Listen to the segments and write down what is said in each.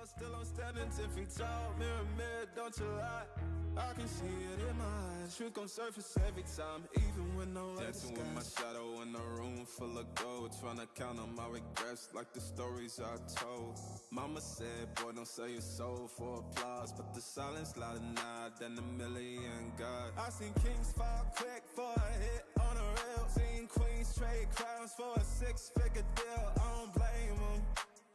flaws, still I'm standing 10 feet tall. Mirror, mirror, don't you lie. I can see it in my eyes. Truth gon' surface every time, even when no dancing with my shadow in a room full of gold, trying to count on my regrets like the stories I told. Mama said, boy, don't sell your soul for applause, but the silence louder now than a million God. I seen kings fall quick for a hit on a rail. Seen queens trade crowns for a 6-figure deal. I don't blame them,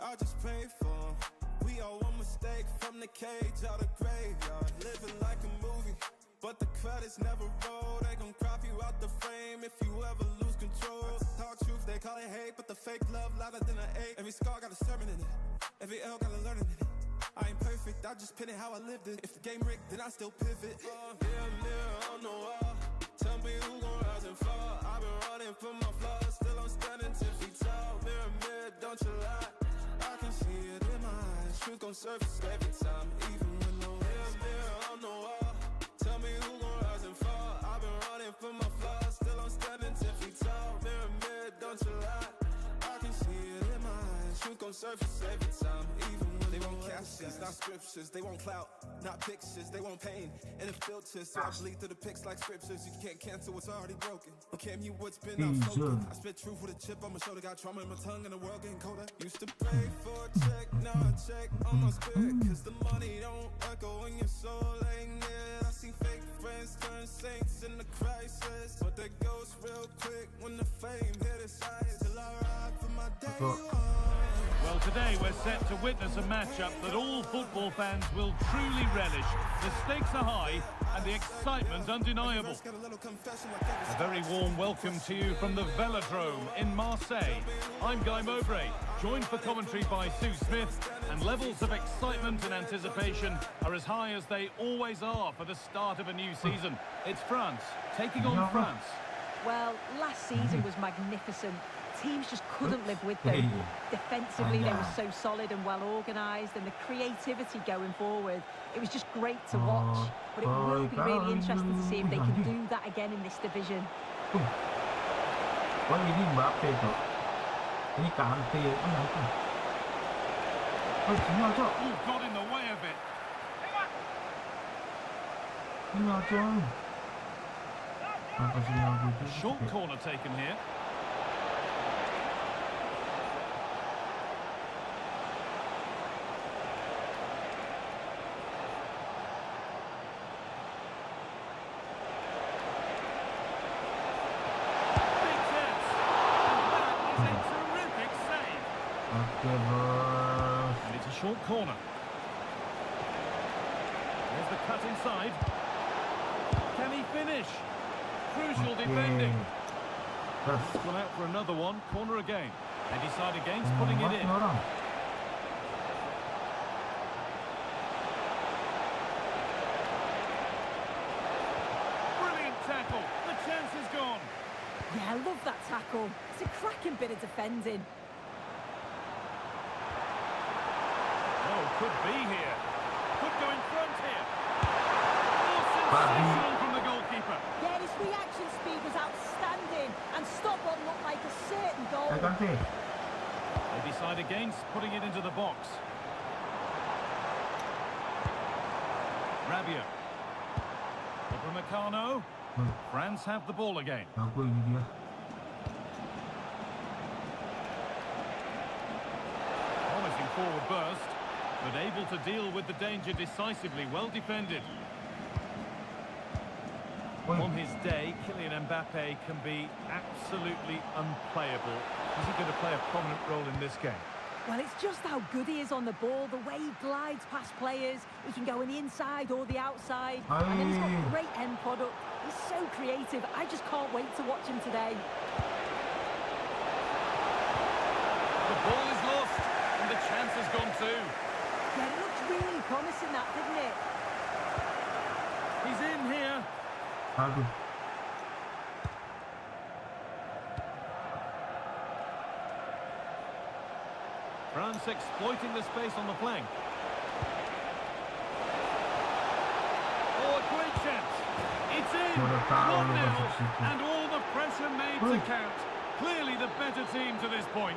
I just pray for them. We all one mistake from the cage out the graveyard. Living like a movie, but the credits never roll. They gon' crop you out the frame if you ever lose control. Talk truth, they call it hate, but the fake love louder than an ache. Every scar got a sermon in it, every L got a learning in it. I ain't perfect, I just pin it how I lived it. If the game rigged, then I still pivot. Mirror, mirror on the wall, tell me who gon' rise and fall. I've been running from my flaws, still I'm standing 10 feet tall. Mirror, mirror, don't you lie. I can see it in my eyes. Truth gon' surface every time, even when no mirror, mirror on the wall. Tell me who gon' rise and fall. I've been running from my flaws, still I'm standing 10 feet tall. Mirror, mirror, don't you lie. I can see it in my eyes. Truth gon' surface every time, even when they won't captions, not scriptures. They won't clout, not pictures. They won't pain and a filter, so I bleed through the pics like scriptures. You can't cancel what's already broken. Cam you what's been unspoken. I spit truth with a chip on my shoulder. Got trauma in my tongue and the world getting colder. Used to pray for a check, now I check on my spirit, cause the money don't echo when your soul ain't near. I see fake friends turn saints in the crisis, but they ghost real quick when the fame hit its eyes. Till I ride for my day one. Well, today we're set to witness a matchup that all football fans will truly relish. The stakes are high and the excitement undeniable. A very warm welcome to you from the Velodrome in Marseille. I'm Guy Mowbray, joined for commentary by Sue Smith, and levels of excitement and anticipation are as high as they always are for the start of a new season. It's France taking on France. Well, last season was magnificent. Teams just couldn't live with them. Defensively, they were so solid and well organised, and the creativity going forward, it was just great to watch. But it will be really interesting to see if they can do that again in this division. Oh, got in the way of it. Short corner taken here. And it's a short corner. There's the cut inside. Can he finish? Crucial defending. He's gone out for another one. Corner again. They decide against putting it in. Brilliant tackle. The chance is gone. Yeah, I love that tackle. It's a cracking bit of defending. Could be here. Could go in front here. Oh, sensational from the goalkeeper. Yeah, his reaction speed was outstanding, and stop on looked like a certain goal. They decide against putting it into the box. Rabiot. Upamecano. France have the ball again. Promising forward burst, but able to deal with the danger decisively. Well defended. On his day, Kylian Mbappe can be absolutely unplayable. Is he going to play a prominent role in this game? Well, it's just how good he is on the ball, the way he glides past players. He can go on the inside or the outside, and then he's got great end product. He's so creative. I just can't wait to watch him today. The ball is lost, and the chance has gone too. Yeah, it looked really promising, that, didn't it? He's in here. France exploiting the space on the flank. Oh, a great chance. It's in. 1-0. And all the pressure made to count. Clearly the better team to this point.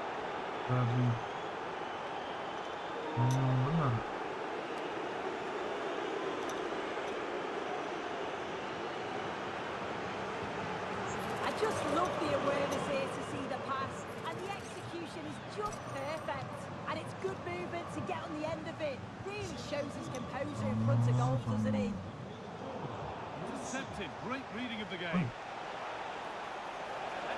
Just love the awareness here to see the pass, and the execution is just perfect. And it's good movement to get on the end of it. Really shows his composure in front of goal, doesn't he? Intercepted. Great reading of the game.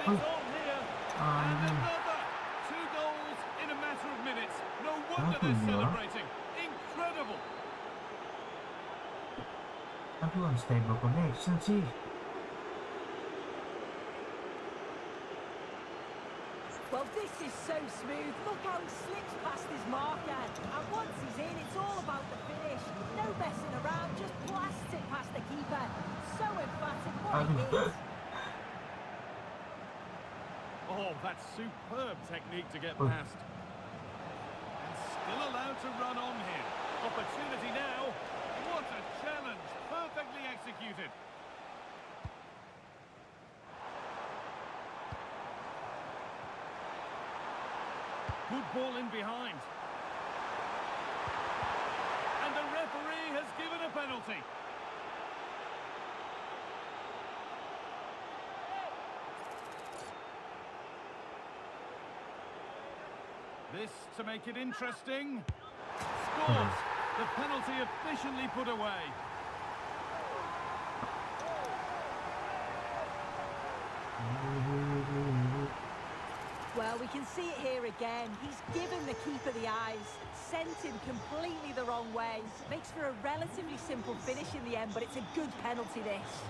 And it's on here. And another. 2 goals in a matter of minutes. No wonder they're celebrating. Incredible. Aduh, unstable connection sih. Well, this is so smooth. Look how he slips past his marker. And once he's in, it's all about the finish. No messing around, just blasts it past the keeper. So emphatic, what a hit. Oh, that's superb technique to get past. And still allowed to run on here. Opportunity now. What a challenge. Perfectly executed. Good ball in behind. And the referee has given a penalty. This to make it interesting. Scores. The penalty efficiently put away. Well, we can see it here again. He's given the keeper the eyes, sent him completely the wrong way. Makes for a relatively simple finish in the end, but it's a good penalty, this.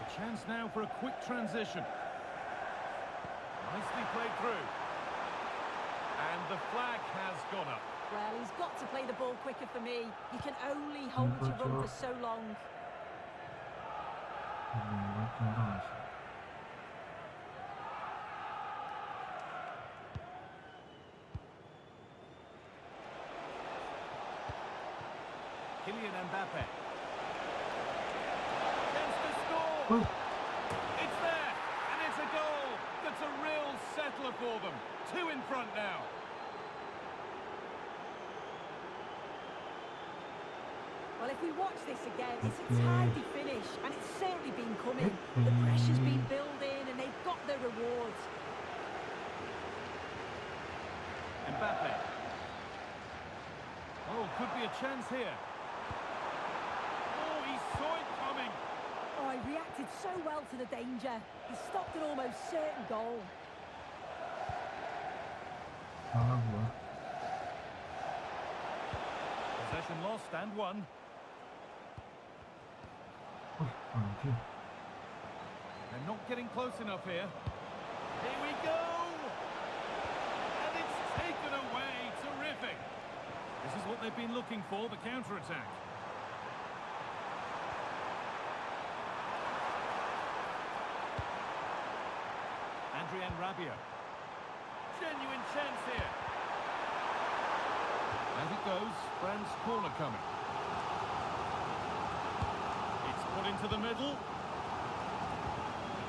A chance now for a quick transition. Nicely played through. And the flag has gone up. Well, he's got to play the ball quicker for me. You can only hold your run for so long. Kylian Mbappe. Chance to score. It's there, and it's a goal. That's a real settler for them. 2 in front now. Well, if we watch this again, it's a tidy finish, and it's certainly been coming. The pressure's been building, and they've got their rewards. Mbappe. Oh, could be a chance here. Oh, he saw it coming. Oh, he reacted so well to the danger. He stopped an almost certain goal. Possession lost and won. They're not getting close enough here. Here we go! And it's taken away. Terrific. This is what they've been looking for, the counter-attack. Adrien Rabiot. Genuine chance here. As it goes, France corner coming. It's put into the middle.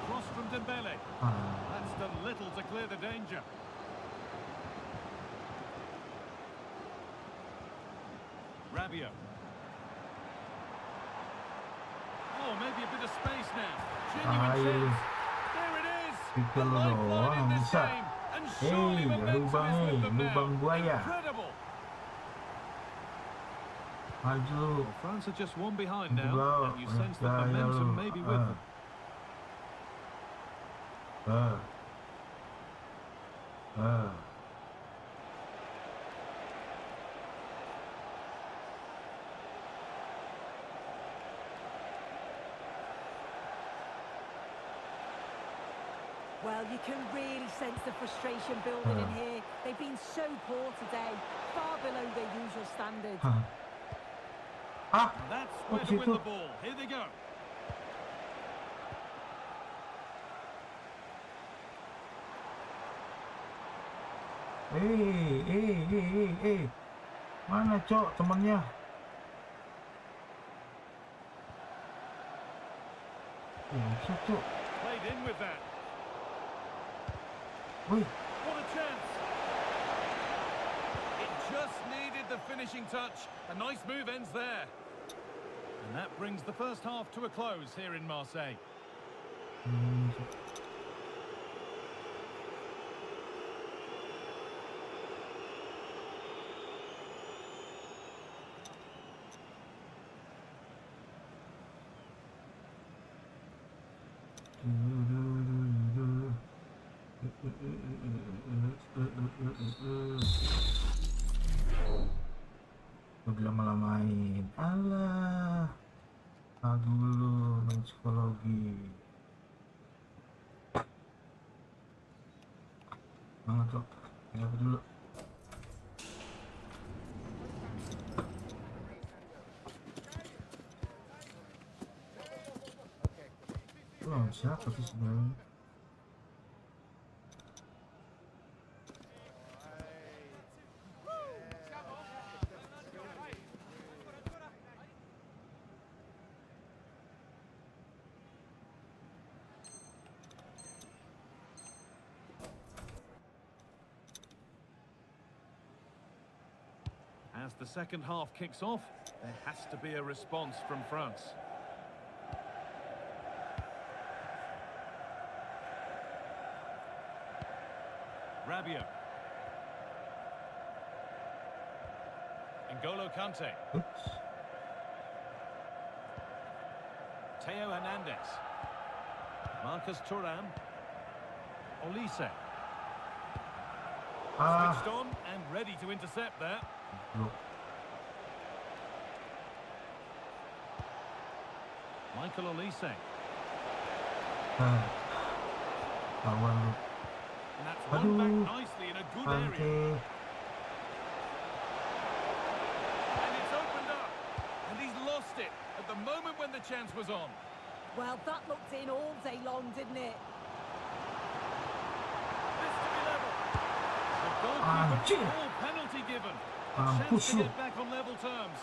Cross from Dembele. That's done little to clear the danger. Rabiot. Oh, maybe a bit of space now. Genuine chance. There it is. The lifeline in this game. And surely momentum is with them now. Incredible. Well, France are just 1 behind now, and you sense that momentum may be with them. Well, you can really sense the frustration building in here. They've been so poor today, far below their usual standard. That's where to win the ball. Here they go. Mana cok temannya? Cok. Played in with that. Wih. What a chance. It just needed the finishing touch. A nice move ends there. And that brings the first half to a close here in Marseille. Lama-lama main. Alah. Dulu main psikologi. Mana cok? Tinggal dulu. Oh, siapa sih sebenarnya? As the second half kicks off, there has to be a response from France. Rabiot. N'Golo Kante. Oops. Theo Hernandez. Marcus Thuram. Olise. Switched on and ready to intercept there. Look. Michael Olise. Lawan lu. And that's won back nicely in a good area. And it's opened up. And he's lost it at the moment when the chance was on. Well, that looked in all day long, didn't it? This to be level. The goalkeeper, full penalty given. A chance to get back on level terms.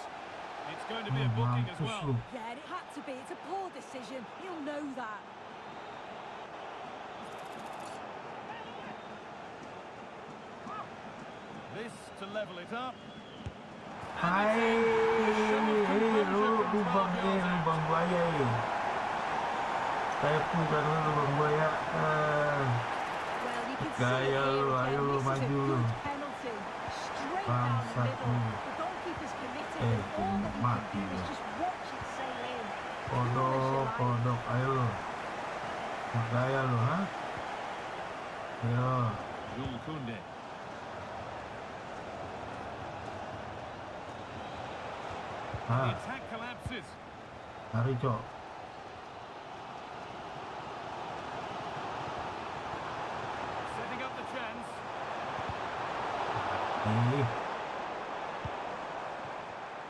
It's going to be a booking as well. Yeah, it had to be. It's a poor decision. He'll know that. This to level it up. Hai, lubang buaya. Saya bukan lubang buaya. Well, you can Gaya see lu, it ayo lu, again. This is a maju lu. good penalty. Straight down the middle. The goalkeeper's committed. And all that he can do is just watch it sail in. Pondok, ayo lu. Gaya lu, ha? Ayo. Jules Koundé. The attack collapses. Lari, Cok. Setting up the chance.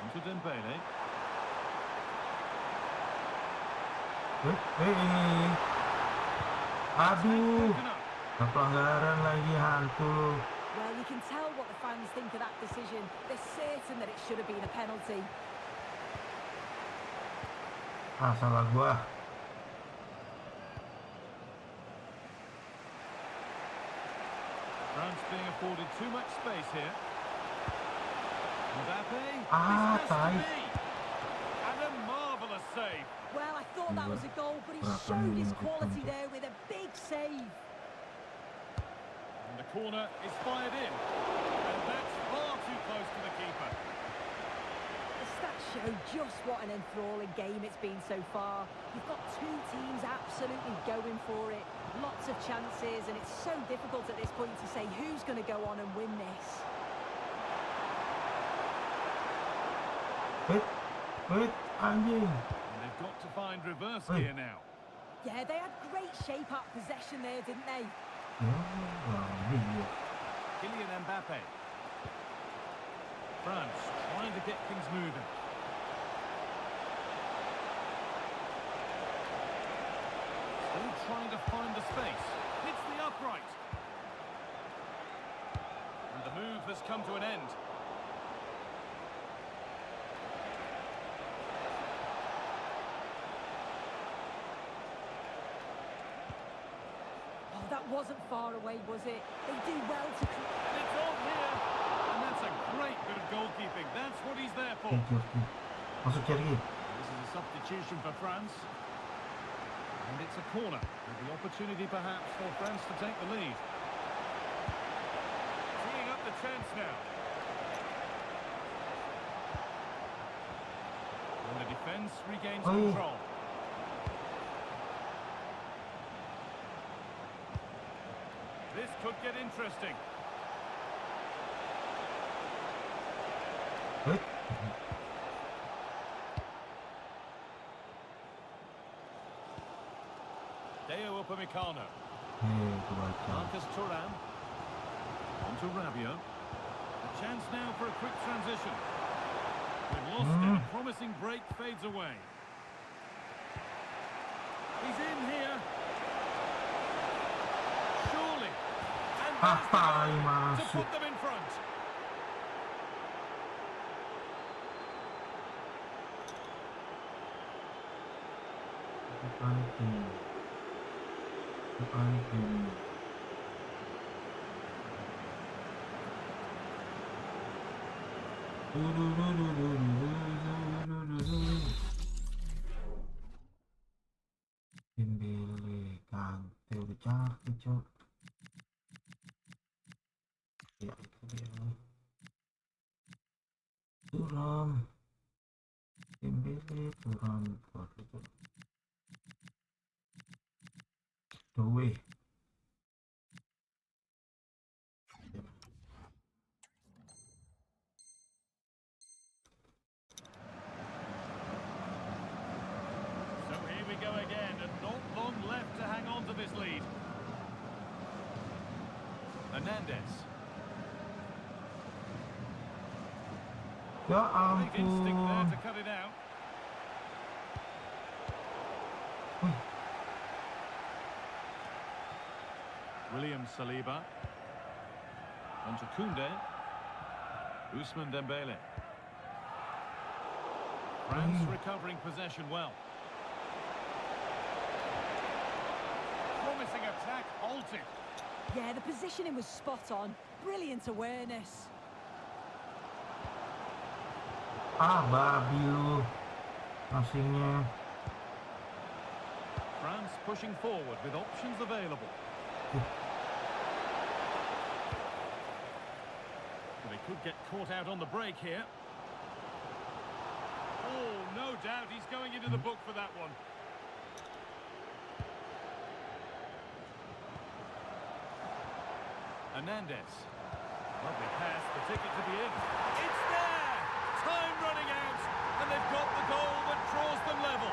Into Dembele. Aduh. Pelanggaran lagi hantu. Well, you can tell what the fans think of that decision. They're certain that it should have been a penalty. Salah gua. France being afforded too much space here. Mbappe. Tai. This has to be. And a marvellous save. Well, I thought that was a goal, but he showed his quality there with a big save. And the corner is fired in. And that's far too close to the keeper. The stats show just what an enthralling game it's been so far. You've got two teams absolutely going for it. Lots of chances, and it's so difficult at this point to say who's going to go on and win this. Wait, anjing. And they've got to find reverse gear now. Yeah, they had great shape up possession there, didn't they? Kylian Mbappe. France trying to get things moving. Still trying to find the space. Hits the upright. And the move has come to an end. Oh, that wasn't far away, was it? They do well to... And it's on here. And that's a great bit of goalkeeping. That's what he's there for. Masuk lagi. This is a substitution for France. And it's a corner, with the opportunity perhaps for France to take the lead. Teeing up the chance now. And the defence regains control. This could get interesting. Deo Upamecano. Marcus Thuram. On to Rabiot. A chance now for a quick transition. We've lost it. A promising break fades away. He's in here. Surely. And there's the goal to put them in front. Dembele Kante udah cakep cok. Ya itu dia. Thuram. Dembele Thuram waduh cok. Doe. Go again, and not long left to hang on to this lead. Hernandez. Ya Big instinct there ampun. to cut it out. William Saliba. On to Koundé. Ousmane Dembele. France recovering possession well. Promising attack halted. Yeah, the positioning was spot on. Brilliant awareness. Babi lu. Passingnya. France pushing forward with options available. They could get caught out on the break here. Oh, no doubt he's going into the book for that one. Hernandez. Lovely pass, the ticket to the in. It's there! Time running out, and they've got the goal that draws them level.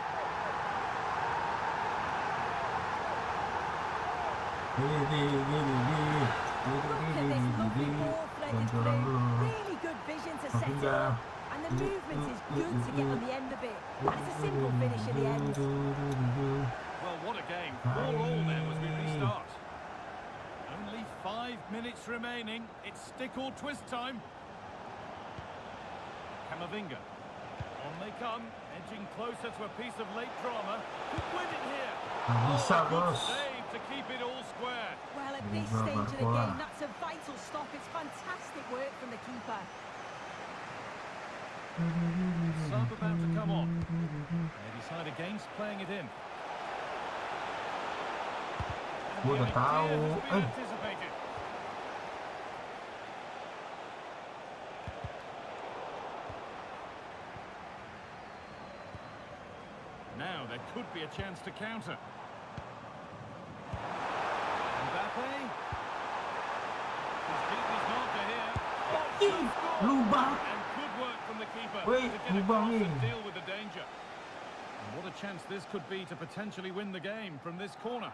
Look at this lovely ball threaded through. Really good vision to set it up. And the movement is good to get on the end of it. And it's a simple finish at the end. Well, what a game. 4-4 now as we restart. Only 5 minutes remaining. It's stick or twist time. Camavinga. On they come, edging closer to a piece of late drama. Could win it here. Bisa Good bos. save to keep it all square. Well, at this stage of the game, that's a vital stop. It's fantastic work from the keeper. Sub about to come on. They decide against playing it in. And Gua the udah idea tahu. has been anticipated. Now there could be a chance to counter. Mbappe. He's beaten his marker here. Lubang. And good work from the keeper Wait, to get lubang across ni. and deal with the danger. And what a chance this could be to potentially win the game from this corner.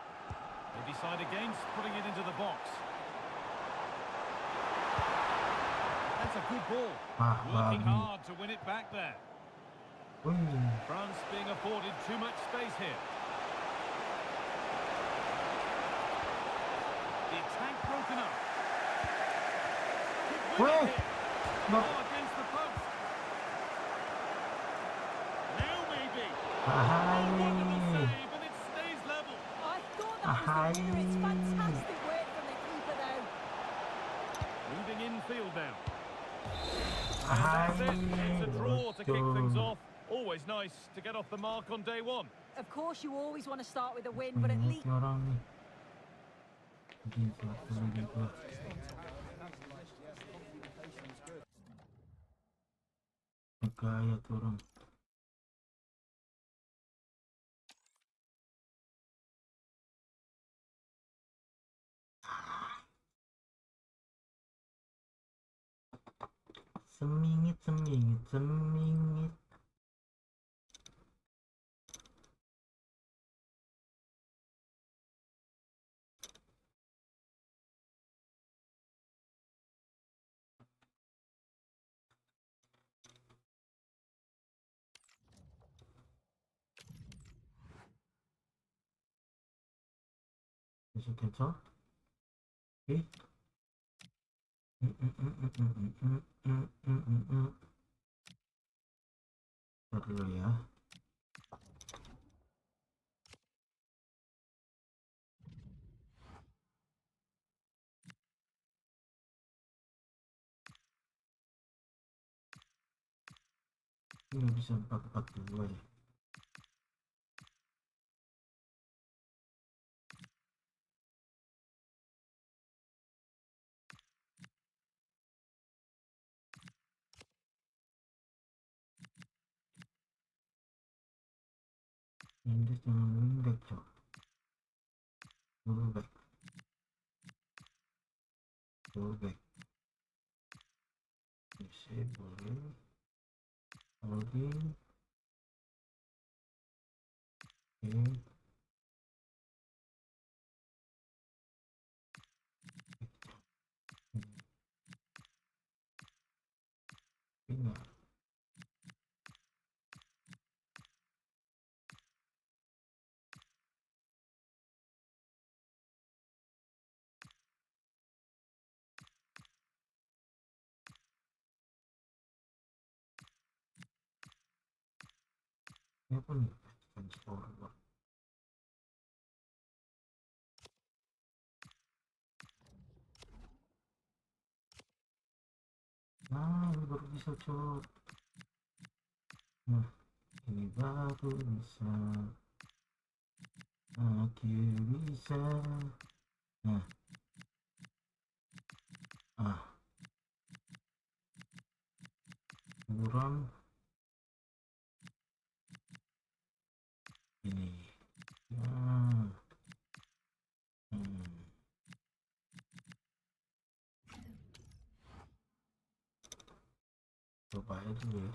They decide against putting it into the box. That's a good ball. Working babi. hard to win it back there. France being afforded too much space here. The attack broken up. Could win it here. No. Oh, against the post. Now maybe. Wonderful save, and it stays level. I thought that was the clear. It's fantastic work from the keeper, though. Moving infield now. And that's it. It's a draw to kick things off. Always nice to get off the mark on day one. Of course, you always want to start with a win, but at Ini least... orang nih. Gila, gila. Gaya tuh orang. Semingit, semingit, semingit. Bisa cancel? Oke. Ntar dulu ya. Ini bisa 4-4-2 ya. Ini jangan wingback cok. Fullback. Fullback. Bisa boleh. Holding. Oke. Pindah. Ini apa nih? Defense forward. Nah, ini baru bisa cok. Nah, ini baru bisa. Akhirnya bisa. Nah. Kurang. Ini. Nah. Coba aja dulu ya.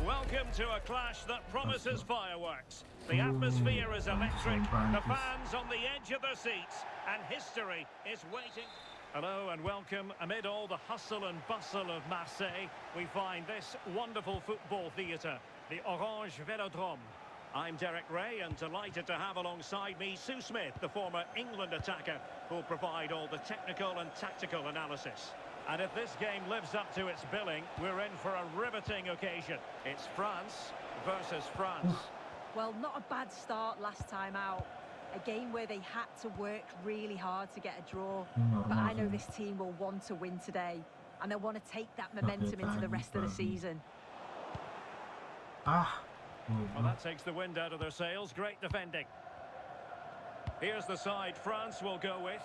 Welcome to a clash that promises fireworks. The atmosphere is electric, the fans on the edge of their seats, and history is waiting. Hello and welcome. Amid all the hustle and bustle of Marseille, we find this wonderful football theatre, the Orange Velodrome. I'm Derek Ray and delighted to have alongside me Sue Smith, the former England attacker, who'll provide all the technical and tactical analysis. And if this game lives up to its billing, we're in for a riveting occasion. It's France versus France. Well, not a bad start last time out. A game where they had to work really hard to get a draw. But I know this team will want to win today. And they'll want to take that momentum into the rest of the season. Well, that takes the wind out of their sails. Great defending. Here's the side France will go with.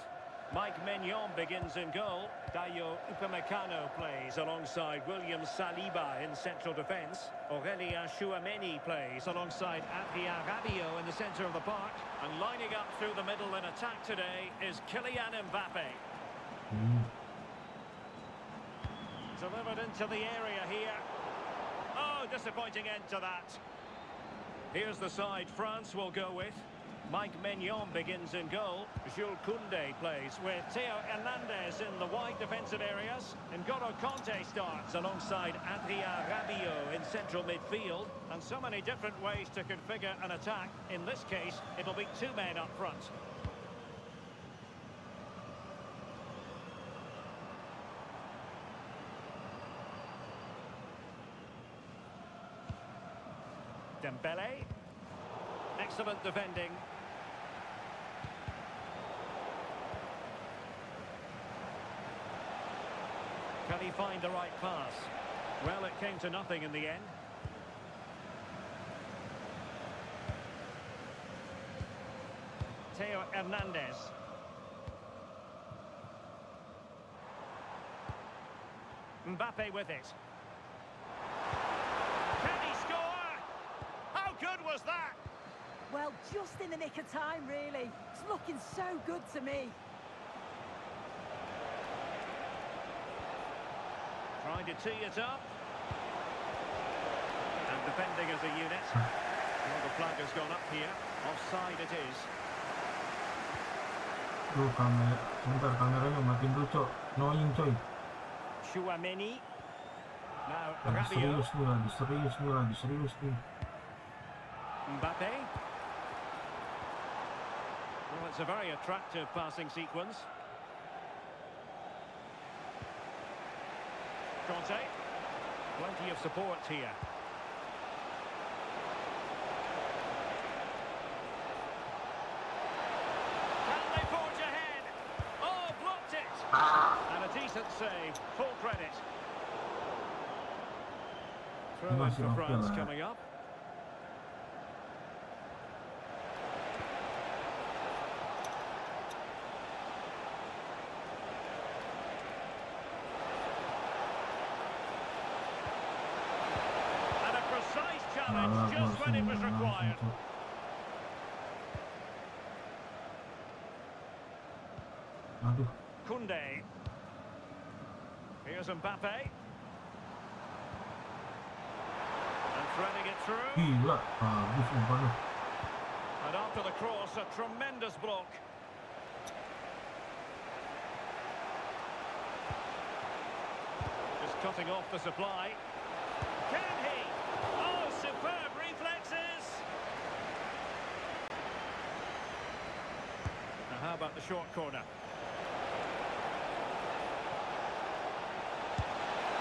Mike Maignan begins in goal. Dayo Upamecano plays alongside William Saliba in central defence. Aurelien Chouameni plays alongside Adrien Rabiot in the centre of the park. And lining up through the middle in attack today is Kylian Mbappe. Delivered into the area here. Oh, disappointing end to that. Here's the side France will go with. Mike Maignan begins in goal. Jules Koundé plays with Theo Hernandez in the wide defensive areas. N'Golo Kanté starts alongside Adrien Rabiot in central midfield. And so many different ways to configure an attack. In this case, it'll be two men up front. Dembele. Excellent defending. Can he find the right pass? Well, it came to nothing in the end. Theo Hernandez. Mbappe with it. Can he score? How good was that? Well, just in the nick of time, really. It's looking so good to me. Trying to tee it up. And defending as a unit. Well, the flag has gone up here. Offside it is. Tuh kamera, sebentar kameranya makin lucu, annoying coy. Chouameni. Now, Lagi Rabiot. serius nih. Mbappe. Well, it's a very attractive passing sequence. Conte. Plenty of support here. Can they forge ahead? Oh, blocked it! And a decent save. Full credit. Throw in Masih for oke France lah. coming up. And a precise challenge just when it was required. Aduh, Koundé. Here's Mbappe. And threading it through. gila, bagus umpannya. And after the cross, a tremendous block. Just cutting off the supply. Can he? Oh, superb reflexes! Now how about the short corner?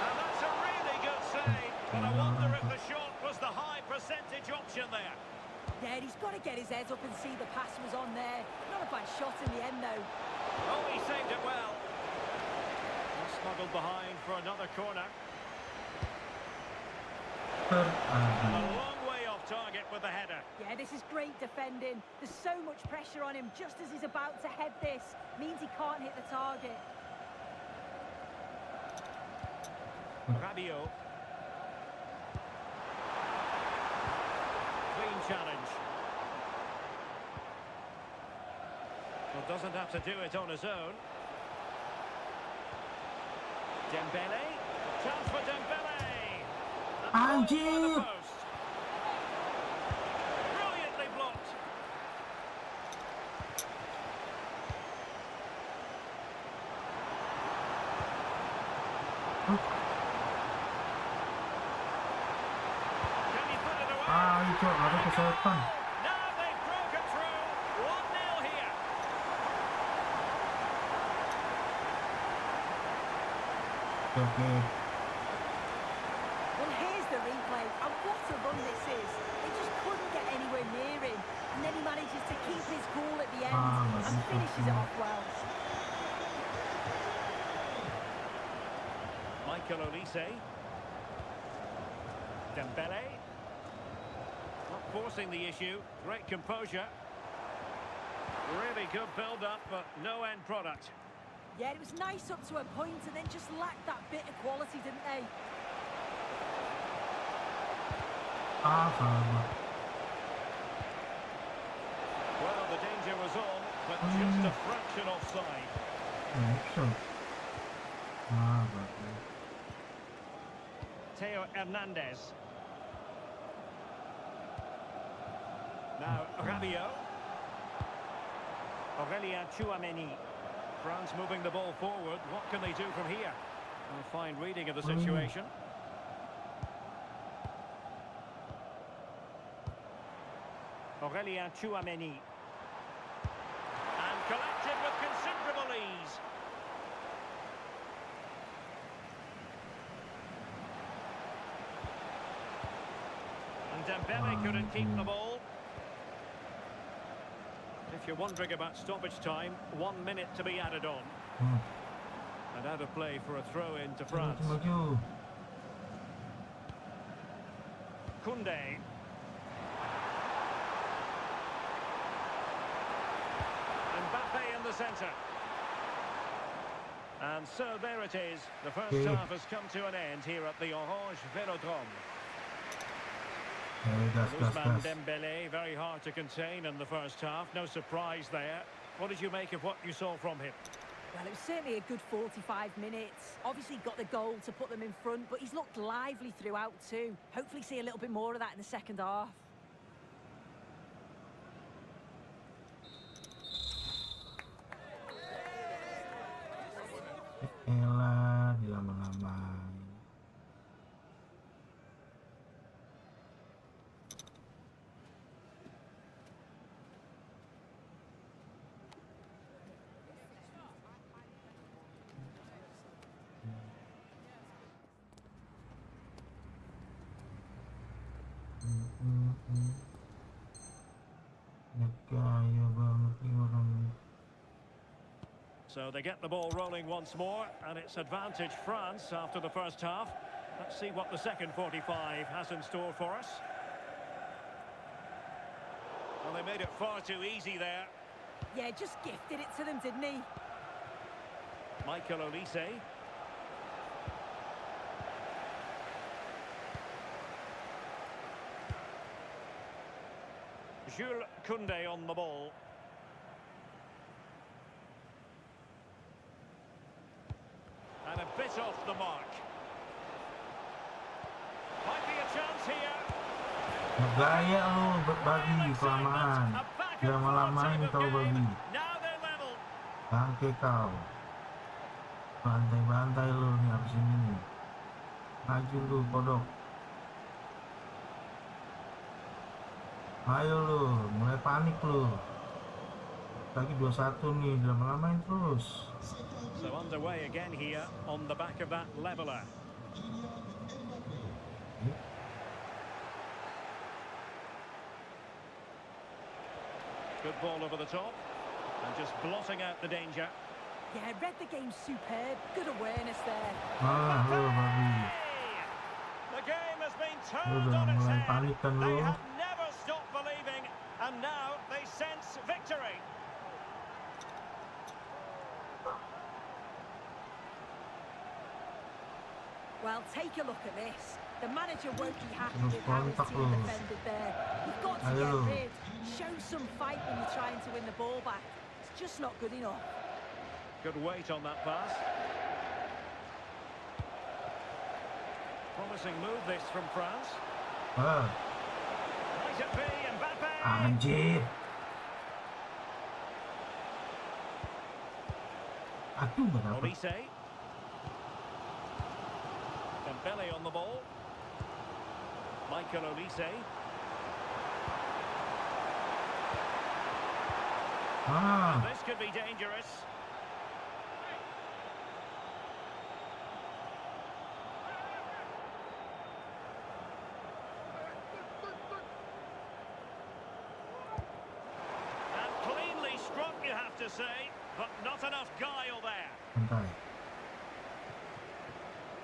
And that's a really good save. But I wonder if the shot was the high percentage option there. Yeah, he's got to get his head up and see the pass was on there. Not a bad shot in the end, though. Oh, he saved it well. Snuggled behind for another corner. And a long way off target with the header. Yeah, this is great defending. There's so much pressure on him just as he's about to head this. Means he can't hit the target. Rabiot. Clean challenge. Well, doesn't have to do it on his own. Dembele. Chance for Dembele. And ball by the post. Brilliantly blocked. Can he put it away? Itu ada kesehatan. Now they've broken through. 1-0 here. Oke. Well, here's the replay. And what a run this is. They just couldn't get anywhere near him. And then he manages to keep his cool at the end and finishes it off well. Michael Olise. Dembele. Not forcing the issue. Great composure. Really good build-up, but no end product. Yeah, it was nice up to a point and then just lacked that bit of quality, didn't they? Sama. Well, the danger was on, but just a fraction offside. Bisa. Bagus. Theo Hernandez. Now, Rabiot. Aurelien Chouameni. France moving the ball forward. What can they do from here? A fine reading of the situation. Aurelien Chouameni. And collected with considerable ease. And Dembele. Dembele couldn't keep the ball. If you're wondering about stoppage time, 1 minute to be added on. And out of play for a throw in to France. Maju. Koundé. Mbappe in the centre. And so there it is. The first half has come to an end here at the Orange Velodrome. Ousmane Dembele, very hard to contain in the first half. No surprise there. What did you make of what you saw from him? Well, it was certainly a good 45 minutes. Obviously got the goal to put them in front, but he's looked lively throughout too. Hopefully see a little bit more of that in the second half. Elah, dilama-lamain. Kaya banget nih orang. So they get the ball rolling once more, and it's advantage France after the first half. Let's see what the second 45 has in store for us. Well, they made it far too easy there. Yeah, just gifted it to them, didn't he? Michael Olise. Jules Koundé on the ball. And a bit off the mark. Might be a chance here. Gaya lu bagi kelamaan. Jangan lama-lamain kau bagi. Now they're level. Bangke kau. Bantai-bantai lu nih abis ini. Maju lu kodok. Ayo lu, mulai panik lu. Lagi 2-1 nih, lama-lamain terus. So underway again here on the back of that leveller. Good ball over the top and just blotting out the danger. Yeah, read the game superb. Good awareness there. Ah, lu babi. The game has been Lu turned udah on its mulai head. panik kan lu. They have never stopped believing, and now they sense victory. Well, take a look at this. The manager won't be happy with how his team defended there. You've got to get rid. Show some fight when you're trying to win the ball back. It's just not good enough. Good weight on that pass. Promising move this from France. Might it be Mbappe? Anjir. Aduh, gak dapet. Olise. Dembele on the ball. Michael Olise. Ah, This could be dangerous. And cleanly struck, you have to say, but not enough guile there. santai.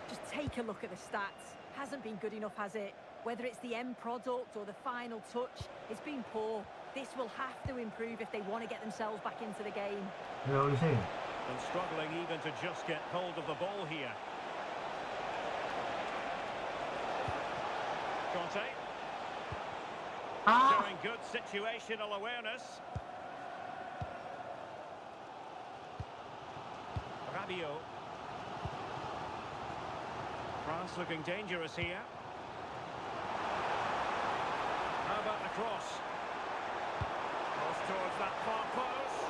Just take a look at the stats. Hasn't been good enough, has it? Whether it's the end product or the final touch, it's been poor. This will have to improve if they want to get themselves back into the game. Ya Olise. And struggling even to just get hold of the ball here. Conte. Showing good situational awareness. Rabiot. France looking dangerous here. How about the cross? Cross towards that far post.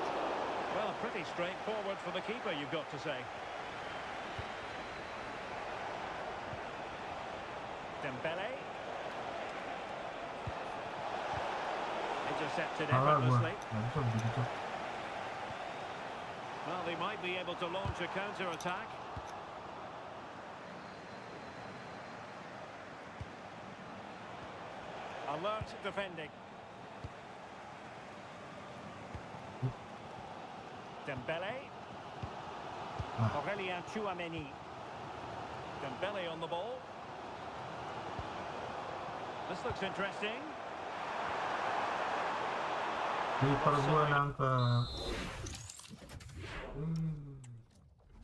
Well, pretty straightforward for the keeper, you've got to say. Dembele. Intercepted effortlessly. Well, they might be able to launch a counter-attack. Alert defending. Dembele. Aurelien Tchouameni. Dembele on the ball. This looks interesting. Kiper gua nangkep.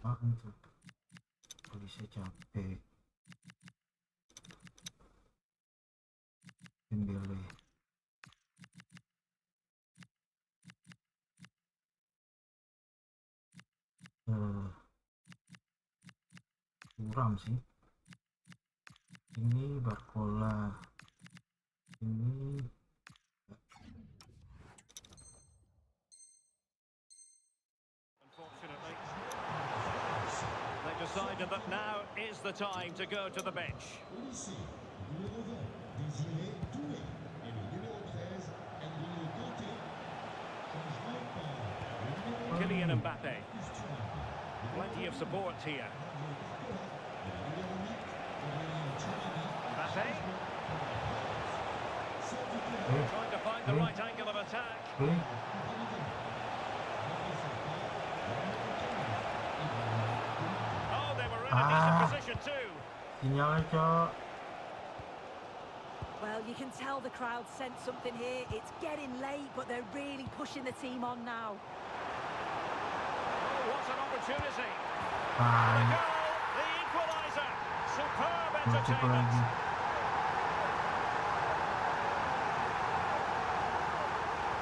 Makan tuh. Polisi capek. Dembele. Kurang sih. Ini Barcola. Ini Unfortunately, they decided that now is the time to go to the bench. Kylian Mbappe. Plenty of support here. Mbappe. Trying to find the right angle of attack. Oh, they were in a decent position too. sinyalnya, Cok. Well, you can tell the crowd sense something here. It's getting late, but they're really pushing the team on now. Oh, what an opportunity. Ah, The goal, the equaliser. Superb entertainment.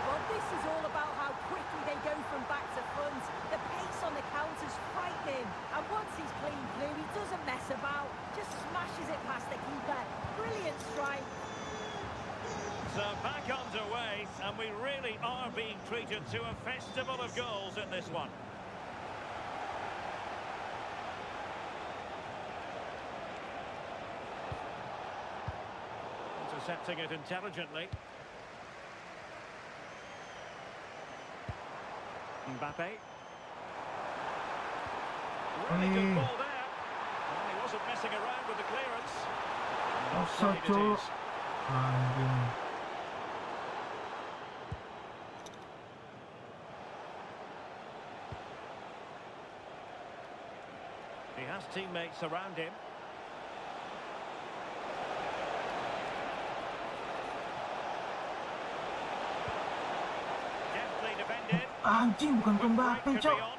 Well, this is all about how quickly they go from back to front. The pace on the counter's frightening. And once he's clean through, he doesn't mess about. Just smashes it past the keeper. Brilliant strike. So back underway, and we really are being treated to a festival of goals in this one. Intercepting it intelligently. Mbappe. Really good ball there. Well, he wasn't messing around with the clearance. offside, Offside it Cok. is. Anjing. He has teammates around him. Deftly defended. Anjing, bukan ke Mbappe, Break could Cok. be on.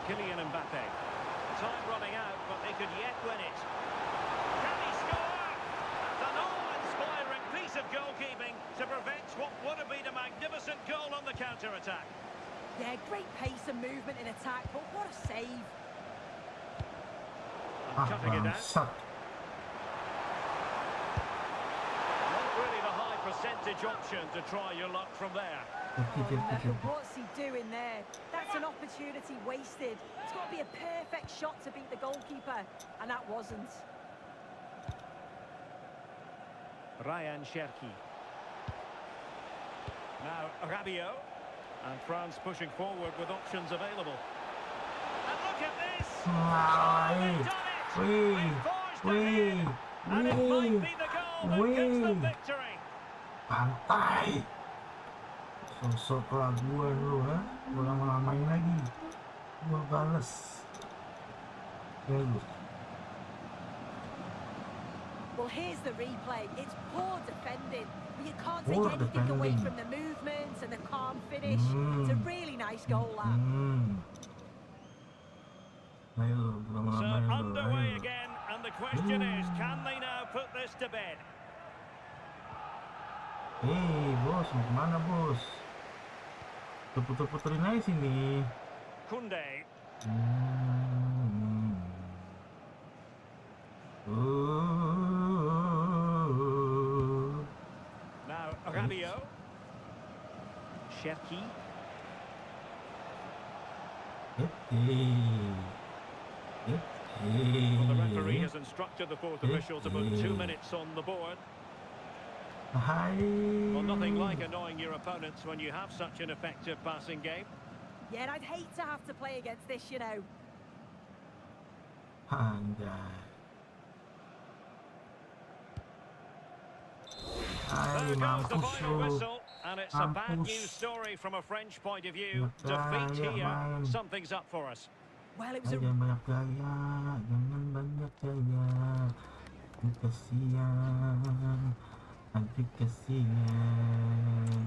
Kylian Mbappe. Time running out, but they could yet win it. Can he score? An awe-inspiring piece of goalkeeping to prevent what would have been a magnificent goal on the counter-attack. Yeah, great pace and movement in attack, but what a save. And cutting it out. Bangsat. Not really the high percentage option to try your luck from there. Oh, no, what's he doing there? That's an opportunity wasted. It's got to be a perfect shot to beat the goalkeeper, and that wasn't. Ryan Cherki. Now Rabiot. And France pushing forward with options available. And look at this! Oh, they've done it! They've forged ahead! And it might be the goal that gives them victory. Pantai. Sosok kelaguan lu, ha? Lu lama-lamain lagi. Gua bales. Ya lu. Well, here's the replay. It's poor defending. But you can't take Poor anything away defending. from the movements and the calm finish. It's a really nice goal, that. Ayo, So lama-lamain lu. underway Ayo. again, and the question is, can they now put this to bed? Hei, bos, mau kemana, bos? Puter-puterin aja sini. Koundé. Now Rabiot. Cherki. Well, the referee has instructed the fourth official to put 2 minutes on the board. Hai. Well, nothing like annoying your opponents when you have such an effective passing game. Yeah, and I'd hate to have to play against this, you know. Anjay. There goes the mampus final lu. whistle, and it's a bad Mampus. news story from a French point of view. Banyak Defeat gaya here, main. something's up for us. Well, it was a Jangan banyak gaya, jangan banyak gaya. Nanti kasihan.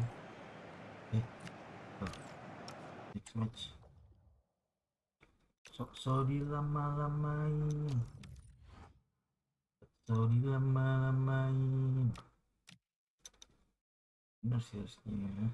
Next match. Sok dilama-lamain. Bener sih harusnya.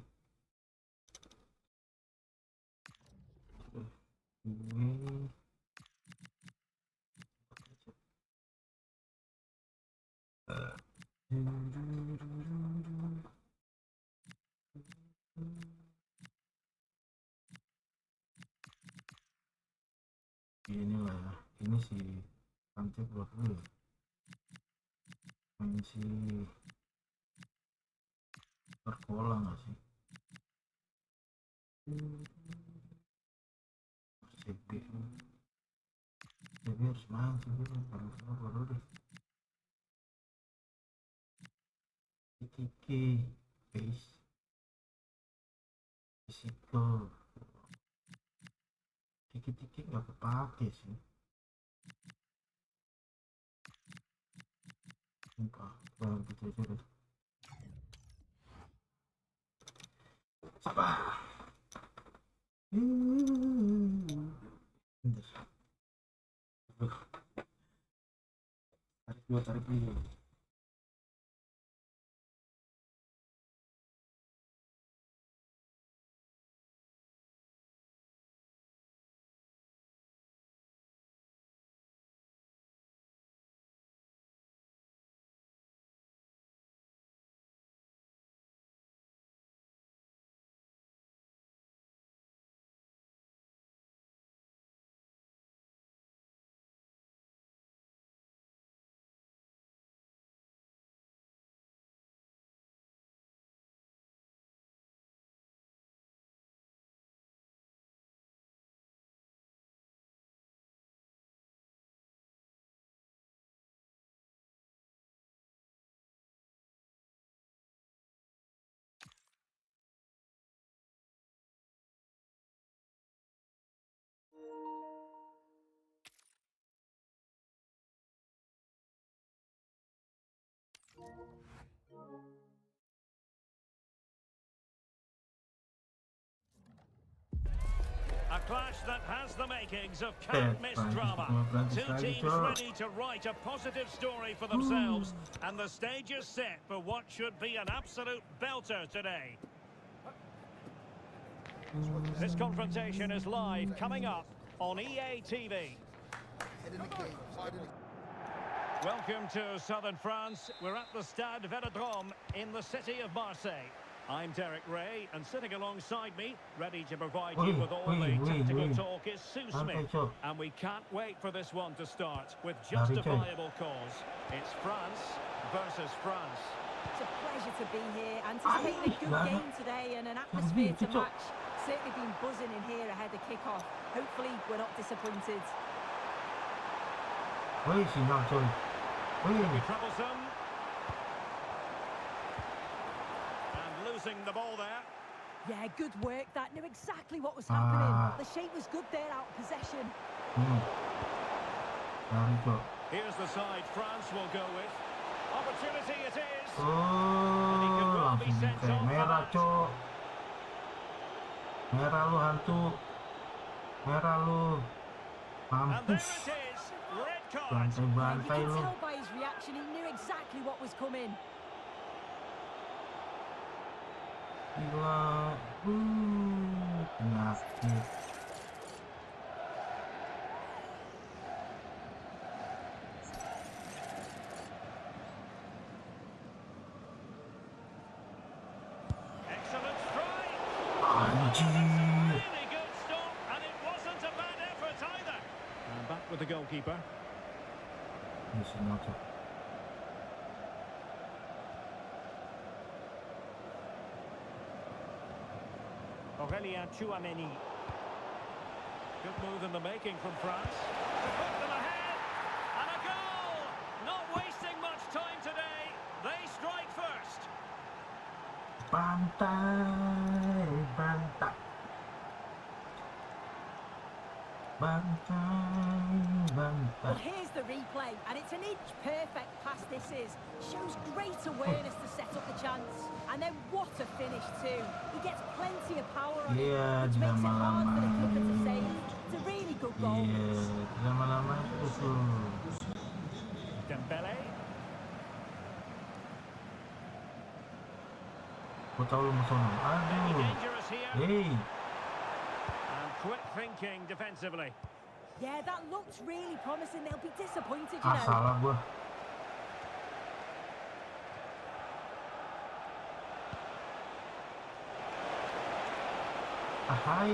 Inilah, ini si Pantai keluar dulu. Ini si Perkola nggak sih? CB harus main sih, baru deh. Kiki, face, physical. Tiki nggak kepake sih. Sumpah, gitu aja deh. Sabar. Tarik dulu. A clash that has the makings of can't-miss drama. Two teams ready to write a positive story for themselves, and the stage is set for what should be an absolute belter today. This confrontation is live, coming up on EA TV. Welcome to southern France. We're at the Stade Vélodrome in the city of Marseille. I'm Derek Ray, and sitting alongside me, ready to provide you with all the tactical talk, is Sue Smith. And we can't wait for this one to start with justifiable cause. It's France versus France. It's a pleasure to be here, anticipating a good game today and an atmosphere to match. Certainly been buzzing in here ahead of kick-off. Hopefully we're not disappointed. Troublesome. The ball there. Yeah, good work. That knew exactly what was happening. The shape was good there, out of possession. Here's the side France will go with. Opportunity it is. Langsung merah, cok. Merah lu hantu. Merah lu. Mampus. Bantai You lu. can tell by his reaction, he knew exactly what was coming. Gila, penyakit. Excellent strike. Anjir. Really good stop, and it wasn't a bad effort either. And back with the goalkeeper. Aurélien Tchouameni. Good move in the making from France. To put them ahead. And a goal! Not wasting much time today. They strike first. Bantai, bantai. Bantai, bantai. Well, here's the replay, and it's an inch perfect pass this is. Shows great awareness to set up the chance. And then what a finish too. He gets plenty of power on it, which makes it hard for the keeper to save. It's a really good goal. Iya, lama-lama itu tuh. Dembele. Gua tahu lu mau sono. Aduh. Dangerous here. Hey. And quick thinking defensively. Yeah, that looks really promising. They'll be disappointed, you Ah, know. salah gua. Hai.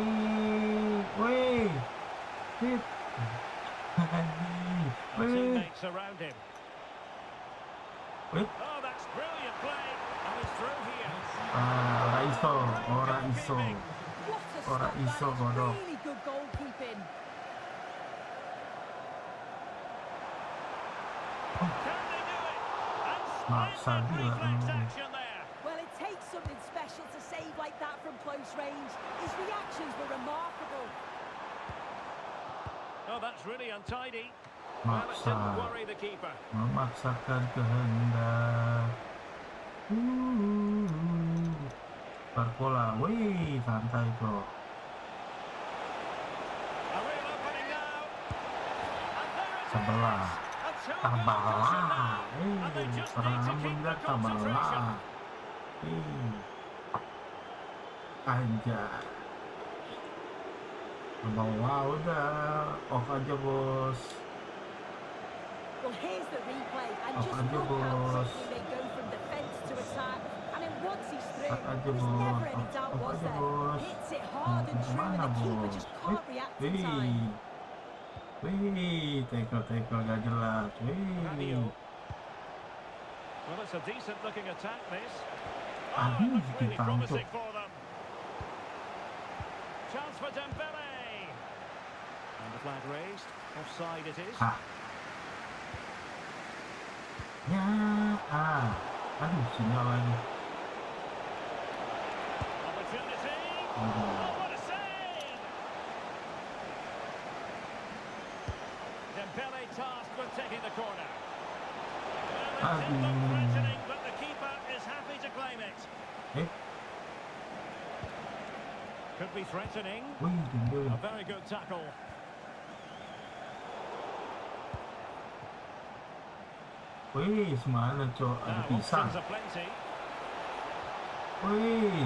Weh. Hit. Weh. Teammates around him. Weh. Oh, that's brilliant play. And he's through here. Ora iso, ora iso. What a Ora stop iso, that is. bodoh. Really good goalkeeping. Can they do it? And Maksa splendid gila. reflex action there. Well, it takes something special to save like that from close range. His reactions were remarkable. Oh, that's really untidy. Well, it Maksa. didn't worry the keeper. Memaksakan kehendak. Barcola, wih, santai bro. A real opening now. And there it is. Sebelah, A two-goal tabalah. cushion now. And they just Orang need to Ambon keep bilang the concentration. tabalah. Anjay. Bawah udah, off aja bos. Well, here's the replay, and Off just aja look how bos. quickly they go from defence to attack. And then once he's through, Off aja there's bos. never any doubt, Off was aja there? bos. Hits it hard and true, and Mana the keeper bos? just can't react in time. Wih, tackle gak jelas. Radio. Wih. Well, it's a decent-looking attack, this. Ah, Oh, it looks ini really kita promising tampuk. for them. Chance for Dembele. And the flag raised. Offside it is. Ah. Ya, ah. Aduh, sinyal lagi. Opportunity. Aduh. Oh, what a save! Dembele tasked with taking the corner. Well, it did look Aduh. threatening, but the keeper is happy to claim it. Could be threatening. Wih, tinggal. A very good tackle. Wih, semana cok, ada Now pisang. options are plenty. Wih,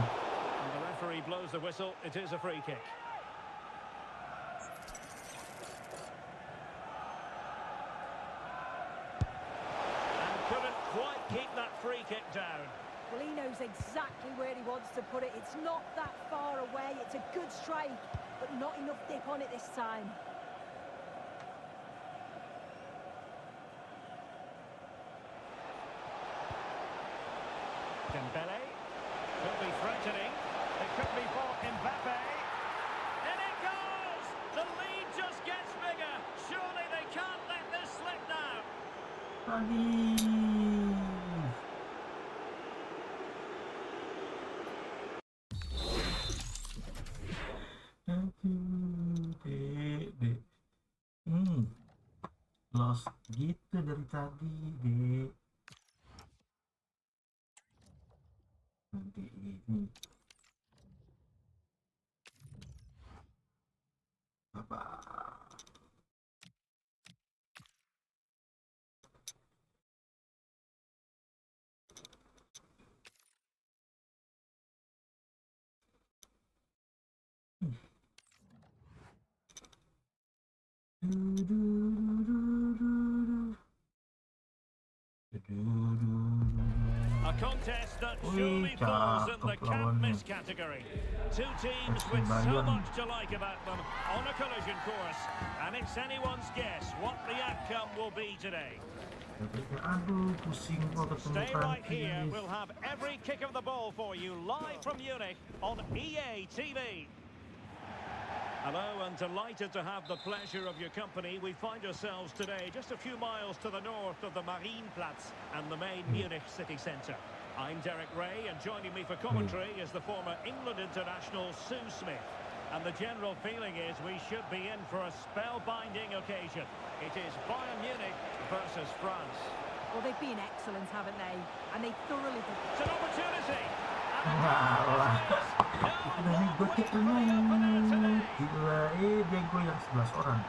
And the referee blows the whistle. It is a free kick. And couldn't quite keep that free kick down. Well, he knows exactly where he wants to put it. It's not that far away. It's a good strike, but not enough dip on it this time. Dembele. Could be threatening. It could be for Mbappe. In it goes! The lead just gets bigger. Surely they can't let this slip now. tadi. Aduh, dek. Lost gitu dari tadi, dek. Nanti ini. Apa? A contest that Ui, surely falls in the cakep can't lawannya. miss category. Two teams FC with so Bayern. much to like about them on a collision course, and it's anyone's guess what the outcome will be today. Aduh, pusing gua ketemu Stay right Prancis. here. We'll have every kick of the ball for you live from Munich on EA TV. Hello, and delighted to have the pleasure of your company. We find ourselves today just a few miles to the north of the Marienplatz and the main Munich city centre. I'm Derek Ray, and joining me for commentary is the former England international Sue Smith. And the general feeling is we should be in for a spellbinding occasion. It is Bayern Munich versus France. Well, they've been excellent, haven't they? And they thoroughly... It's an opportunity. Gila, bego yang 11 orang.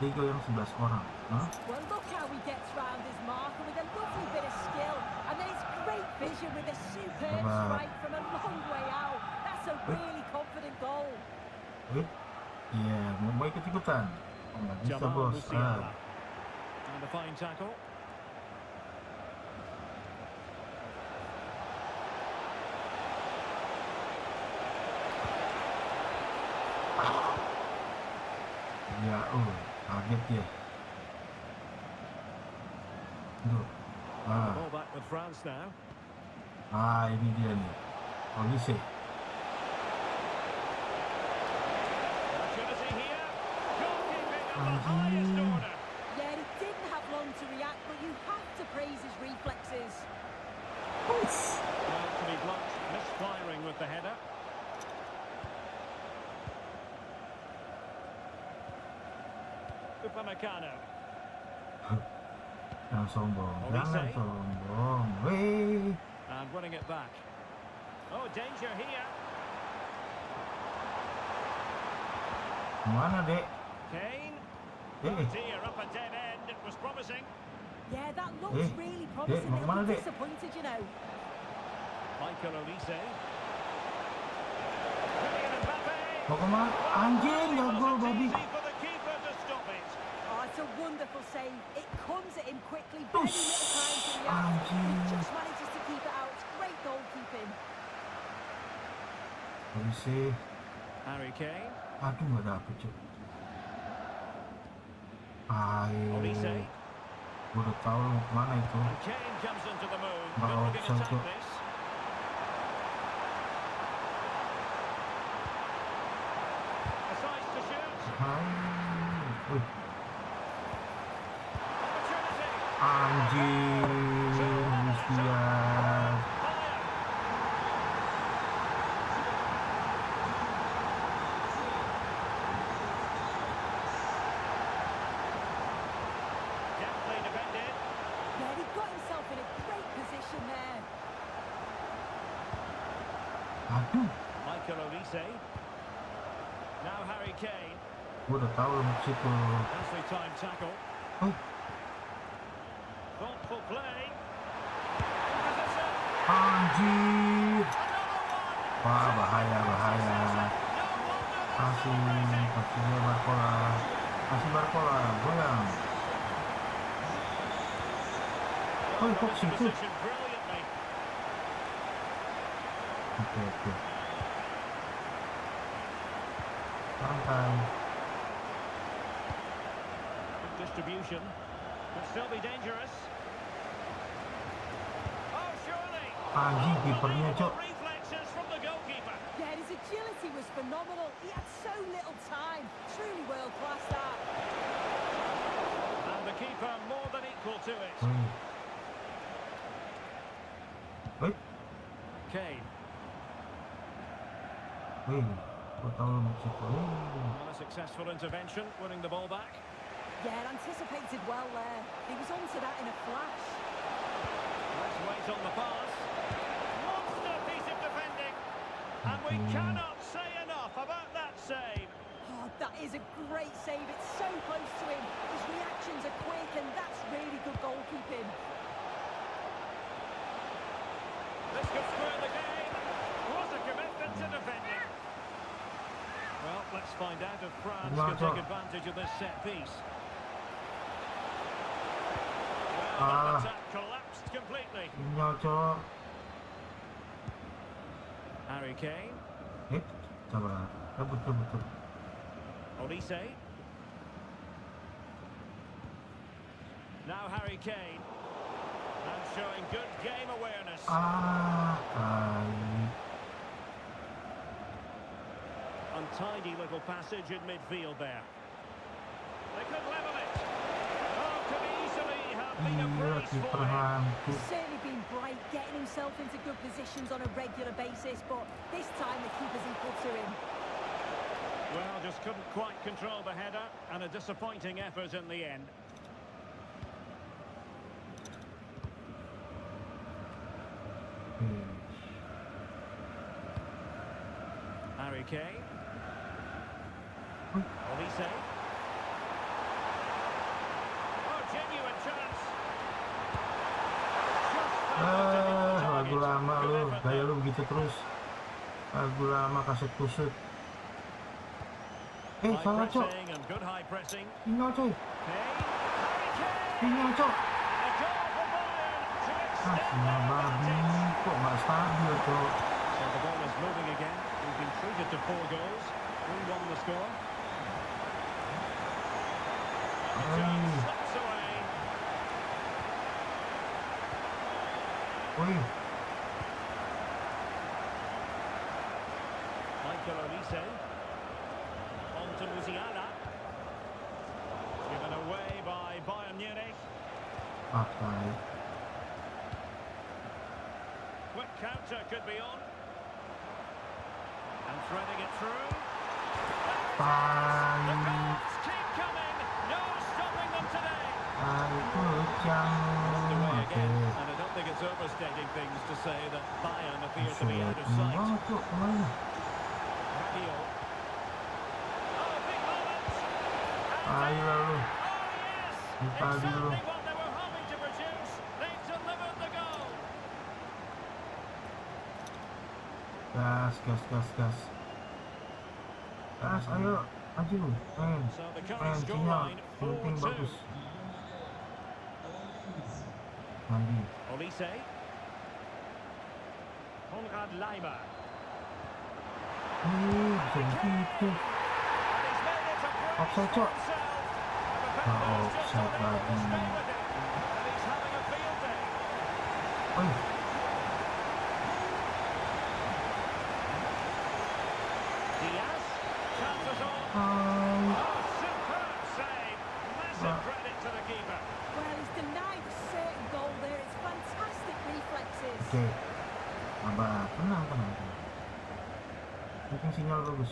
Bego yang 11 orang. Huh? Well, look how he gets round his marker with a lovely bit of skill. And then it's great vision with a superb strike from a long way out. That's a really confident goal. Iya, mau ikut-ikutan. Oh, nggak bisa, bos. And a fine tackle. Ya, kaget ya. Ball back with France now. Ini dia nih. Polisi. Opportunity here. Goalkeeping of the highest order. Yeah, he didn't have long to react, but you have to praise his reflexes. Well, to be blunt, misfiring with the header. Upamecano. Jangan sombong, Olise. jangan sombong. Wih. And winning it back. Oh, danger here. Mana, Dek? Kane. Eh. Oh dear, up a dead end. It was promising. Yeah, that looks really promising. mau kemana, They'll be Dek? disappointed, you know. Michael Olise. Kylian Mbappe. Mau kemana? Anjing, gak gol, babi. Easy for the keeper to stop it. Oh, it's a wonderful save. It comes at him quickly, very little time to react. He just manages to keep it out. It's great goalkeeping. Polisi. Harry Kane. Aduh, gak dapet, cuy. Olise. Gue udah tahu lu mau kemana itu. And Kane comes into the move. Nggak Good looking offside, attack kok. this. Decides to shoot. Wih, Opportunity. anjing, Lucian. Deftly defended. Yeah, he got himself in a great position there. Aduh, Michael Olise. Now Harry Kane. gue udah tahu lu mau ke situ. Nicely timed tackle. Wih, Thoughtful play. Position. anjir. Another one. Wah, bahaya. No wonder Kasihnya Barcola. Kasih Barcola, goyang. Oh, kok situ? position brilliantly. Oke. Santai. Good distribution. Could still be dangerous. Oh, surely. Anjing, kipernya, Cok. Reflexes from the goalkeeper. Yeah, his agility was phenomenal. He had so little time. Truly world class that. And the keeper more than equal to it. Wih, Kane. gue tahu lu mau ke situ. Well, a successful intervention, winning the ball back. Yeah, anticipated well there. He was onto that in a flash. Let's wait on the pass. Monster piece of defending. And we cannot say enough about that save. Oh, that is a great save. It's so close to him. His reactions are quick, and that's really good goalkeeping. This could square the game. What a commitment to defending. Well, let's find out if France can take advantage of this set piece. Well, that attack collapsed completely. Sinyal, Cok. Harry Kane. Coba. Betul. Olise. Now Harry Kane. And showing good game awareness. Ah, Untidy little passage in midfield there. They could level it. been a Gila, brace for kiper him. hantu. He's certainly been bright, getting himself into good positions on a regular basis, but this time the keeper's equal to him. Well, just couldn't quite control the header, and a disappointing effort in the end. Harry Kane. Olise. Oh, genuine chance. Lagu lama lu, gaya lu begitu terus. Lagu lama kaset kusut. Salah cok. And good high pressing. Tinggal coy. Kane. Harry Kane. Tinggal cok. A goal for Bayern to extend Sinyal their babi. advantage. Kok nggak stabil cok. So the ball is moving again. We've been treated to 4 goals. 3-1 the score. And the chance slips away. Wih, Michael Olise. On to Musiala. Given away by Bayern Munich. pakai. Quick counter could be on. And threading it through. The Tai. goals keep coming. No stopping them today. Tai kucang. Underway again, Oke. and I don't think it's overstating things to say that Bayern appear to be Sulit out of sight. banget cok, kemana? Rabiot. Oh, big moment. Ayo lalu. Oh, yes. Buka dulu. Exactly what they were hoping to produce. They've delivered the goal. Gas, gas, gas, gas. Gas, ayo. Maju, main. So the current Main, sinyal. scoreline, Penting 4-2. bagus. Mandi. Olise. Konrad Leimer. Bisa begitu. And he's made it a break Offside, for Cok. himself. The Ah, defender's just offside unable to lagi. stay with it. And he's having a field day. Wih, Diaz. Chances on. hai. Oh, superb save. Massive credit to the keeper. Well, he's denied a certain goal there. It's fantastic reflexes. Oke. Abah, tenang, tenang. Mungkin sinyal bagus.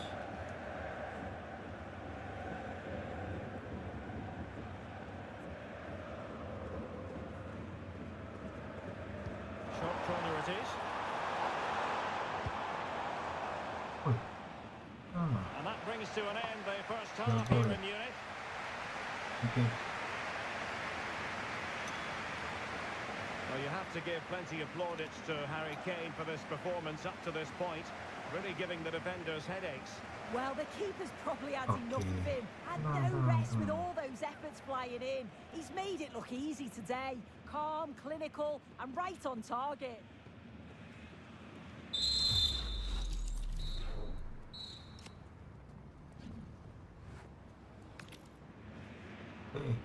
Short corner it is. Wih. Sama. And that brings to an end the first half here in Munich. Oke. Well, you have to give plenty of plaudits to Harry Kane for this performance up to this point. Really giving the defenders headaches. Well, the keeper's probably had enough Okay. of him. Had no rest with all those efforts flying in. He's made it look easy today. Calm, clinical, and right on target. Oke.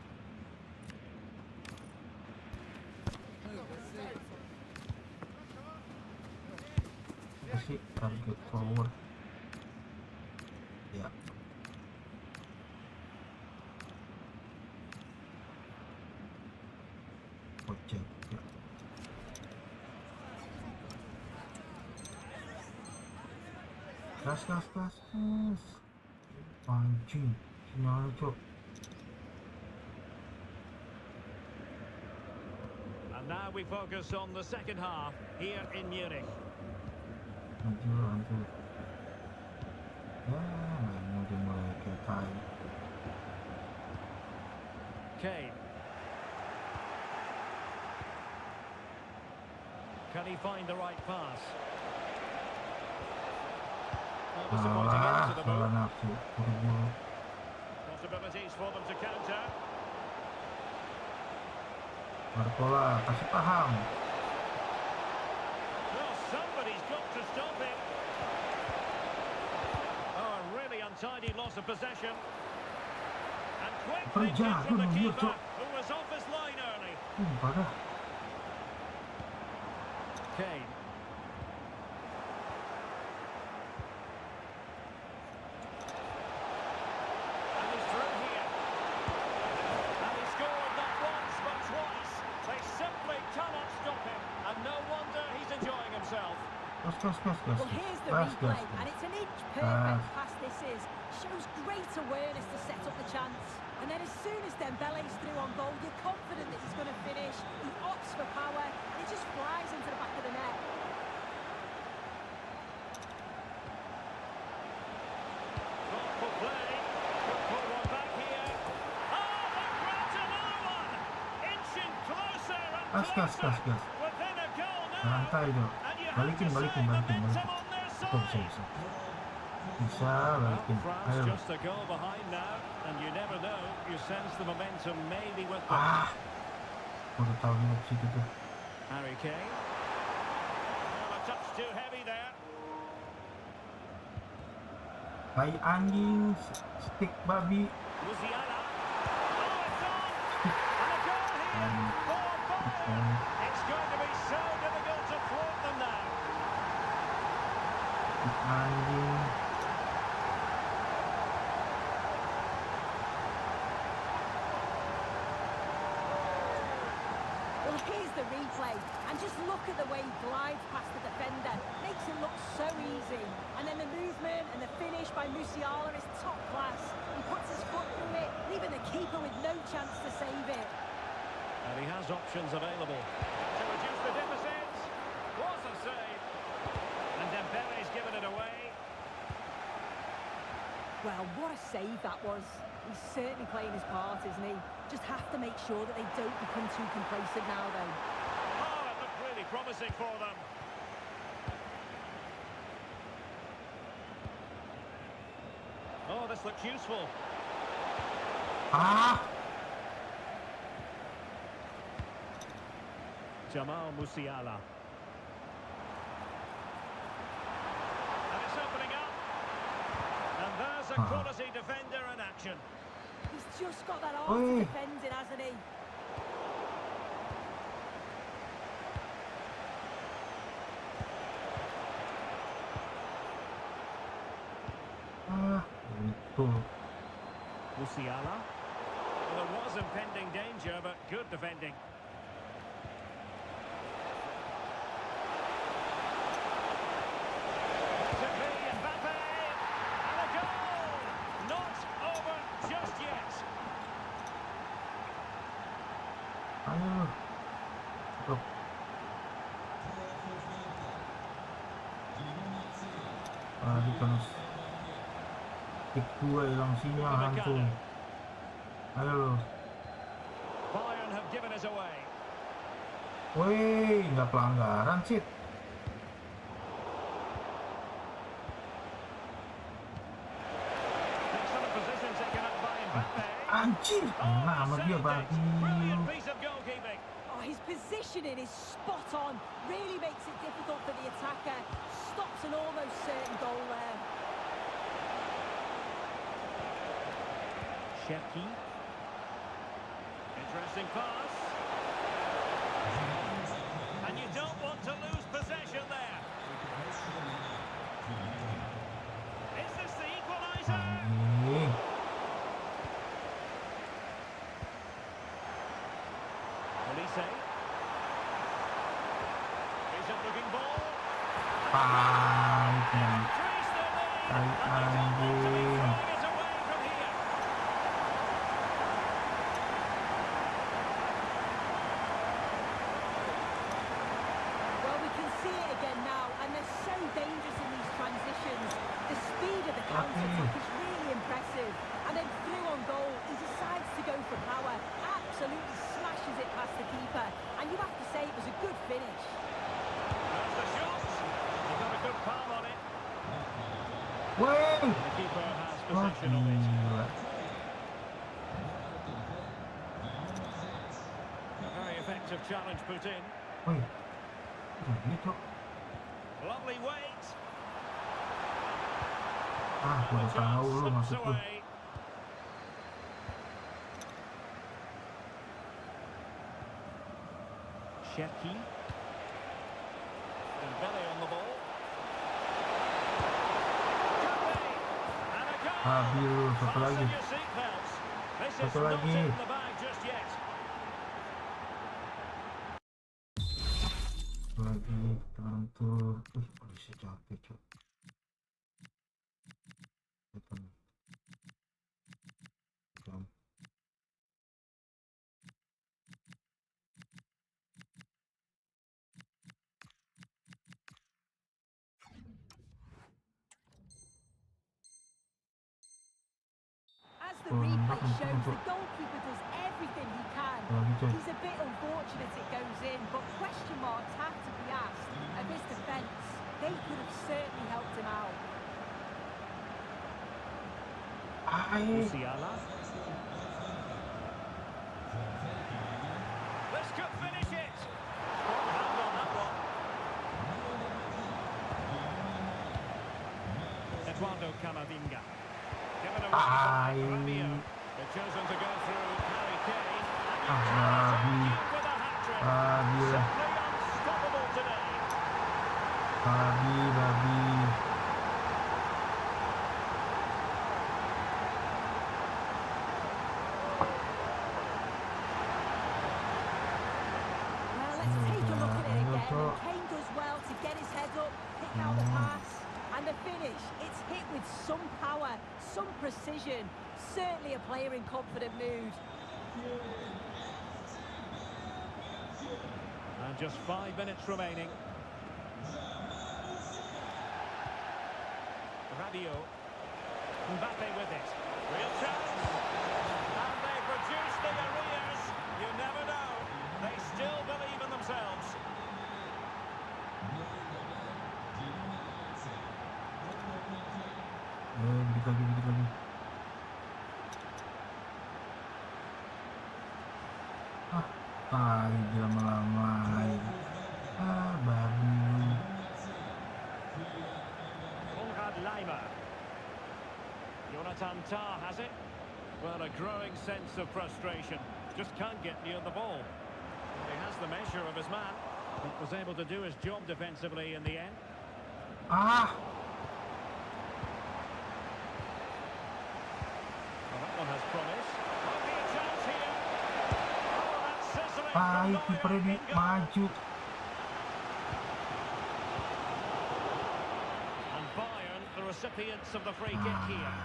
Apa sih target forward? Ya. Ojek. Ya. Gas, gas, gas, gas. Anjing, sinyalnya cok. And now we focus on the second half here in Munich. Hancur, hancur. Ya, mainnya udah mulai kayak tai. Kane. Can he find the right pass? Well, disappointing Salah, into the salah move. nafsu. Buru-buru. Possibilities for them to counter. Barcola, kasih paham. Well, somebody's got to stop him. Oh, a really untidy loss of possession. And quick thinking from the keeper, who was off his line early. Parah. Kane. And he's through here. And he scored not once but twice. Well, here's the replay, and it's an inch perfect pass this is. Shows great awareness to set up the chance. And then as soon as Dembele's through on goal, you're confident that he's going to finish. He opts for power, and it just flies into the back of the net. Thoughtful play. Could pull one back here. Oh, they've grabbed another one. Inching closer and closer. Within a goal now. Santai dong. And you have to Balikin. say momentum on their side. Bisa balikin. France Ayo. just a goal behind now, and you never know. You sense the momentum maybe with them. Udah tahu nih opsi gitu. Harry Kane. Oh, a touch too heavy there. Tai anjing, stick babi. Musiala. Oh, it's on. And a goal here for Bayern. It's going to be so difficult to thwart them now. Stick anjing. Well, here's the replay, and just look at the way he glides past the defender. Makes it look so easy. And then the movement and the finish by Musiala is top class. He puts his foot through it, leaving the keeper with no chance to save it. And he has options available to reduce the deficit. Was a save. And Dembele's given it away. Well, what a save that was. He's certainly playing his part, isn't he? Just have to make sure that they don't become too complacent now, though. Oh, it looked really promising for them. Oh, this looks useful. Jamal Musiala. And it's opening up. And there's a quality defender in action. He's just got that arm to defend it, hasn't he? Itu. Musiala. Well, there was impending danger, but good defending. To be Mbappe. And a goal! Not over just yet. Ayo. Tuh. Di terus. Tik 2 hilang sinyal langsung. Ayo lo. Bayern have given us away. Wih, nggak pelanggaran sih. Excellent position taken up by Mbappe. Anjir, kena sama dia babi. Brilliant piece of goalkeeping. Oh, his positioning is spot on. Really makes it difficult for the attacker. Stops an almost certain goal there. Sheki. Interesting pass. And you don't want to lose possession there. Is this the equaliser? Anjing. Elise. Decent looking ball. Pahit nih. Increase the lead. Tai And you don't want to be anjing. throwing it away from here. Well, we can see it again now, and they're so dangerous in these transitions. The speed of the counter-attack is really impressive. And then through on goal, he decides to go for power. Absolutely smashes it past the keeper. And you have to say it was a good finish. There's the shot. He got a good palm on it. Wih. The keeper has Oh, possession of it. gila. A very effective challenge put in. Wih. Gitu. Lovely weight. Udah tahu lu Slips maksud lu. away. Sheki. Dembele on the ball. And a goal. Habil lu, satu lagi. Fasten your seatbelts. This is Satu not lagi. in the bag just yet. Satu lagi. Tentu. coy. He's a bit unfortunate it goes in, but question marks have to be asked of his defence. They could have certainly helped him out. Musiala. This could finish it. Strong hand on that one. Eduardo Camavinga. Given away by Rabiot. They've chosen to go through Harry Kane. With a hat-trick. Simply unstoppable today. Well, let's take a look at it again. And Kane does well to get his head up, pick out the pass. And the finish, it's hit with some power, some precision. Certainly a player in confident mood. And just 5 minutes remaining. Rabiot. Mbappe with it. Real chance. And they produce the arrears. You never know. They still believe in themselves. Dikit lagi. Lama-lama. Babi. Konrad Laimer. Jonathan Tah has it. Well, a growing sense of frustration. Just can't get near the ball. He has the measure of his man, but was able to do his job defensively in the end. Well, that one has promise. Might be a chance here. Oh, that's sizzling from Kipernya maju. And Bayern, the recipients of the free kick here.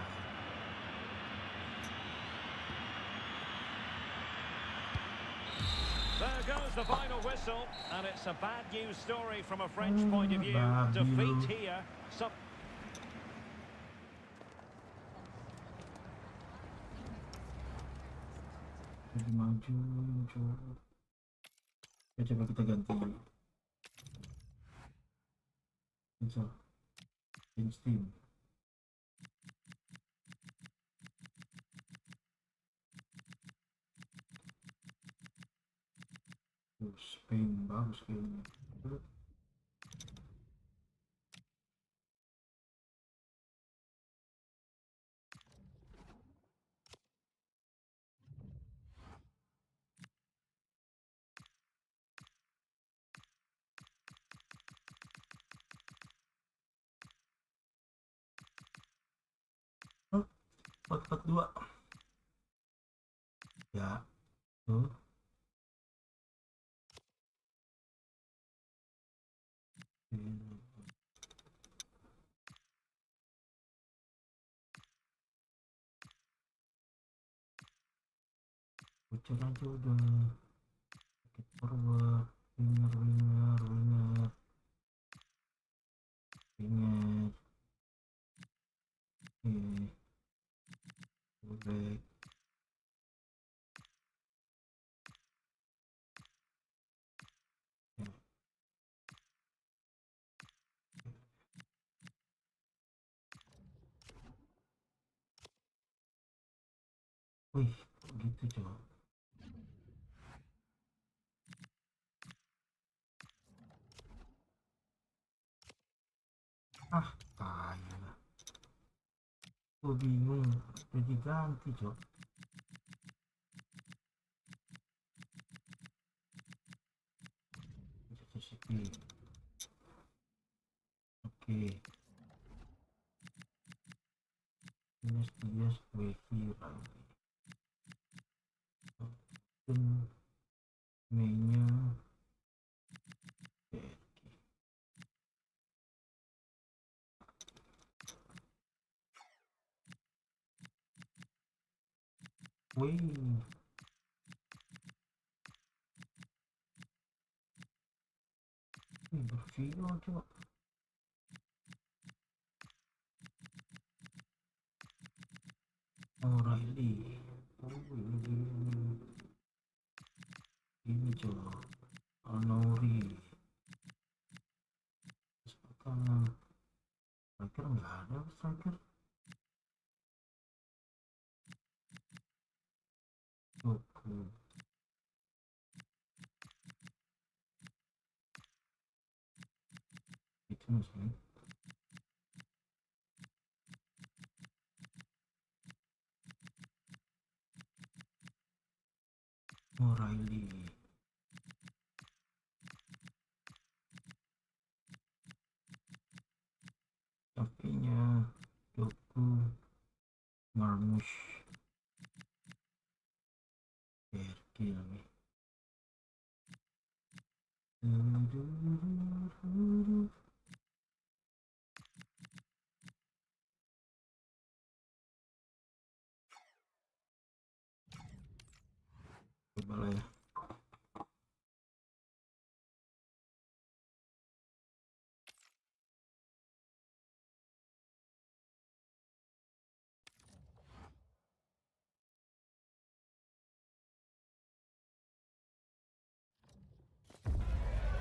There goes the final whistle, and it's a bad news story from a French point of view. Defeat here. Maju. Ya, coba kita ganti. Change team. Spain bagus kayaknya. Oh, 4-4-2. Ya. Bocor aja udah. Sakit forward, winger. Back. Ya. Wih, kok gitu coba. Kaya. Gue bingung, udah diganti cok. Oke. Dia viral. Menu. Wih. Berviral coba. O'Reilly. Hijau Al-Nouri. Striker nggak ada striker. Oke. Itu sih. O'Reilly. Sapinya Doku Marmush Berki lagi. Coba lah ya.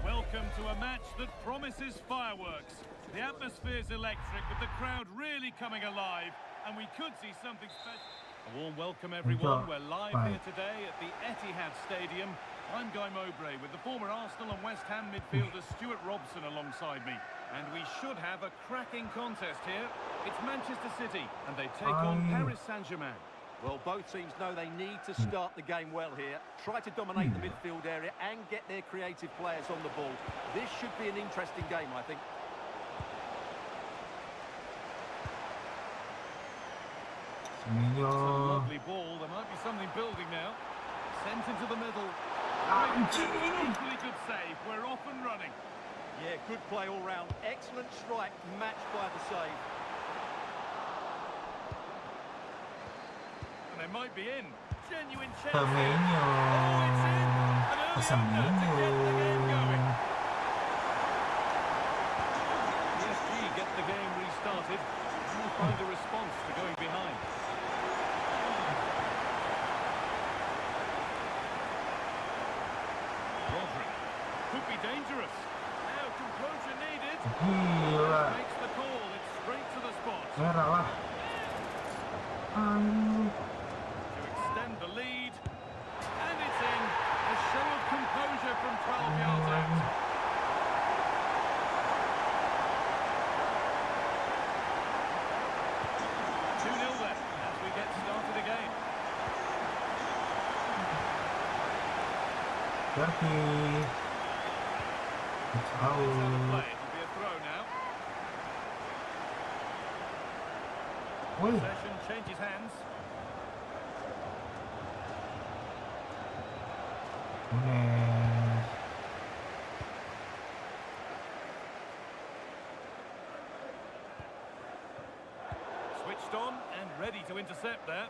Welcome to a match that promises fireworks. The atmosphere is electric, with the crowd really coming alive, and we could see something special. A warm welcome, everyone. We're live here today at the Etihad Stadium. I'm Guy Mowbray with the former Arsenal and West Ham midfielder Stuart Robson alongside me. And we should have a cracking contest here. It's Manchester City, and they take on Paris Saint-Germain. Well, both teams know they need to start the game well here. Try to dominate the midfield area and get their creative players on the ball. This should be an interesting game, I think. It's a lovely ball. There might be something building now. Sent into the middle. Equally good save. We're off and running. Yeah, good play all round. Excellent strike, matched by the save. And they might be in. Genuine chance. Firmino. Oh, it's in. An early opener to get the game going. PSG get the game restarted. And find a response to going behind. Rodri could be dangerous. Now composure needed. Gila. Makes the call. It's straight to the spot. Merah lah. To extend the lead. And it's in. A show of composure from 12 yards out. As we get started again. Berki. It's It's out of out. play. It'll be a throw now. Woi. Possession changes hands. Nunes. Switched on and ready to intercept there.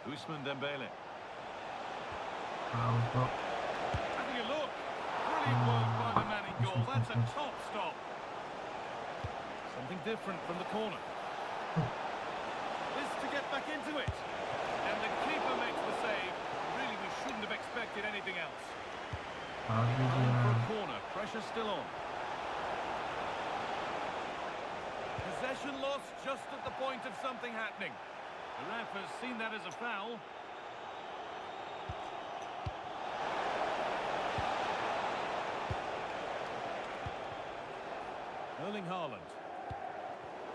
Ousmane Dembele. Auto. Having a look. Brilliant work by the man in goal. That's a top stop. Something different from the corner. This to get back into it. And the keeper makes the save. Really, we shouldn't have expected anything else. Lagi Time for a dia. corner. Pressure still on. Possession lost just at the point of something happening. The ref has seen that as a foul. Erling Haaland.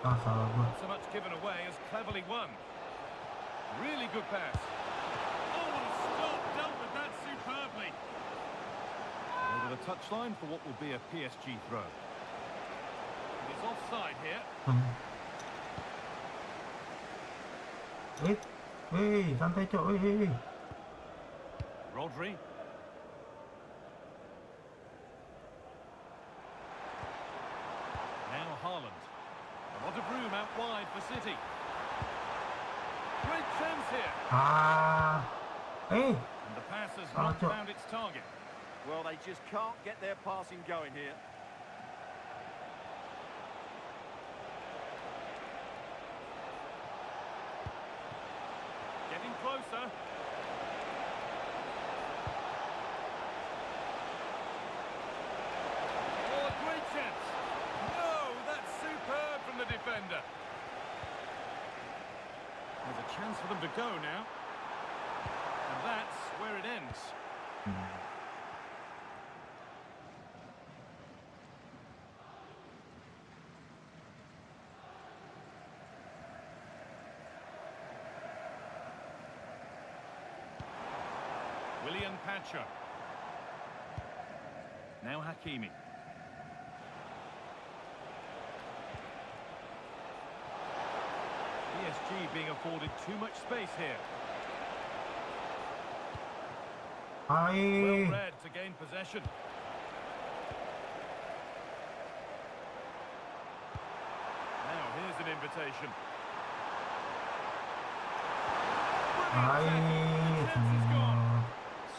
Ah, salah gua. Not so much given away as cleverly won. Really good pass. Oh, what a stop. Dealt with that superbly. Over the touchline for what will be a PSG throw. He's offside here. Santai cok, Rodri. Now Haaland. A lot of room out wide for City. Great chance here. And the pass has not found its target. Well, they just can't get their passing going here. chance for them to go now. And that's where it ends. William Pacha. Now Hakimi. PSG being afforded too much space here. Well read to gain possession. Now here's an invitation.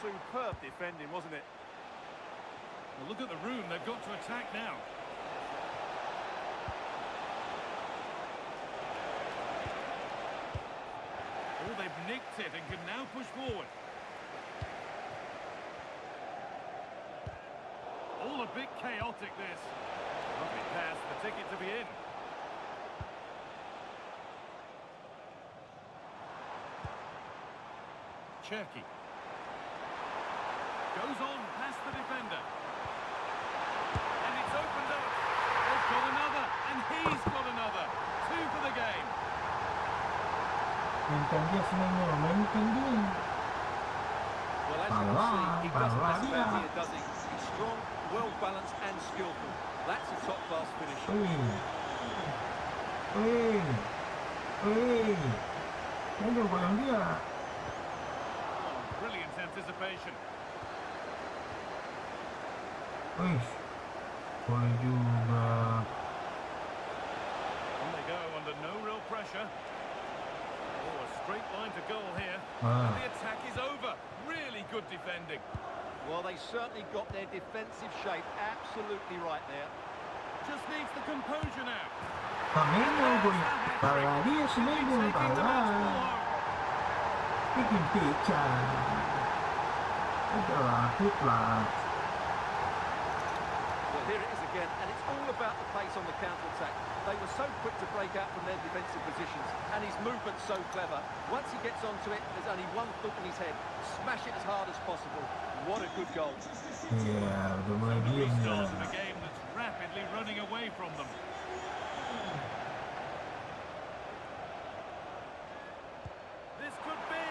Superb defending, wasn't it? Well, look at the room they've got to attack now. Oh, they've nicked it and can now push forward. All a bit chaotic, this. Lovely pass, the ticket to be in. Cherky. Goes on past the defender. And it's opened up. They've got another, and he's got another. 2 for the game. Mainkan dia sebenarnya, mainkan dia. Well, as you can see, he doesn't mess about here, does he? He's strong, well-balanced and skillful. That's a top-class finish. Jangan goyang dia. Brilliant anticipation. Boleh juga. On they go under no real pressure. Oh, a straight line to goal here. Ah. And the attack is over. Really good defending. Well, they certainly got their defensive shape absolutely right there. Just needs the composure now. Menuju bala dia sebenarnya bala. Bikin pecah. Udahlah, hitlah. Well, here it is again, and it's all about the pace on the counter-attack. They were so quick to break out from their defensive positions, and his movement's so clever. Once he gets onto it, there's only one thought in his head. Smash it as hard as possible. What a good goal. Ya, udah mulai diem ya. Start of a game that's rapidly running away from them. This could be.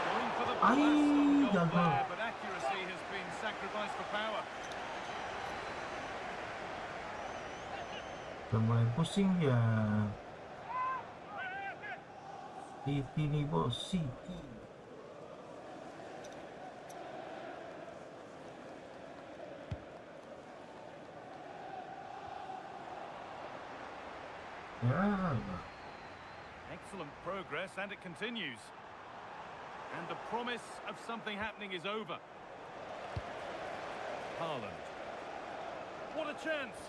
Going for the blast on goal there, but accuracy has been sacrificed for power. Udah mulai pusing ya. City nih bos, City. Ya. Excellent progress, and it continues. And the promise of something happening is over. Haaland. What a chance!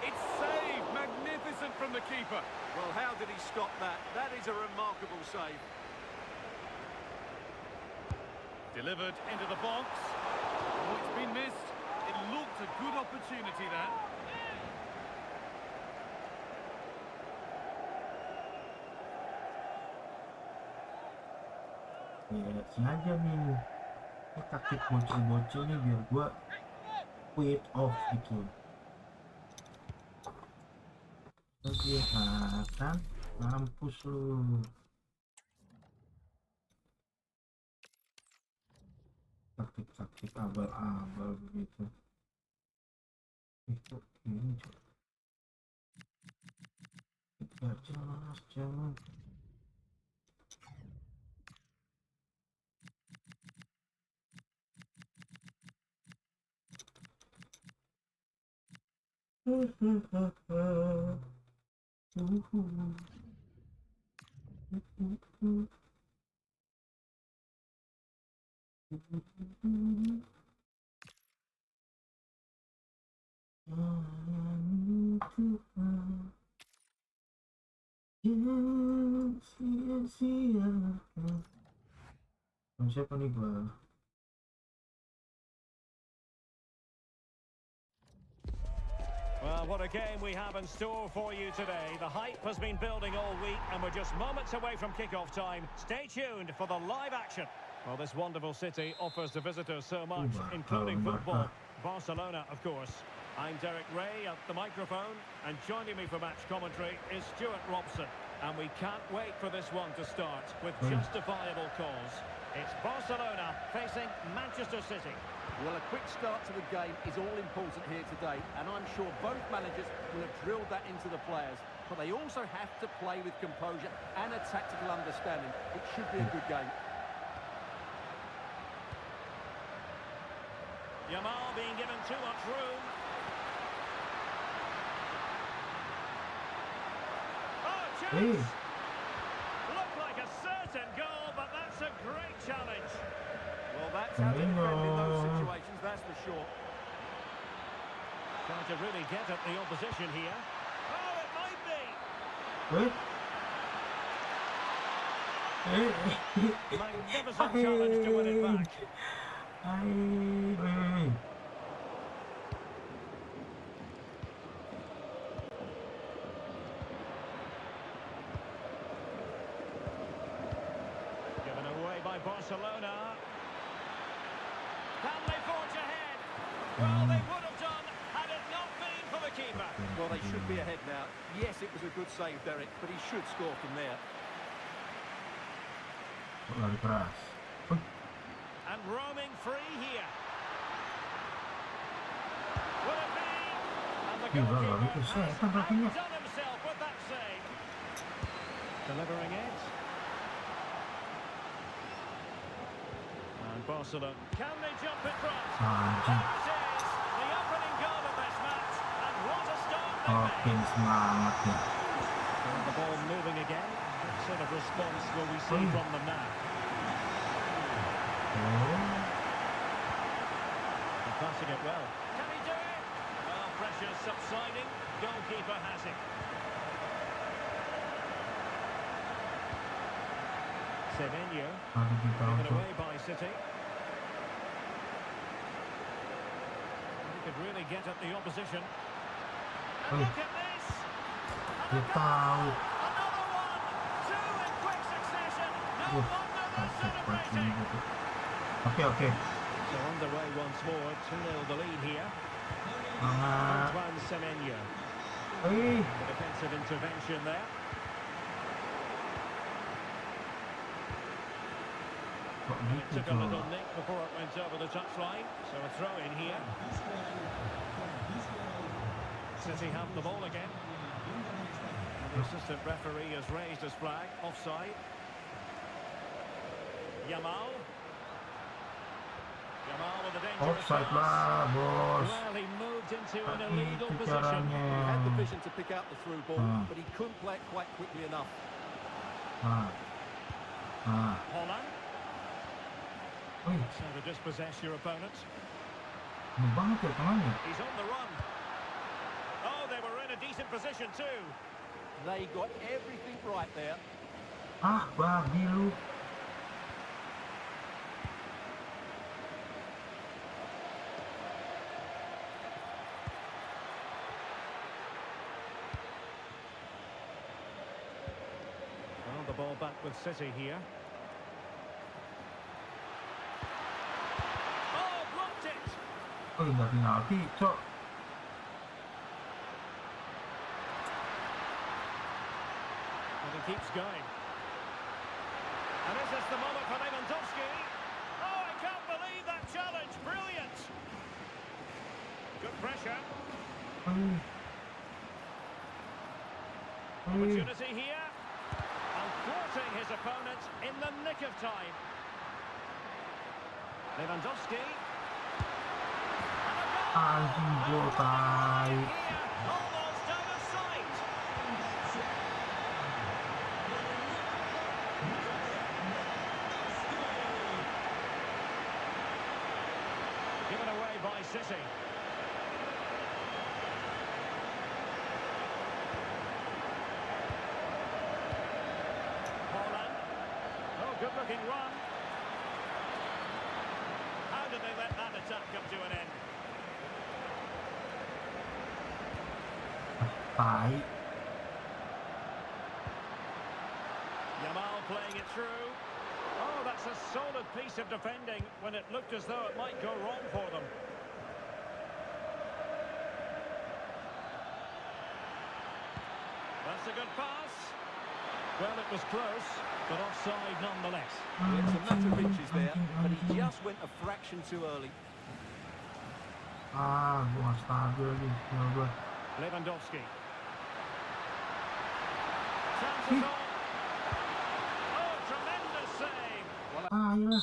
It's saved! Magnificent from the keeper. Well, how did he stop that? That is a remarkable save. Delivered into the box. Oh, it's been missed. It looked a good opportunity, that. Ya, sengaja nih. Ini taktik bocil-bocil nih biar gua quit off gitu. Oke, kan mampus lu. Taktik-taktik abal-abal begitu. Itu ini coba. Gak jelas, jangan. Siapa nih gua? Well, what a game we have in store for you today. The hype has been building all week, and we're just moments away from kick-off time. Stay tuned for the live action. Well, this wonderful city offers the visitors so much, including football. Barcelona, of course. I'm Derek Ray at the microphone, and joining me for match commentary is Stuart Robson. And we can't wait for this one to start with justifiable cause. It's Barcelona facing Manchester City. Well, a quick start to the game is all important here today, and I'm sure both managers will have drilled that into the players. But they also have to play with composure and a tactical understanding. It should be a good game. Yamal being given too much room. Oh, chance! Looked like a certain goal, but that's a great challenge. Well, that's how to defend in those situations, that's for sure. Trying to really get at the opposition here. Oh, it might be. Magnificent challenge to win it back. Given away by Barcelona. Can they forge ahead? Well, they would have done had it not been for the keeper. Well, they should be ahead now. Yes, it was a good save, Derek, but he should score from there. Lari keras. And roaming free here. Will it be? And the goalkeeper has outdone himself with that save. Delivering it. And Barcelona. Can they jump in front? There it is. The opening goal of this match. And what a start they made. Semangat ya. And the ball moving again. What sort of response will we see from them now? They're passing it well. Can he do it? Well, pressure subsiding. Goalkeeper has it. Semenyo. Given away by City. He could really get at the opposition. And look at this! And a goal! Another one! Two in quick succession! No wonder they're celebrating! Oke. So underway once more, 2-0 the lead here. Antoine Semenyo. The defensive intervention there. It took a little nick before it went over the touchline, so a throw in here. City have the ball again. And the assistant referee has raised his flag, offside. Yamal with a dangerous Offside pass. lah, bos. Well, he moved into an illegal position. He had the vision to pick out the through ball, but he couldn't play it quite quickly enough. Holland. So to dispossess your opponent. He's on the run. Oh, they were in a decent position too. They got everything right there. Babi lu. Well, the ball back with City here. Oh, blocked it! Nggak penalti, cok. And he keeps going. And is this the moment for Lewandowski? Oh, I can't believe that challenge! Brilliant! Good pressure. Opportunity here. And thwarting his opponent in the nick of time. Lewandowski. Anjing gol tai. Here, almost out of sight. Given away by City. Holland. Oh, good-looking run. How did they let that attack come to an end? Tai. Yamal playing it through. Oh, that's a solid piece of defending when it looked as though it might go wrong for them. That's a good pass. Well, it was close, but offside nonetheless. It's a matter of inches there, but he just went a fraction too early. Gua stabil nih, gua. Lewandowski. Chances on. Oh, tremendous save. Iya.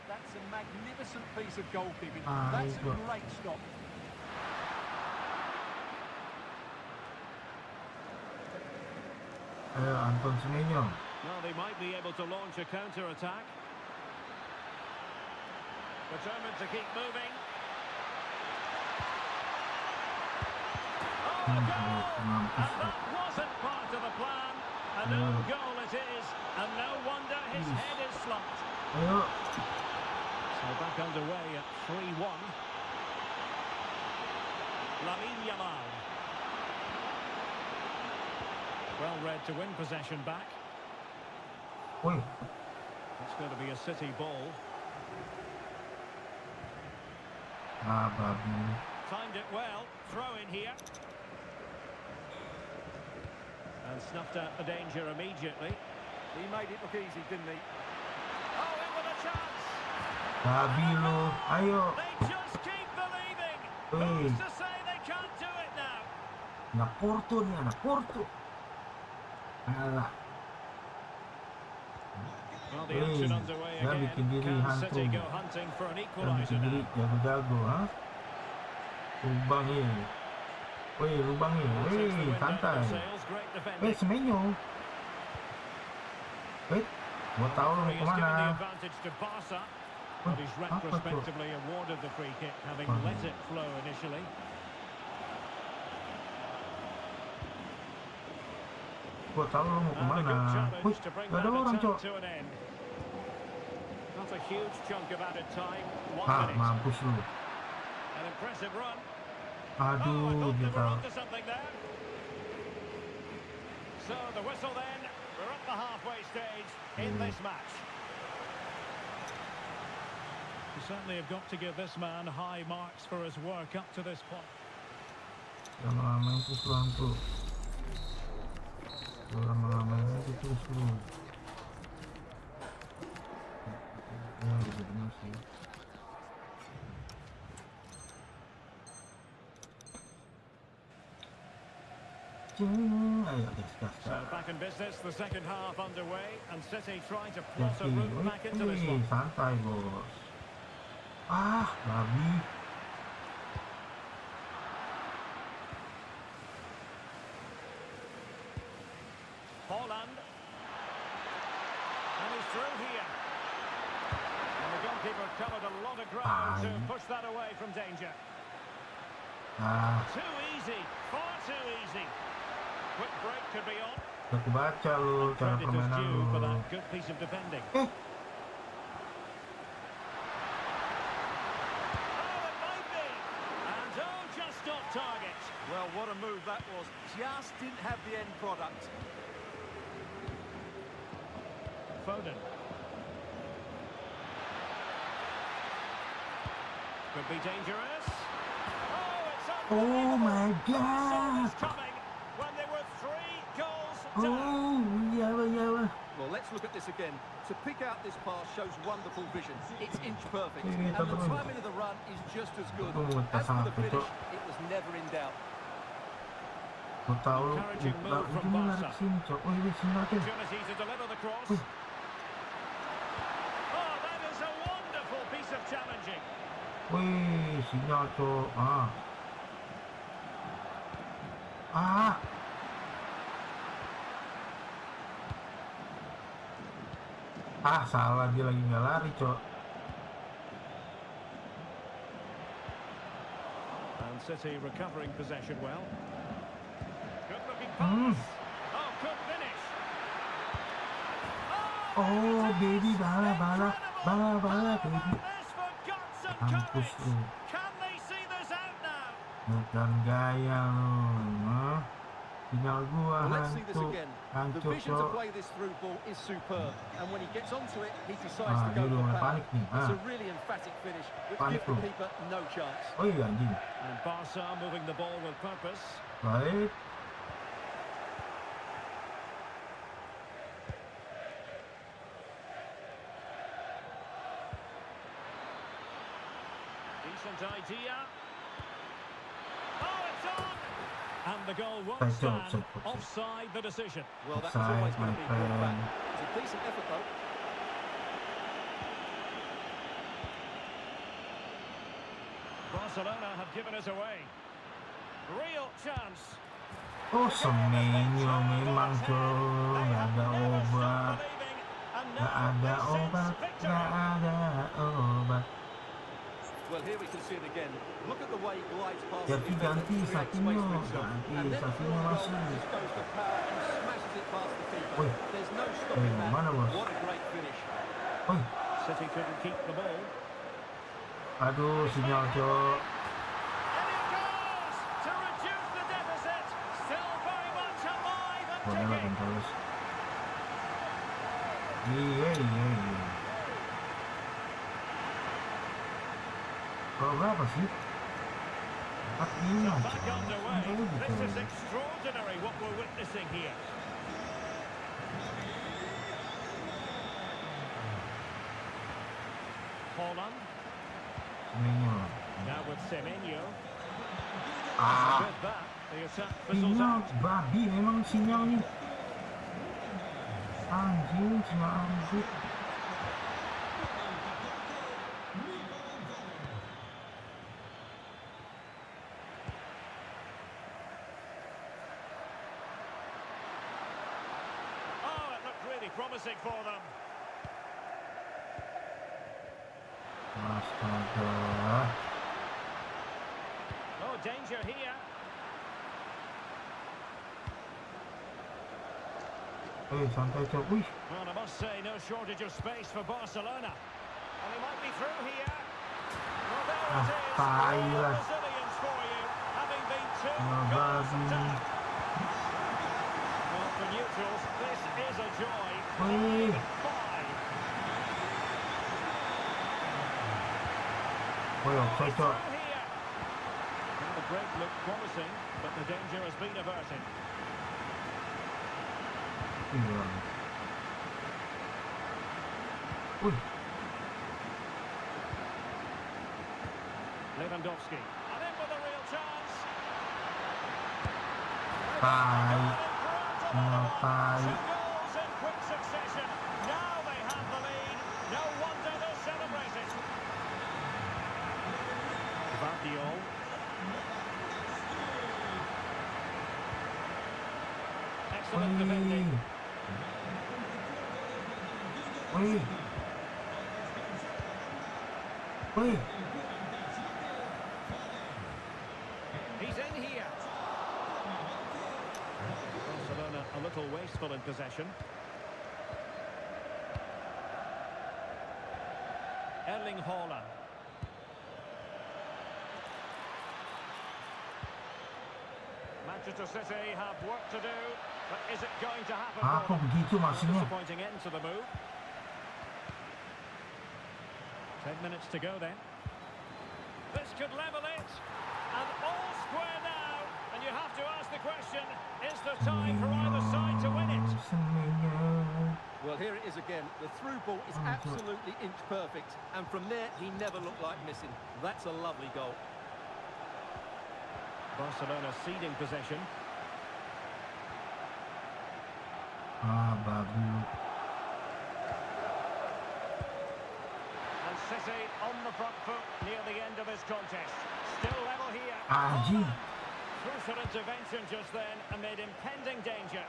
That's a magnificent piece of goalkeeping. Ah, That's a itu. great stop. Anton Semenyo. Well, they might be able to launch a counter-attack. Determined to keep moving. Oh, a goal! And that wasn't part of the plan. An own goal it is, and no wonder his head is slumped. Ayo. So back underway at 3-1. Yamal. Well read to win possession back. Woi. It's going to be a City ball. Babi. Timed it well. Throw in here. And snuffed out the danger immediately. He made it look easy, didn't he? Oh, in with a chance. Babi lo. Ayo. They just keep believing. Hey. Who's to say they can't do it now? Anak Porto nih, anak Porto. Alah. Well, the action underway dia again. bikin diri Can hantu. City go hunting for an Dia equaliser bikin diri now? jago-jago, ha? Lubang ni. Woi, lubang ni. Takes the Woi, wind out of santai. their sails. Great defending. Semenyo. Gua tahu lu mau Referee has given the kemana. advantage to Barca. But he's Apa tuh? retrospectively awarded the free kick, having let it flow initially. Gua tahu lu mau And a kemana. good Wih, challenge to bring gak that ada orang, attack Cok. to an end. Not a huge chunk of added time. 1 minute. Mampus lu. An impressive run. Aduh, I thought dia they were tahu. onto something there. So the whistle then. We're at the halfway stage in this match. You certainly have got to give this man high marks for his work up to this point. Lama-lama mampus lu hantu. Lama-lama mampus lu. Ya, udah benar sih. Ayo, gas. So back in business, the second half underway, and City trying to plot a route back into this one. Santai, bos. Babi. Holland. And he's through here. And the goalkeeper covered a lot of ground to push that away from danger. Too easy, far too easy. Quick break could be on. Udah kebaca lu cara Credit is permainan due for lu. that good piece of defending. Oh, it might be. And oh, just off target. Well, what a move that was. Just didn't have the end product. Foden. Could be dangerous. Oh, it's Oh my unbelievable. Saw god. this coming when there were 3 goals down. Oh, iya. Well, let's look at this again. To pick out this pass shows wonderful vision. It's inch perfect. Ini And the terus. timing of the run is just as good. Oh, As for the satu, finish, Cok. it was never in doubt. Gua tahu lu. Encouraging move from Ujungnya lari Barca. ke sini, Cok. Oh, ini sini lagi. Opportunity to deliver the cross. Wih. Oh, that is a wonderful piece of challenging. Wih, sinyal, Cok. Ah, salah, dia lagi nggak lari, Cok. And City recovering possession well. Good looking pass. Oh, good finish. Oh, baby, bala, baby. This for guts and Mampus courage. lu. Can they see this out now? Bukan gaya lu. Sinyal gua Well, let's see this hancur, again. The hancur, vision to Cok. play this through ball is superb, and when he gets onto it, he decides Ah, to go dia udah for mulai power. panik nih. It's Ah. a really emphatic finish, which Panik gives the lu. keeper no chance. Oh iya, anjing. And Barca moving the ball with purpose. Baik. Decent idea. Oh, it's on! And the goal won't Offside, stand. offside. Offside the decision. Well, that was Offside, always going my to be brought back. friend. It's a decent effort, though. Barcelona have given us away. Real chance. Oh, semenyo memang, Cok. Nggak ada obat. Nggak ada obat. Nggak ada obat. Well, here we can see it again. Look at the way he glides past Ganti, the defender, ganti, creates space Satinho. for himself. Ganti, And then Satinho through masuk. goal, just goes to power and smashes it past the keeper. Woi. There's no stopping that. Mana, bos? What a great finish. Oi, City couldn't keep the ball. aduh, sinyal, Cok. And it goes to reduce the deficit. Still very much alive and Boleh lah, ticking. terus. Iya. Kalau berapa sih? 45 Back Cok. underway. Gitu. This is extraordinary what we're witnessing here. Holland. Semenyo. Now with Semenyo. Ah, With that, the attack fizzles sinyal out. babi memang sinyal nih. Anjing, sinyal anjing. Oh, it looked really promising for them. Astaga. Oh, danger here. Santai, Cok. Wih, Well, I must say, no shortage of space for Barcelona. And he might be through here. Well, there it is. tai All lah. Brazilians for you, having been two Nah, goals babi. down. Well, for neutrals, this is a joy. Wih. 5. Woi, offside, Cok. Through here. And the break looked promising, but the danger has been averted. Iya. Wih, Lewandowski. And in with a real chance. tai. Sinyal Two tai. goals in quick succession. Now they have the lead. No wonder they're celebrating. Guardiola. Excellent defending. Wih. Wih. He's in here. Barcelona a little wasteful in possession. Erling Haaland. Manchester City have work to do, but is it going to happen? Ah, for kok them? begitu A maksudnya? disappointing end to the move. 10 minutes to go then. This could level it. And all square now. And you have to ask the question, is there time for either side to win it? Semenyo. Well, here it is again. The through ball is absolutely inch perfect. And from there, he never looked like missing. That's a lovely goal. Barcelona ceding possession. Ah, babu. And City on the front foot near the end of this contest. Still level here. Anjing. Crucial intervention just then amid impending danger.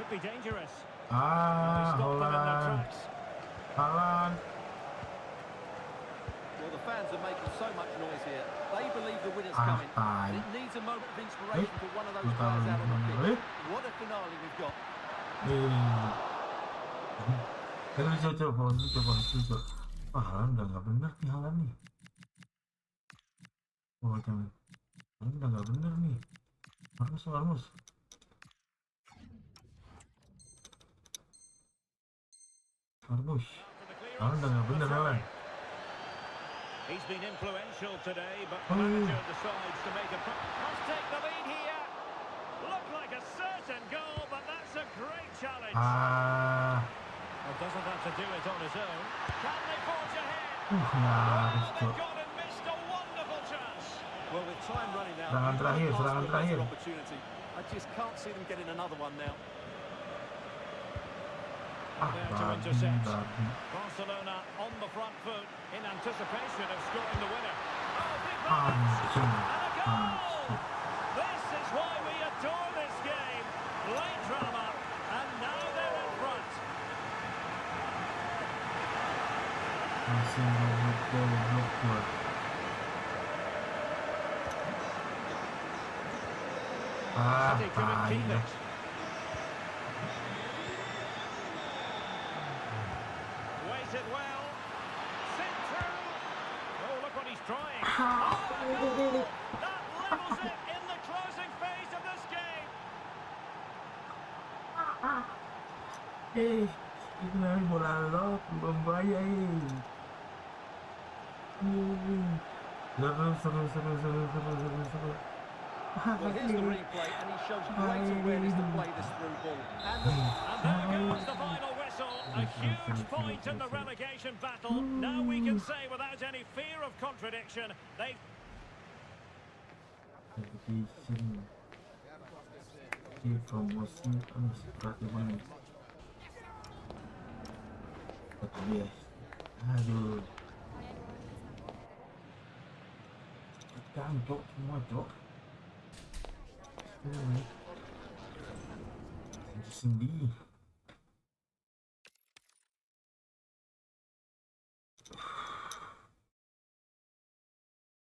Could be dangerous. Stop them in their Holland. tracks. Holland. Well, the fans are making so much noise here. They believe the winner's coming. Tai. And it needs a moment of inspiration for one of those players out on the pitch. What a finale we've got. Coba. Wah, Haaland udah nggak bener nih, Haaland nih. Oh, jangan. Haaland udah nggak bener nih. Marmus. Haaland udah nggak bener, Haaland. He's been influential today, but the manager decides to make a... Must take the lead here. Looked like a certain goal, but that's a great challenge. Well, doesn't have to do it on his own. Can they forge ahead? They've gone and missed a wonderful chance. Well, with time running out, Serangan terakhir. opportunity. I just can't see them getting another one now. There to intercept. Barcelona on the front foot in anticipation of scoring the winner. Oh, big pass! And a goal! This is why we adore this game. Late drama, and now they're in front. Masih goblok gua. City couldn't keep it. Waited well. Sent through. Oh, look what he's trying. Oh, that levels it in the closing phase of this game. Ini bola lo berbahaya seru. Well, here's the replay, and he shows great awareness to play this through ball. And there goes the final whistle. A huge point in the relegation battle. Now we can say without any fear of contradiction, they... Promosi seperti mana? Aduh. Cok semua, Cok. Sendi.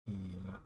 Gila.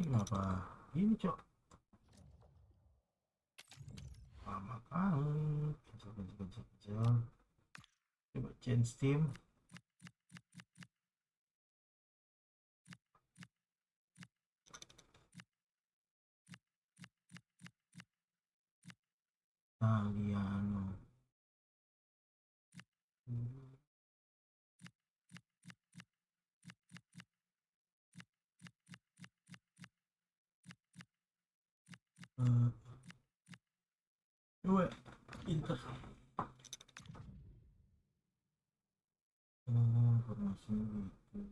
Kenapa? Ini, Cok. Lama kali. Kecil. Coba change team. Italiano. Dua Inter. Formasi itu.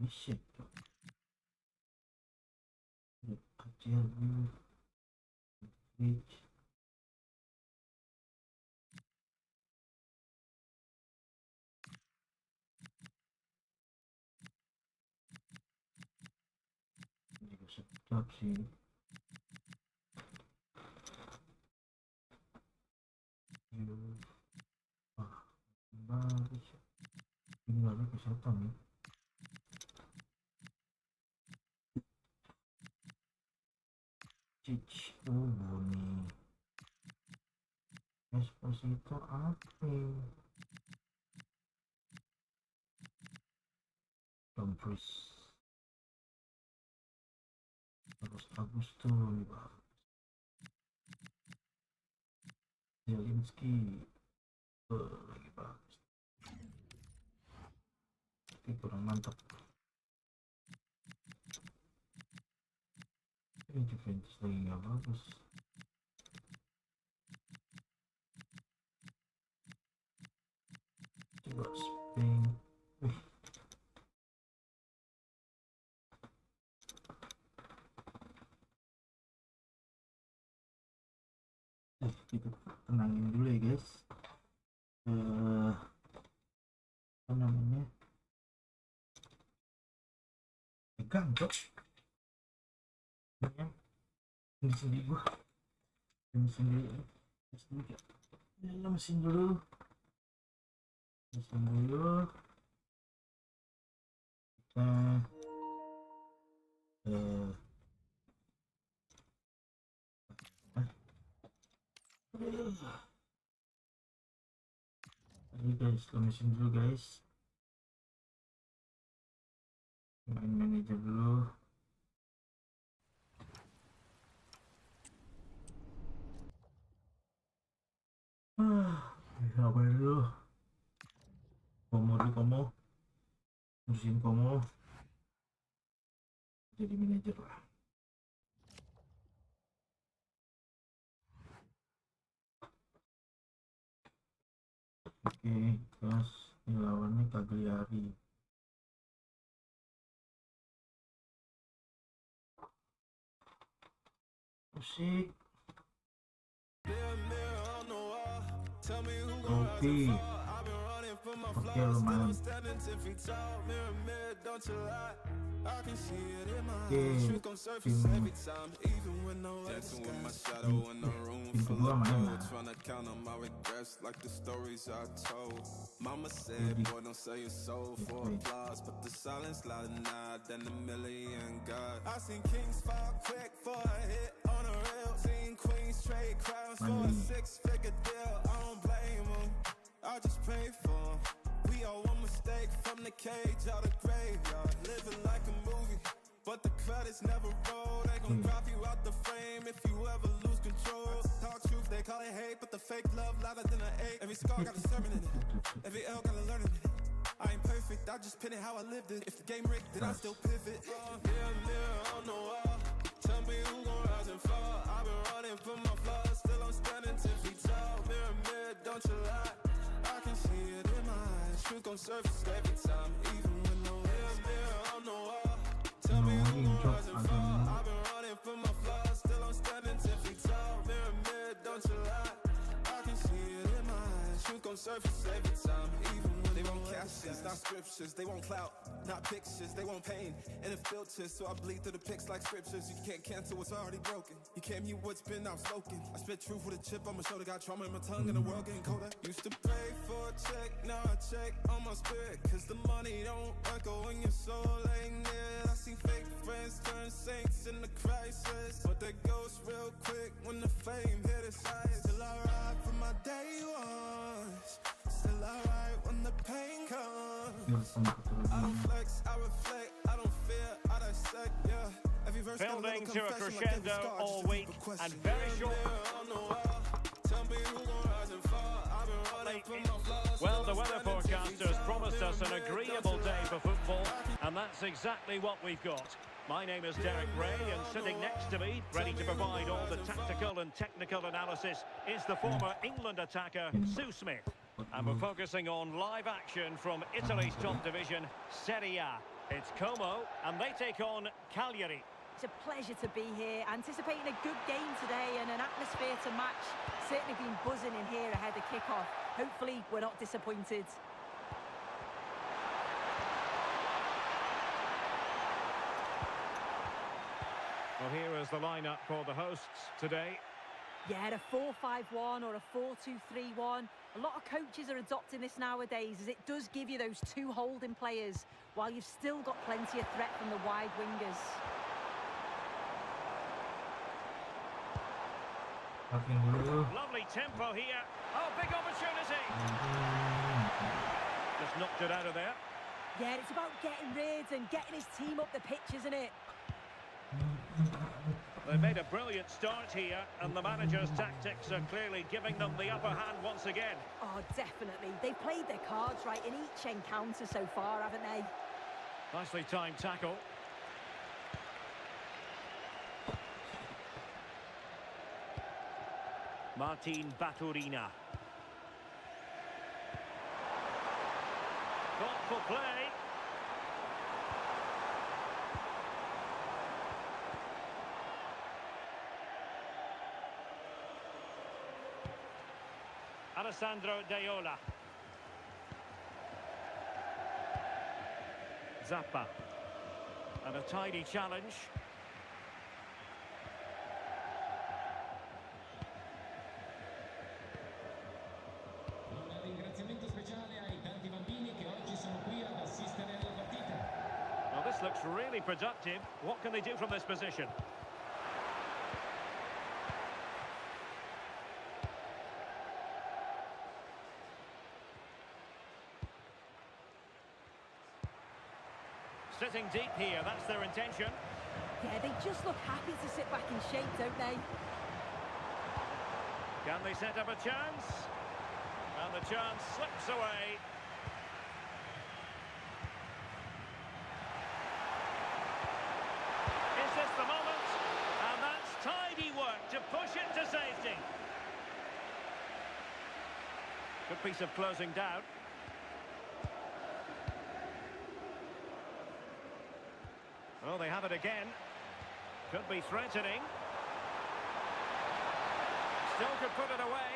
Mission. Kecil dulu. Switch. Sedap sih. Bagus. Tinggal ke siapa nih? Cici nih. Esposito apa? Dumfries. Bagus tuh nih, Bang. Zelinski lagi bagus, tapi kurang mantap. Ini defense lagi nggak bagus. Coba spring. Kita tenangin dulu ya guys. Apa namanya? Pegang cok. Ini sendiri gua. Ini sendiri. Mesin dulu. Kita ini guys, mesin dulu guys. Main manager dulu. Apa dulu? Komo. Musim komo. Jadi manajer lah. Oke, terus ini lawannya Cagliari. Musik. Oke. Oke, lumayan. Tim kedua main lah. Mama said, boy, don't sell your soul for applause, but the silence louder now than a million God. I seen kings fall quick for a hit on a rail, seen queens trade crowns for a six-figure deal. I don't blame them, I just pray for them. We all one mistake from the cage out of graveyard, living like a movie, but the credits never roll. They gon' drop you out the frame if you ever lose control. Talk truth, they call it hate, but the fake love louder than an ache. Every scar got a sermon in it, every L got a learning in it. I ain't perfect, I just pin it how I lived it. If the game rigged, then I still pivot. Mirror on the wall, tell me who gon' rise and fall. I've been running from my flaws, still I'm standing 10 feet tall. Mirror, don't you lie, I can see it in my eyes. Truth gon' surface every time, even when no mirror on the wall. Tell me who gon' rise and fall. I've been running from my flaws, still I'm standing 10 feet tall. Mirror, don't you lie, I can see it in my eyes. Truth gon' surface every time, even when they won't captions, not scriptures. They won't clout, not pictures. They want pain and it filters, so I bleed through the pics like scriptures. You can't cancel what's already broken. You can't mute what's been outspoken. I spit truth with a chip on my shoulder, got trauma in my tongue, and the world getting colder. Used to pray for a check, now I check on my spirit, cause the money don't echo when your soul ain't near. I see fake friends turn saints in the crisis, but they ghost real quick when the fame hit its highest. Still I ride for my day ones, still I ride when the pain comes. I don't flex, I reflect, I don't fear, I dissect, yeah. Every verse building to a crescendo all week, and very short. Well, the weather forecasters promised us an agreeable day for football, and that's exactly what we've got. My name is Derek Ray, and sitting next to me, ready to provide all the tactical and technical analysis, is the former England attacker, Sue Smith. And we're focusing on live action from Italy's top division, Serie A. It's Como, and they take on Cagliari. It's a pleasure to be here, anticipating a good game today and an atmosphere to match. Certainly been buzzing in here ahead of kick-off. Hopefully we're not disappointed. Well, here is the lineup for the hosts today. Yeah, a 4-5-1 or a 4-2-3-1. A lot of coaches are adopting this nowadays, as it does give you those two holding players, while you've still got plenty of threat from the wide wingers. Lovely tempo here. Oh, big opportunity. Just knocked it out of there. Yeah, it's about getting rid and getting his team up the pitch, isn't it? They made a brilliant start here, and the manager's tactics are clearly giving them the upper hand once again. Oh, definitely. They've played their cards right in each encounter so far, haven't they? Nicely timed tackle. Martin Baturina. Thoughtful play. Alessandro Daiola. Zappa. And a tidy challenge. Un ringraziamento speciale ai tanti bambini che oggi sono qui ad assistere alla partita. Well, this looks really productive. What can they do from this position? Sitting deep here, that's their intention. Yeah, they just look happy to sit back in shape, don't they? Can they set up a chance? And the chance slips away. Is this the moment? And that's tidy work to push it to safety. Good piece of closing down. Oh, they have it again. Could be threatening. Still could put it away.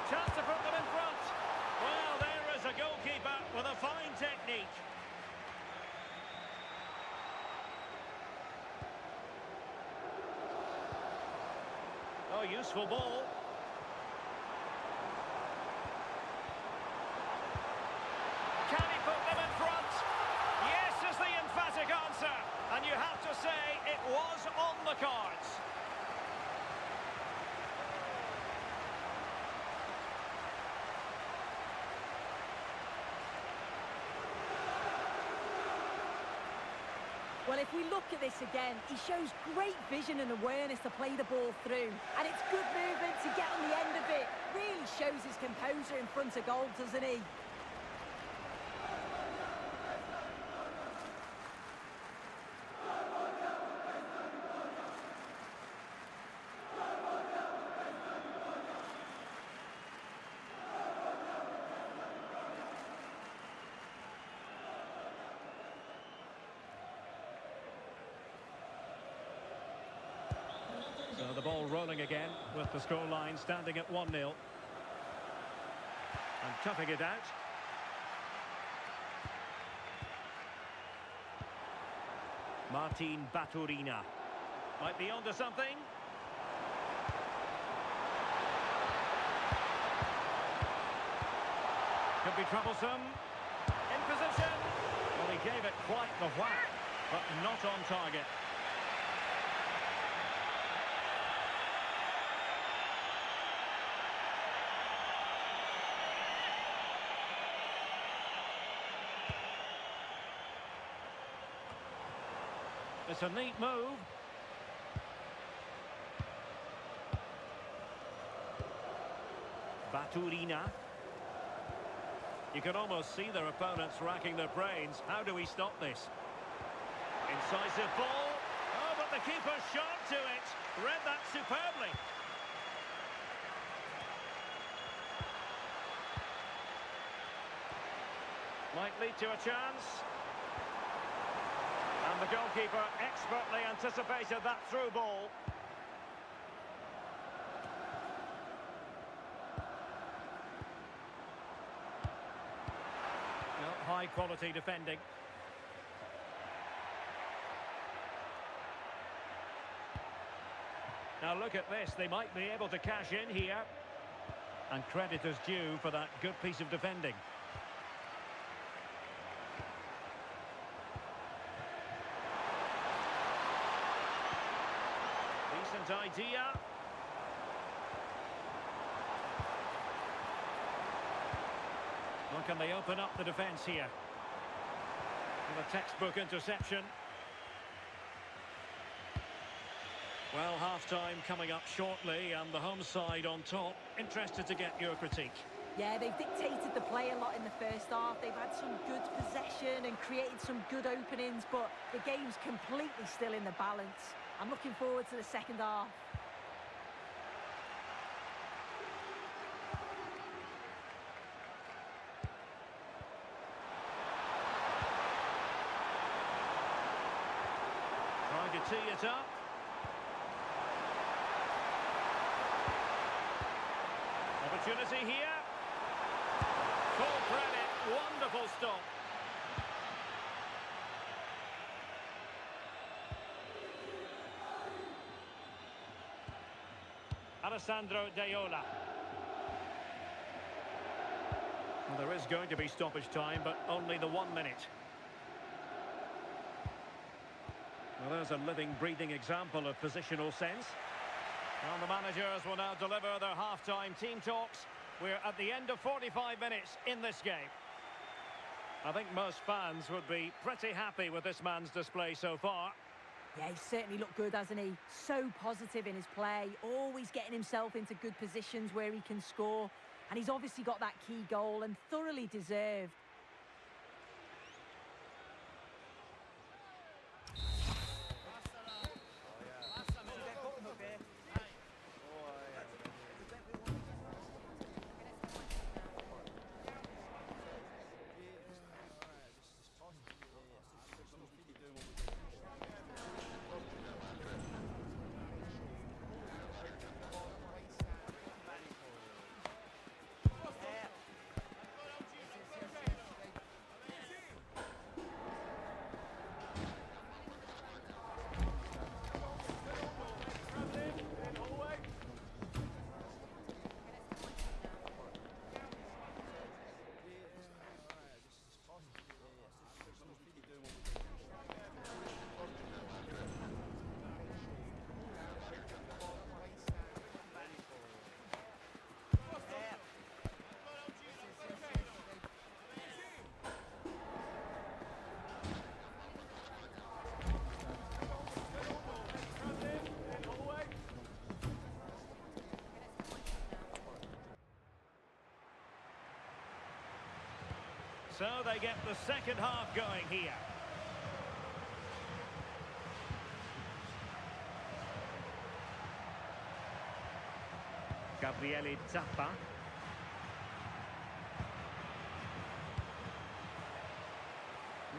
Chance to put them in front. Well, there is a goalkeeper with a fine technique. Oh, useful ball. Can he put them in front? Yes is the emphatic answer. And you have to say it was on the cards. Well, if we look at this again, he shows great vision and awareness to play the ball through. And it's good movement to get on the end of it. Really shows his composure in front of goal, doesn't he? So the ball rolling again with the scoreline standing at 1-0. And toughing it out. Martin Baturina. Might be onto something. Could be troublesome. In position. Well, he gave it quite the whack, but not on target. It's a neat move. Baturina. You can almost see their opponents racking their brains. How do we stop this? Incisive ball. Oh, but the keeper's shot to it. Read that superbly. Might lead to a chance. And the goalkeeper expertly anticipated that through ball. No, high quality defending. Now look at this, they might be able to cash in here. And credit is due for that good piece of defending. Decent idea. Well, can they open up the defence here? With a textbook interception. Well, half-time coming up shortly and the home side on top. Interested to get your critique. Yeah, they've dictated the play a lot in the first half. They've had some good possession and created some good openings, but the game's completely still in the balance. I'm looking forward to the second half. Trying to tee it up. Opportunity here. Full credit, wonderful stop. Alessandro Daiola. Well, there is going to be stoppage time, but only the 1 minute. Well, there's a living, breathing example of positional sense. And the managers will now deliver their half-time team talks. We're at the end of 45 minutes in this game. I think most fans would be pretty happy with this man's display so far. Yeah, he's certainly looked good, hasn't he? So positive in his play, always getting himself into good positions where he can score. And he's obviously got that key goal and thoroughly deserved. So they get the second half going here. Gabriele Zappa.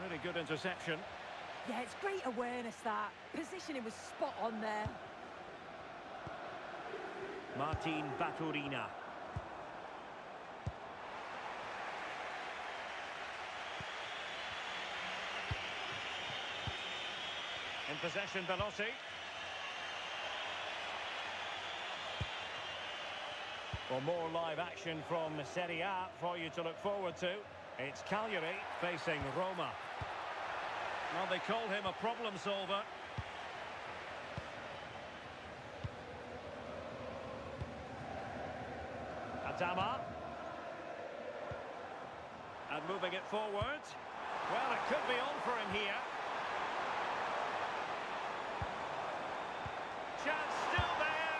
Really good interception. Yeah, it's great awareness, that. Positioning was spot on there. Martin Baturina. In possession, Veloci. Well, more live action from Serie A for you to look forward to. It's Cagliari facing Roma. Well, they call him a problem solver. Adama. And moving it forward. Well, it could be on for him here. Chance still there,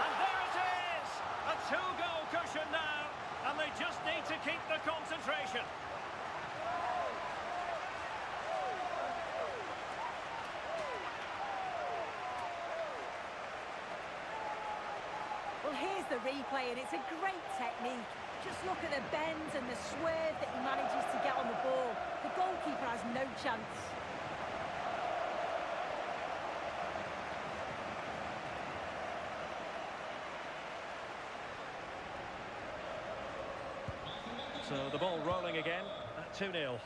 and there it is! A two-goal cushion now, and they just need to keep the concentration. Well, here's the replay, and it's a great technique. Just look at the bend and the swerve that he manages to get on the ball. The goalkeeper has no chance. So the ball rolling again at 2-0.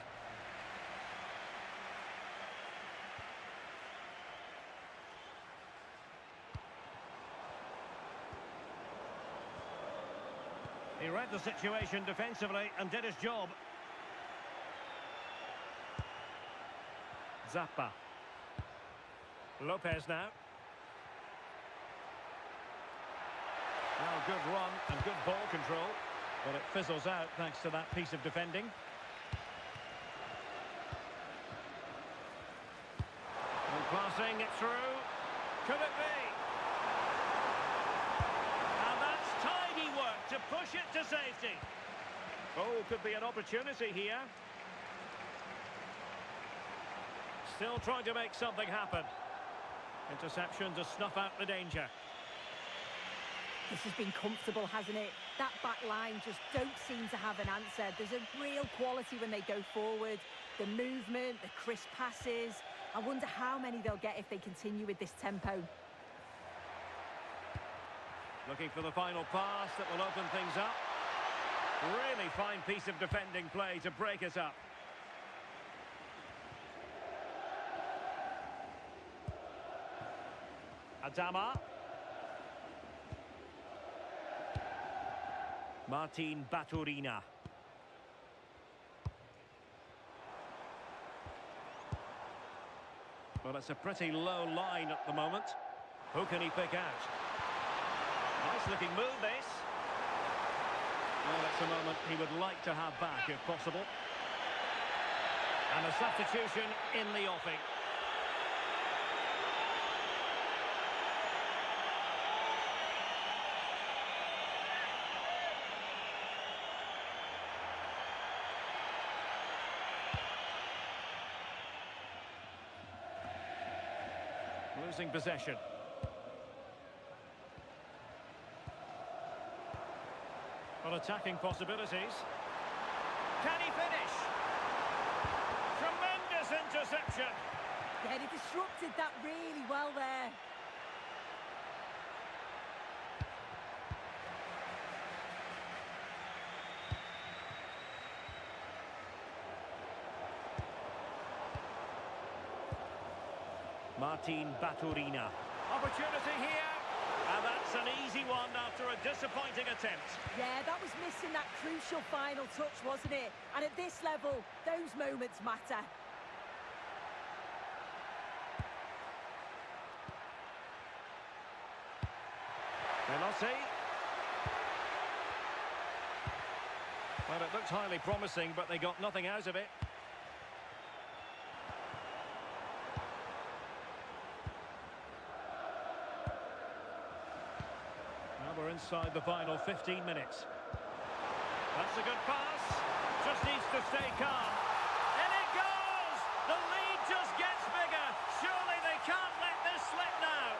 He read the situation defensively and did his job. Zappa. Lopez now. Well, good run and good ball control. But it fizzles out thanks to that piece of defending. And passing it through. Could it be? And that's tidy work. to push it to safety. Oh, could be an opportunity here. Still trying to make something happen. Interception to snuff out the danger. This has been comfortable, hasn't it? That back line just don't seem to have an answer. There's a real quality when they go forward. The movement, the crisp passes. I wonder how many they'll get if they continue with this tempo. Looking for the final pass that will open things up. Really fine piece of defending play to break us up. Adama. Martin Baturina. Well, it's a pretty low line at the moment. Who can he pick out? Nice looking move, this. Well, that's a moment he would like to have back if possible. And a substitution in the offing. Losing possession. Well, attacking possibilities. Can he finish? Tremendous interception. Yeah, he disrupted that really well there. Martin Baturina. Opportunity here. And that's an easy one after a disappointing attempt. Yeah, that was missing that crucial final touch, wasn't it? And at this level, those moments matter. Veloci. Well, it looked highly promising, but they got nothing out of it. We're inside the final 15 minutes. That's a good pass. Just needs to stay calm. And it goes! The lead just gets bigger. Surely they can't let this slip now.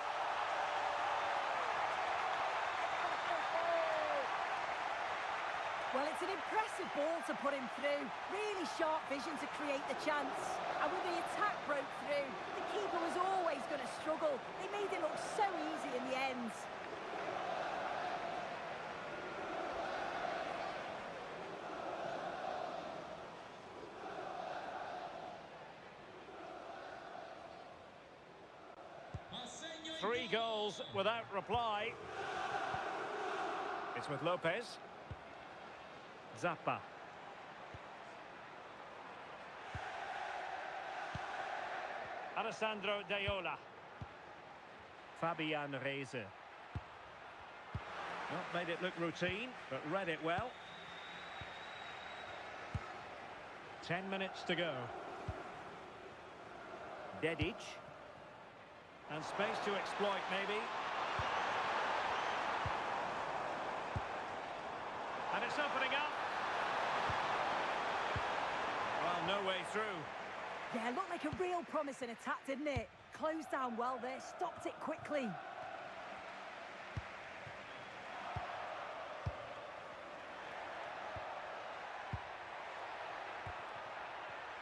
Well, it's an impressive ball to put him through. Really sharp vision to create the chance. And when the attack broke through, the keeper was always going to struggle. They made it look so easy in the end. Three goals without reply. It's with Lopez. Zappa. Alessandro Daiola. Fabian Reise. Not made it look routine, but read it well. 10 minutes to go. Dedic. And space to exploit, maybe. And it's opening up. Well, no way through. Yeah, looked like a real promising attack, didn't it? Closed down well there, stopped it quickly.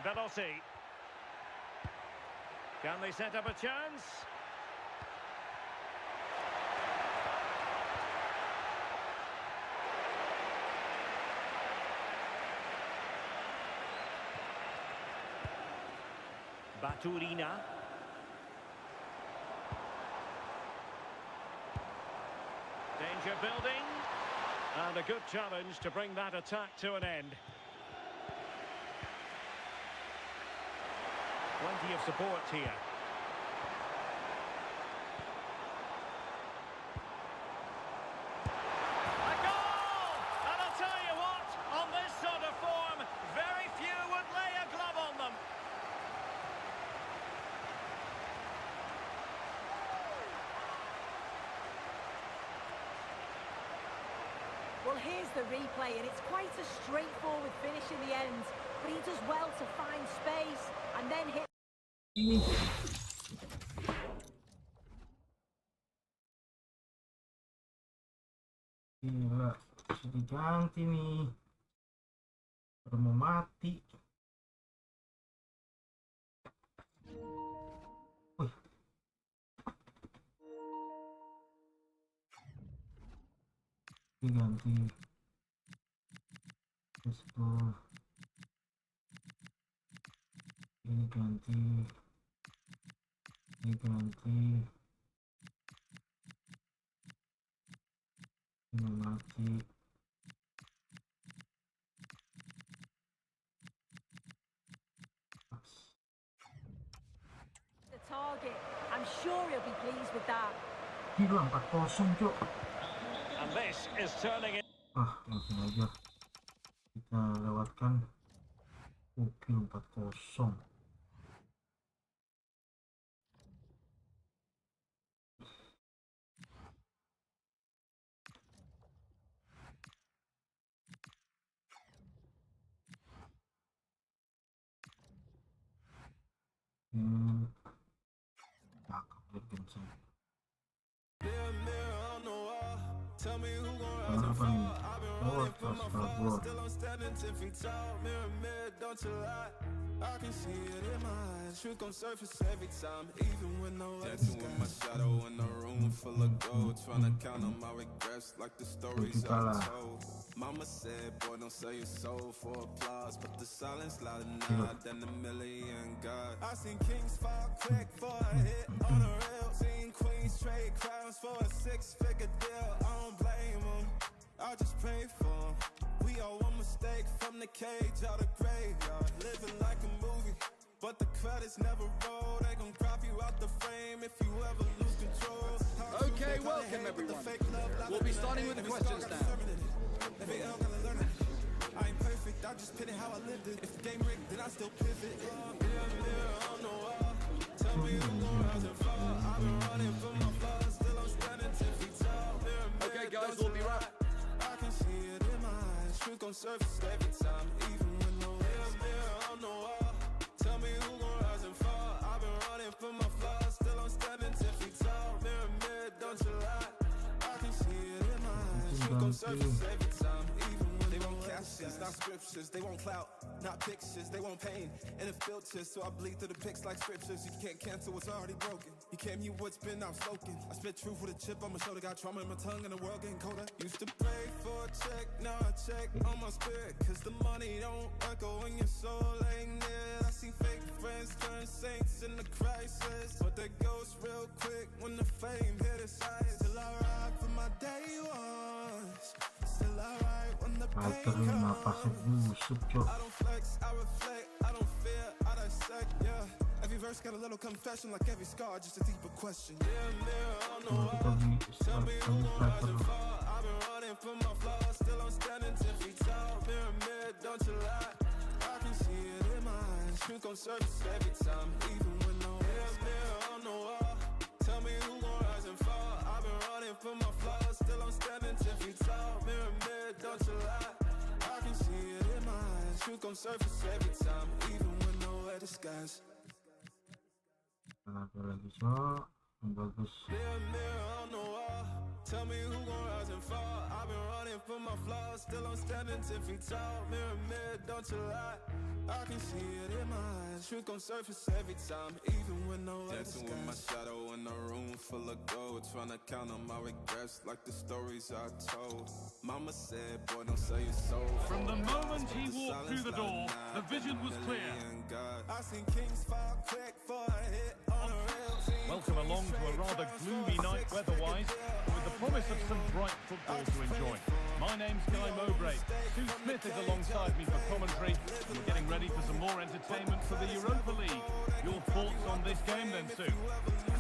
Veloci. Can they set up a chance? Baturina. Danger building. And a good challenge to bring that attack to an end. Plenty of support here. A goal! And I'll tell you what, on this sort of form, very few would lay a glove on them. Well, here's the replay, and it's quite a straightforward finish in the end. But he does well to find space and then hit. Ini. Gila, bisa diganti nih. Baru mau mati. Wih. Diganti. Let's go. Ini ganti. Ini ganti. Ini mati. The target. I'm sure he'll be pleased with that. Gila 4-0 cok. And this is turning it. Langsung aja kita lewatkan. Oke, 4-0. Tell me who gon' rise and fall. I've been running for my flaws, still I'm standing 10 feet tall. Mirror, mirror, don't you lie. I can see it in my eyes. Truth gon' surface every time, even with no dancing with my shadow in a room full of gold. Tryna count on my regrets like the stories I told. Mama said, boy, don't sell your soul for applause, but the silence louder now than a million God. I seen kings fall quick for a hit on a rail. Seen queens trade crowns for a 6-figure deal. I don't blame them, I just pray for them. We all one mistake from the cage out of graveyard. Living like a movie, but the credits never roll. They gon' crop you out the frame if you ever lose control. Okay, welcome everyone. We'll be starting with the questions now. I ain't perfect, I just pity how I lived it. If the game rigged, then I still pivot. On the wall. Tell me who gon' rise and fall. I've been running for my flaws, still I'm standing 10 feet tall. Okay, guys, we'll be right. I can see it in my eyes. Truth gon' surface every time, even when no mirror on the wall. Tell me who gon' rise and fall. I've been running for my flaws, still I'm standing 10 feet tall. Mirror, mirror, don't you lie. I can see it in my eyes. Truth gon' surface every time, even when they won't captions, not scriptures. They won't clout, not pictures. They won't pain and it filters, so I bleed through the pics like scriptures. You can't cancel what's already broken. You can't mute what's been outspoken. I spit truth with a chip on my shoulder. Got trauma in my tongue and the world getting colder. Used to pray for a check, now I check on my spirit. Cause the money don't echo when your soul ain't near. I see fake friends turn saints in the crisis, but they ghost real quick when the fame hit its eyes. Still I ride for my day ones. Still I ride when the pain comes. I don't flex, I reflect, I don't fear, I dissect, yeah. Every verse got a little confession, like every scar, just a deeper question. Mirror on the wall. Tell me who gon' rise and fall. I've been running for my flaws, still I'm standing 10 feet tall. Mirror, mirror, don't you lie. I can see it in my eyes. Truth gon' surface every time, even when no mirror on the wall. Tell me who gon' rise and fall. I've been running for my flaws, still I'm standing 10 feet tall. Mirror, mirror, don't you lie. I can see it in my eyes. Truth gon' surface every time, even when nowhere disguise. Ada lagi cok, bagus. Mirror on the wall. Tell me who gon' rise and fall. I've been running for my flaws, still I'm standing 10 feet tall. Mirror, mirror, don't you lie. I can see it in my eyes. Truth gon' surface every time, even when no dancing with my shadow in a room full of gold. Tryna count on my regrets like the stories I told. Mama said, boy, don't sell your soul. From the moment he walked through the door, the vision was clear. I seen kings fall quick for a hit on a rail. Welcome along to a rather gloomy night weather-wise, with the promise of some bright football to enjoy. My name's Guy Mowbray. Stu Smith is alongside me for commentary, and we're getting ready for some more entertainment for the Europa League. Your thoughts on this game then, Sue?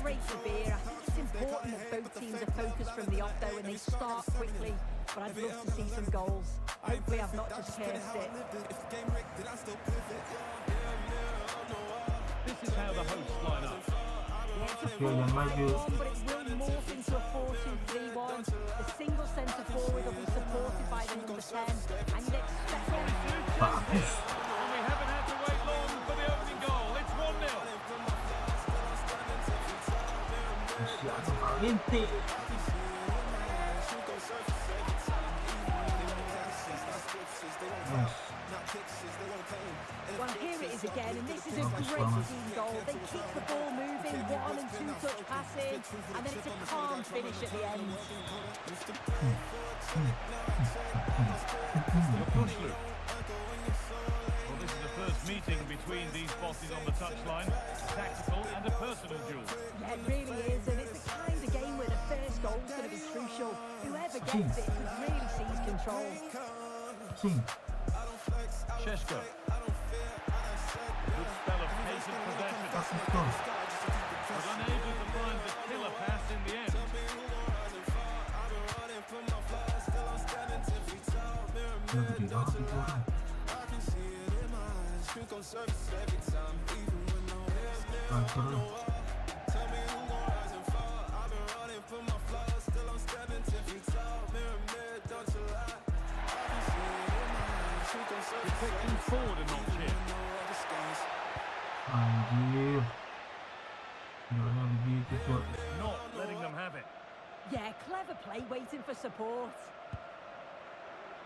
Great to be here. I think it's important that both teams are focused from the off though and they start quickly. But I'd love to see some goals. Hopefully I've not just cursed it. This is how the hosts line up. Oke, yang maju. But it will morph into a 4-2-3-1. The single centre forward will be supported by by the number 10, and you'd expect them Bagus. And we haven't had to wait long for the opening goal. It's 1-0. Masih ada Valente. Nice. Well, here it is again, and this is a great team goal. They keep the ball moving, 1- and 2-touch passing, and then it's a calm finish at the end. Well, this is the first meeting between these bosses on the touchline. A tactical and a personal duel. Yeah, it really is, and it's the kind of game where the first goal's going to be crucial. Whoever gets it could really seize control. Sim. Šeško. Good spell of pace and possession. Asistan. But unable to find the killer pass in the end. Gede banget itu orang. Transfer lu. Deflecting forward a notch here. Anjir. Jangan begitu tuh. Not letting them have it. Yeah, clever play waiting for support.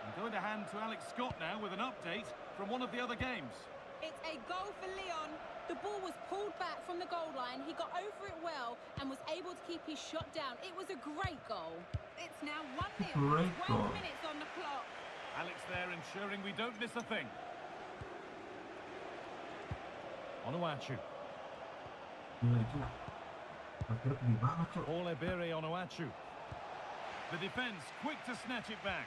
I'm going to hand to Alex Scott now with an update from one of the other games. It's a goal for Leon. The ball was pulled back from the goal line. He got over it well and was able to keep his shot down. It was a great goal. It's now 1-0. Great 12 goal. minutes on the clock. Alex there ensuring we don't miss a thing. Onuachu. Gila itu. Akhirnya gede banget tuh. Paul Ebere Onuachu. The defence quick to snatch it back.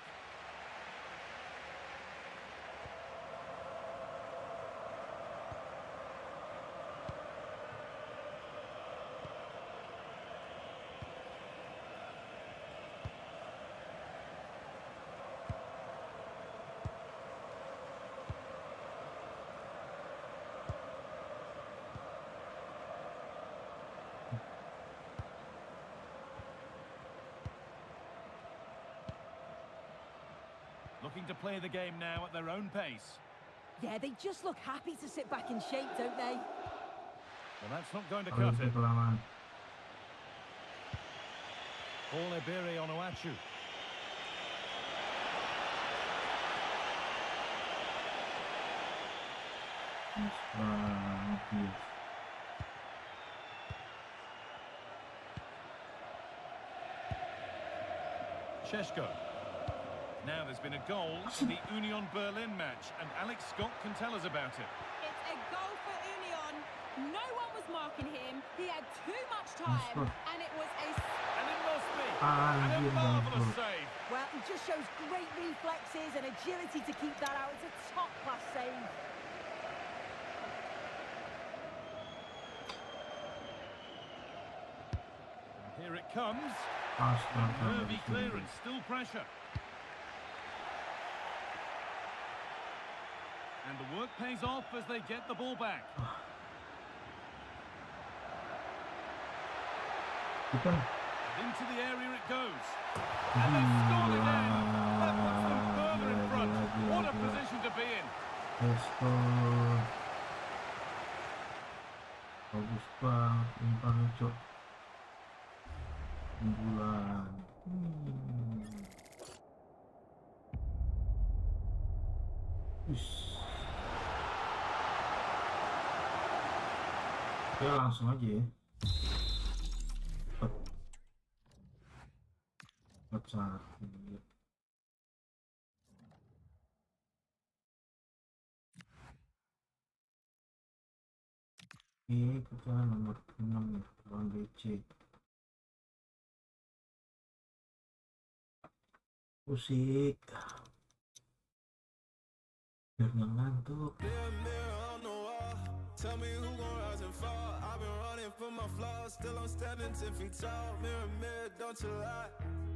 Looking to play the game now at their own pace. Yeah, they just look happy to sit back in shape, don't they? Well, that's not going to Harus cut it. kelamaan. Paul Ebere Onuachu. Nice banget, yes. Šeško. Now there's been a goal in the Union Berlin match, and Alex Scott can tell us about it. It's a goal for Union. No one was marking him. He had too much time, and it was a... And it must be. Ah, And a yeah, marvellous good. save. Well, he just shows great reflexes and agility to keep that out. It's a top-class save. Here it comes. Astaga. Nervy clearance, still pressure. And the work pays off as they get the ball back. Kita And into the area it goes. And they score again. That puts them further in front. What a position to be in. Estor. Bagus banget umpannya, Cok. Unggulan. Oke, langsung aja ya. Cepet satu. Oke, kita nomor 6 nih, lawan BC. Musik. Biar nggak ngantuk. Tell me who gon' rise and fall. I've been running from my flaws, still I'm standing 10 feet tall. Mirror, mirror, don't you lie.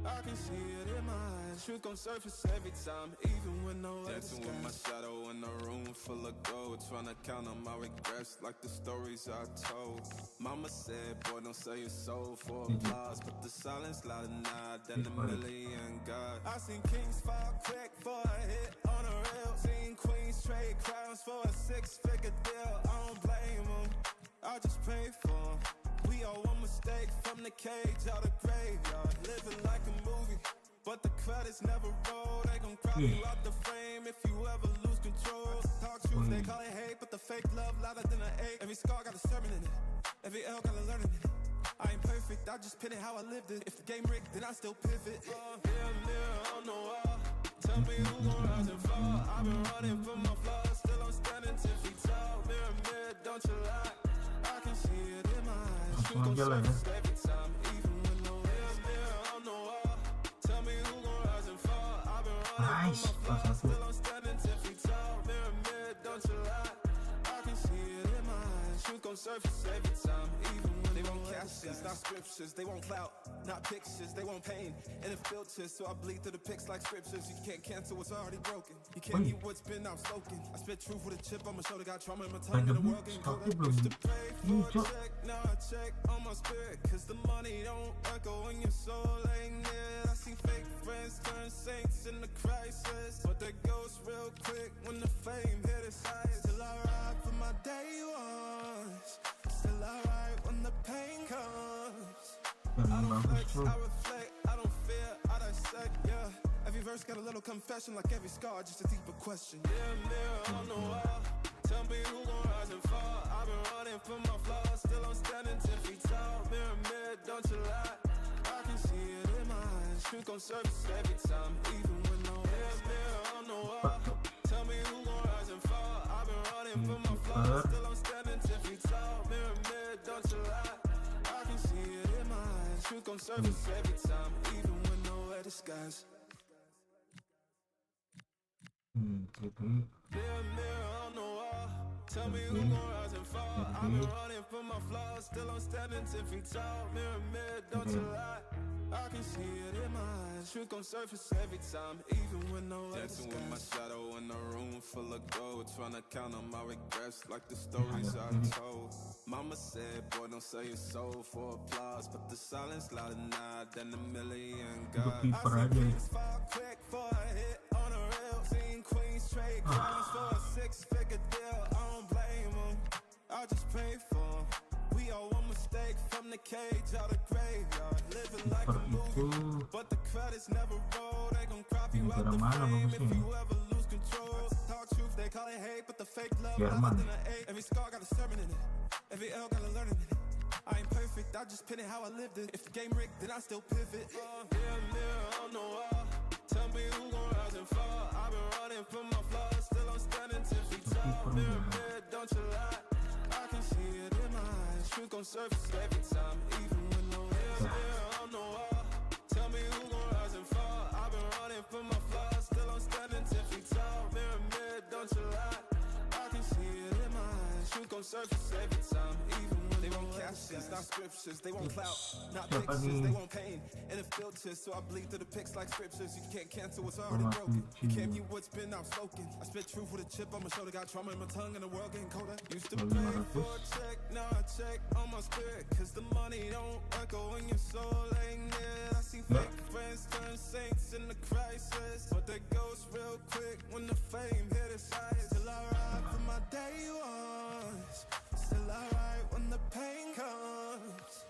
I can see it in my eyes. Truth gon' surface every time, even when no dancing with my shadow in a room full of gold. Tryna count on my regrets like the stories I told. Mama said, boy, don't sell your soul for applause, but the silence louder now than a million God. I seen kings fall quick. for a six-figure deal, I don't blame them. I just pray for them. We all one mistake from the cage out of graveyard. Living like a movie, but the credits never roll. They gon' crop you out the frame if you ever lose control. Talk truth, they call it hate, but the fake love louder than an eight. Every scar got a sermon in it, every L got a learning in it. I ain't perfect, I just pin it how I lived it. If the game rigged, then I still pivot. Mirror on the wall, tell me who gon' rise and fall. I've been running from my flaws, still I'm standing 10 feet tall. Mirror, don't you lie, I can see it in my eyes. You gon' surface every time, even when no mirror on the wall. Tell me who gon' rise and fall. I've been running from my flaws, still I'm standing 10 feet tall. Mirror, don't you lie, I can see it in my eyes. You gon' surface every time, even when they won't captions, not scriptures. They won't clout, not pictures. They won't pain, and it filters. So I bleed through the pics like scriptures. You can't cancel what's already broken. You can't eat what's been outspoken. I spit truth with a chip on my shoulder. Got trauma in my tongue and the world getting colder. Used to pray for a check, now I check on my spirit. Cause the money don't echo in your soul ain't it. I see fake friends turn saints in the crisis, but they ghost real quick when the fame hit its highest. Still I ride for my day ones. Still I ride when the pain comes. I don't flex, I reflect, I don't fear, I dissect, yeah. Every verse got a little confession, like every scar, just a deeper question. Yeah, mirror on the wall, tell me who gon' rise and fall. I've been running from my flaws, still I'm standing 10 feet tall. Mirror, don't you lie, I can see it in my eyes. Truth gon' surface every time, even when no mirror on the wall. Tell me who gon' rise and fall. I've been running from my flaws, still I'm standing 10 feet tall. Mirror, don't you lie, I can see it in my eyes. Truth gon' surface every time, even when nowhere disguise. Mirror on the wall, tell me who gon' rise and fall. I've been running from my flaws, still I'm standing 10 feet tall. Mirror, don't you lie, I can see it in my eyes. Truth gon' surface every time, even when nowhere disguise. Dancing with my shadow in a room full of gold, tryna count on my regrets like the stories I told. Mama said, boy, don't sell your soul for applause, but the silence louder now than a million gods. I see peace fall quick for a hit on a rail. Seen queens trade crowns for a six-figure deal. I don't blame them, I just pray for them. We all one mistake from the cage out of graveyard. Living like a movie, but the credits never roll. They gon' crop you out the frame if you ever lose control. Talk truth, they call it hate, but the fake love louder than an eight. Every scar got a sermon in it, every L got a learning in it. I ain't perfect, I just pin it how I lived it. If the game rigged, then I still pivot. Mirror on the wall, tell me who gon' rise and fall. I've been running from my flaws, still I'm standing 10 feet tall. Mirror, don't you lie, I can see it in my eyes. Truth gon' surface every time, even when no mirror on the wall. Tell me who gon' rise and fall. I've been running from my flaws, still I'm standing 10 feet tall. Mirror, don't you lie, I can see it in my eyes. Truth gon' surface every time, even when they won't captions, not scriptures. They won't clout, not pictures. They won't pain, and it filters. So I bleed through the pics like scriptures. You can't cancel what's already broken. You can't mute what's been outspoken. I spit truth with a chip on my shoulder. Got trauma in my tongue and the world getting colder. Used to pray for a check, now I check on my spirit. Cause the money don't echo in your soul ain't it. I see fake friends turn saints in the crisis, but they ghost real quick when the fame hit its highest. Still I ride for my day ones. Still I ride when the pain comes.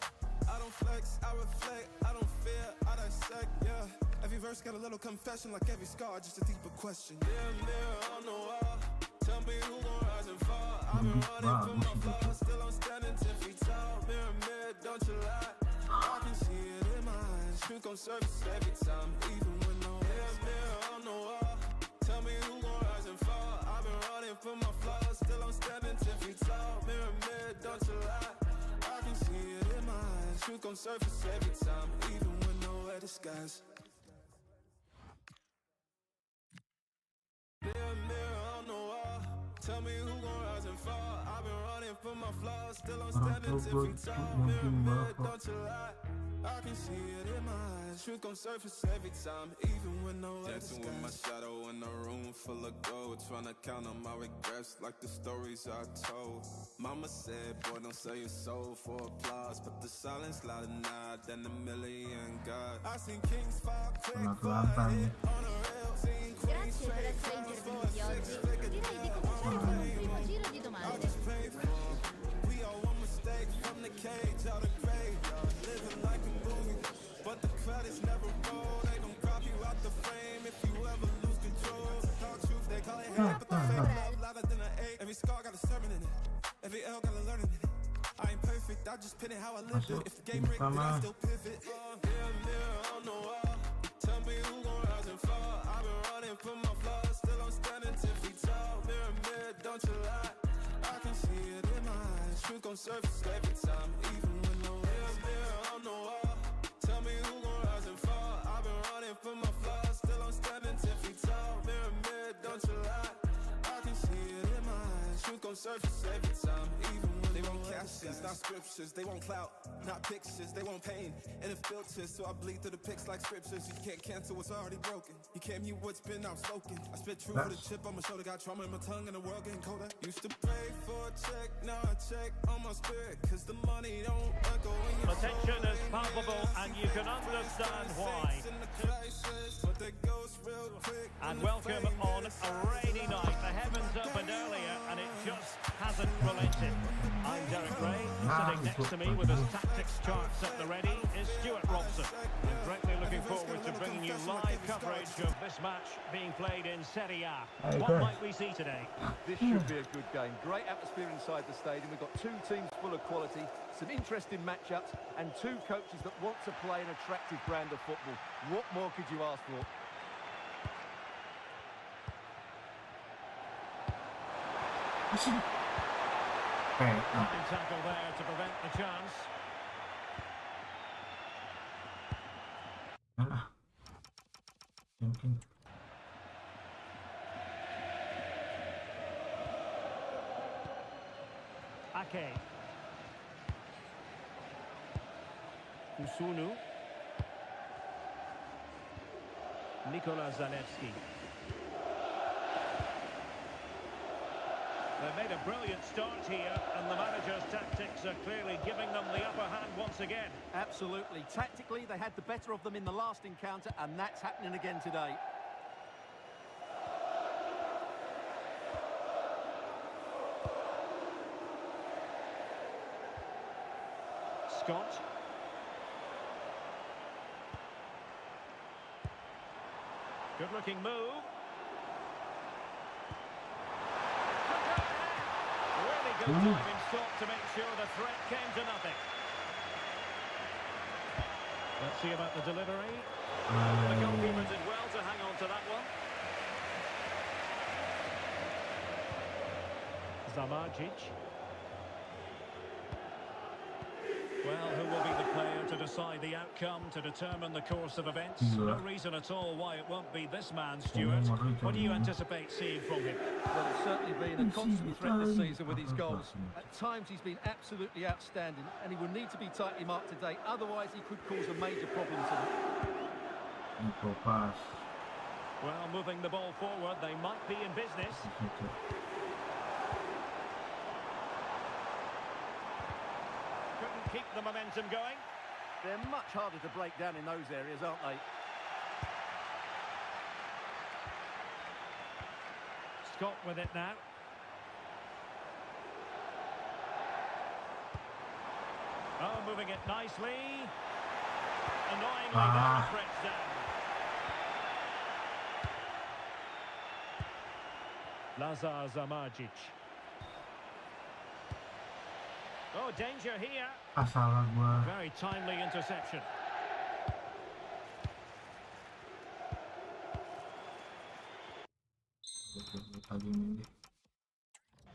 I don't flex, I reflect, I don't fear, I dissect, yeah. Every verse got a little confession, like every scar, just a deeper question. Yeah, mirror on the wall, tell me who gon' rise and fall. I've been running from my flaws, still I'm standing 10 feet tall. Mirror, don't you lie, I can see it in my eyes. Truth gon' surface every time, even when no mirror on the wall. Tell me who gon' rise and fall. I've been running from my flaws, still I'm standing 10 feet tall. Mirror, don't you lie, I can see it in my eyes. Truth gon' surface every time, even when nowhere disguise. Mirror on the wall, tell me who gon' rise and fall. I've been running from my flaws, still I'm standing 10 feet tall. Mirror, don't you lie, I can see it in my eyes. Truth gon' surface every time, even when nowhere disguise. Dancing with my shadow in a room full of gold, tryna count on my regrets like the stories I told. Mama said, boy, don't sell your soul for applause, but the silence louder now than a million gods. I seen kings fall quick for a hit on a rail. Seen queens trade crowns for a six-figure deal. I don't blame a cage out of graveyard, living like a movie. But the credits never roll. They gon' crop you out the frame if you ever lose control. Hard truth, they call it hate, but the fake love louder than an eight. Every scar got a sermon in it. Every L got a learning in it. I ain't perfect, I just pin it how I lived it. If the game rigged, then I still pivot. Mirror on the wall. Tell me who gon' rise and fall. I've been running from my flaws, still I'm standing 10 feet tall. Mirror, don't you lie. I can see it in my eyes. Truth gon' surface every time, even when no mirror on the wall. Tell me who gon' rise and fall. I've been running from my flaws, still I'm standing 10 feet tall. Mirror, don't you lie. I can see it in my eyes. Truth gon' surface every time, even when they want captions, not scriptures. They want clout, not pictures. They want pain and it filters, so I bleed through the pics like scriptures. You can't cancel what's already broken. You can't mute what's been outspoken. I spit truth with a chip on my shoulder, got trauma in my tongue, and the world getting colder. Used to pray for a check, now I check on my spirit, cause the money don't echo in your The tension is palpable, and you can understand why. And welcome on a rainy night. The heavens opened earlier, and it just hasn't relented. I'm Derek Ray. Sitting next to me with his tactics charts at the ready is Stuart Robson. I'm greatly looking forward to bringing you live coverage of this match being played in Serie A. What might we see today? This should be a good game. Great atmosphere inside the stadium. We've got two teams full of quality, some interesting matchups, and two coaches that want to play an attractive brand of football. What more could you ask for? Tackle there to prevent the chance. Mungkin Ake. Kusunu. Nikola Zalewski. They've made a brilliant start here, and the manager's tactics are clearly giving them the upper hand once again. Absolutely. Tactically, they had the better of them in the last encounter, and that's happening again today. Scott. Good-looking move. Really good timing stop to make sure the threat came to nothing. Let's see about the delivery. The goalkeeper did well to hang on to that one. Zamardzic. Well, who will be the player to decide the outcome, to determine the course of events? No reason at all why it won't be this man, Stuart. What do you anticipate seeing from him? Well, he's certainly been a constant threat this season with his goals. At times he's been absolutely outstanding, and he will need to be tightly marked today, otherwise he could cause a major problem to them. Well, moving the ball forward, they might be in business. Couldn't keep the momentum going. They're much harder to break down in those areas, aren't they? Scott with it now. Oh, moving it nicely. Annoyingly, that stretched down. Lazar Zamardzic. Oh, danger here. Very timely interception.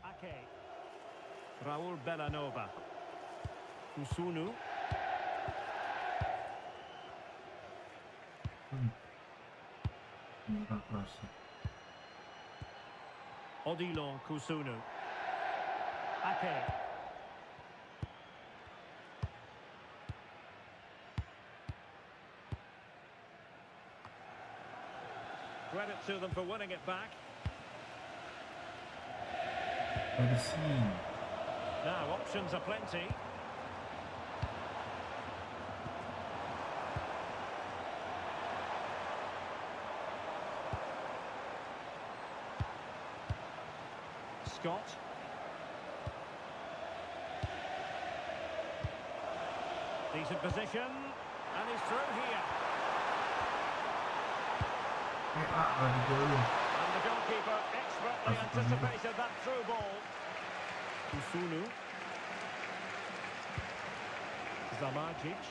Ake. Raul Bellanova. Kusunu. Odilon Kusunu. Ake. Credit to them for winning it back. Now, options are plenty. Scott. Decent position, and he's through here. And the goalkeeper expertly anticipated that through ball. Kusunu. Zamarjic.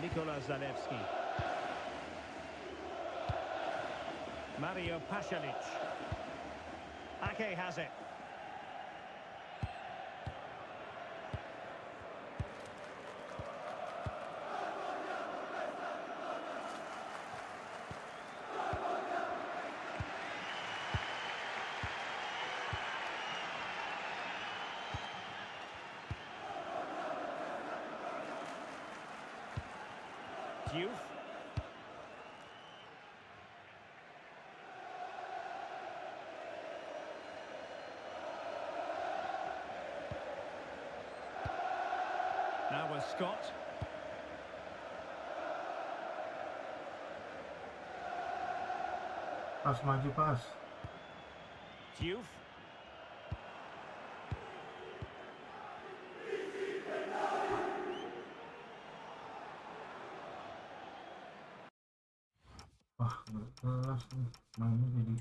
Nikola Zalewski. Mario Pasalic. Ake has it. Youth. Now with Scott. Pas maju pas. Youth. Wah, nggak kelas nih mainnya jadi.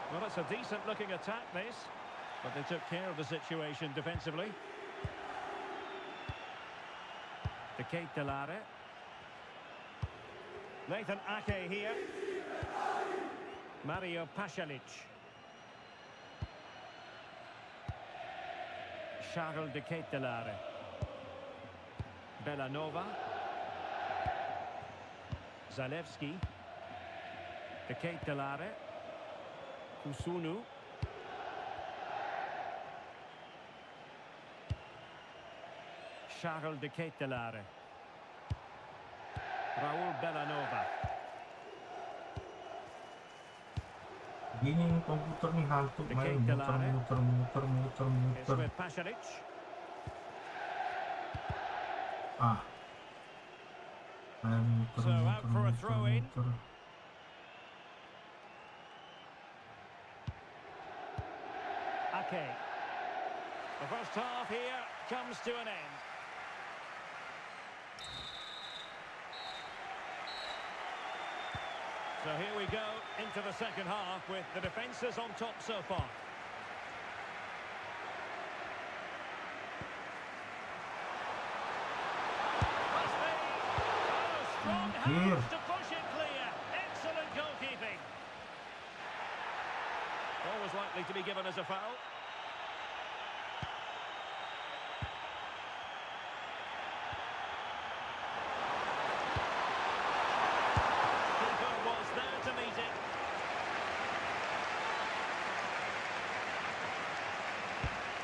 Well, it's a decent-looking attack, this. But they took care of the situation defensively. The Kate Delare. Nathan Ake here. Mario Pasalic. Charles de Ketelare. Bellanova. Zalewski. De Ketelare. Kusunu. Charles de Ketelare. Raul Bellanova. Gini komputer nih hantu main muter. It's with Pasalic. Ah. Main So out for a throw-in. Ake. The first half here comes to an end. So here we go into the second half with the defences on top so far. Must be. Oh, strong hands to push it clear. Excellent goalkeeping. Always likely to be given as a foul.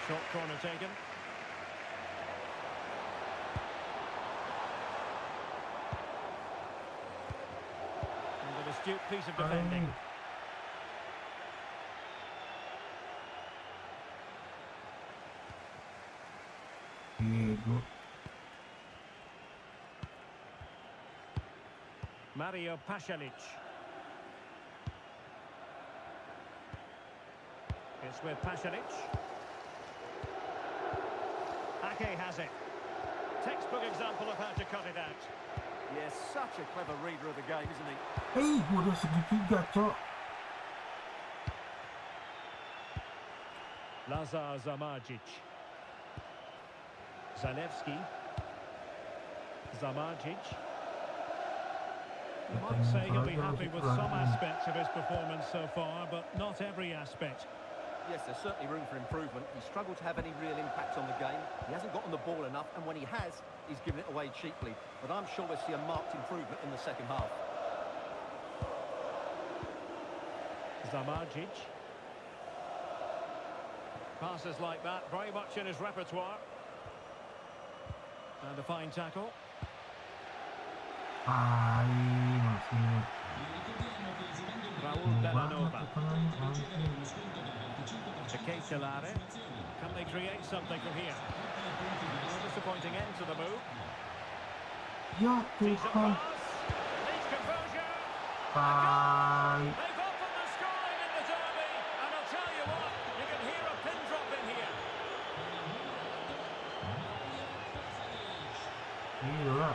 Short corner taken. And an astute piece of defending. Mario Pasalic. It's with Pasalic. Ake has it. Textbook example of how to cut it out. Yes, such a clever reader of the game, isn't he? Gua udah segitiga, Cok. Lazar Zamarjic. Zalewski. Zamarjic. You might say he'll be happy with some aspects of his performance so far, but not every aspect. Yes, there's certainly room for improvement. He struggled to have any real impact on the game. He hasn't gotten the ball enough, and when he has, he's given it away cheaply. But I'm sure we'll see a marked improvement in the second half. Zamarjic. Passes like that, very much in his repertoire. And a fine tackle. Masih. Raul Bellanova. The Ketelare. Can they create something from here? A disappointing end to the move. Ya Decent Tuhan. pass. Needs composure. Bye. They've opened the scoring in the derby, and I'll tell you what, you can hear a pin drop in here. Gila.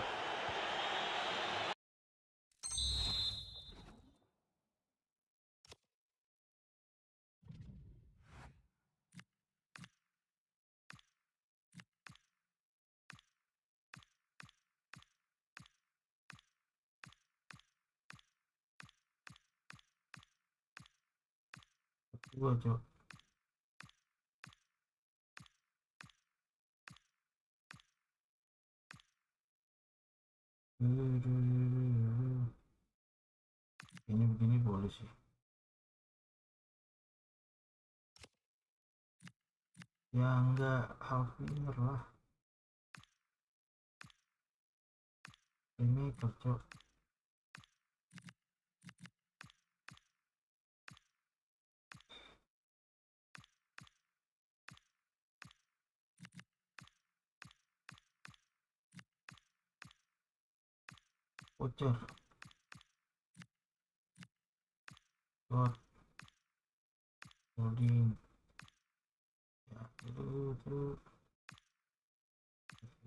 Gua coba. Ini begini boleh sih. Ya enggak half winner lah. Ini cocok. Voucher. Slot. Holding. Ya, itu.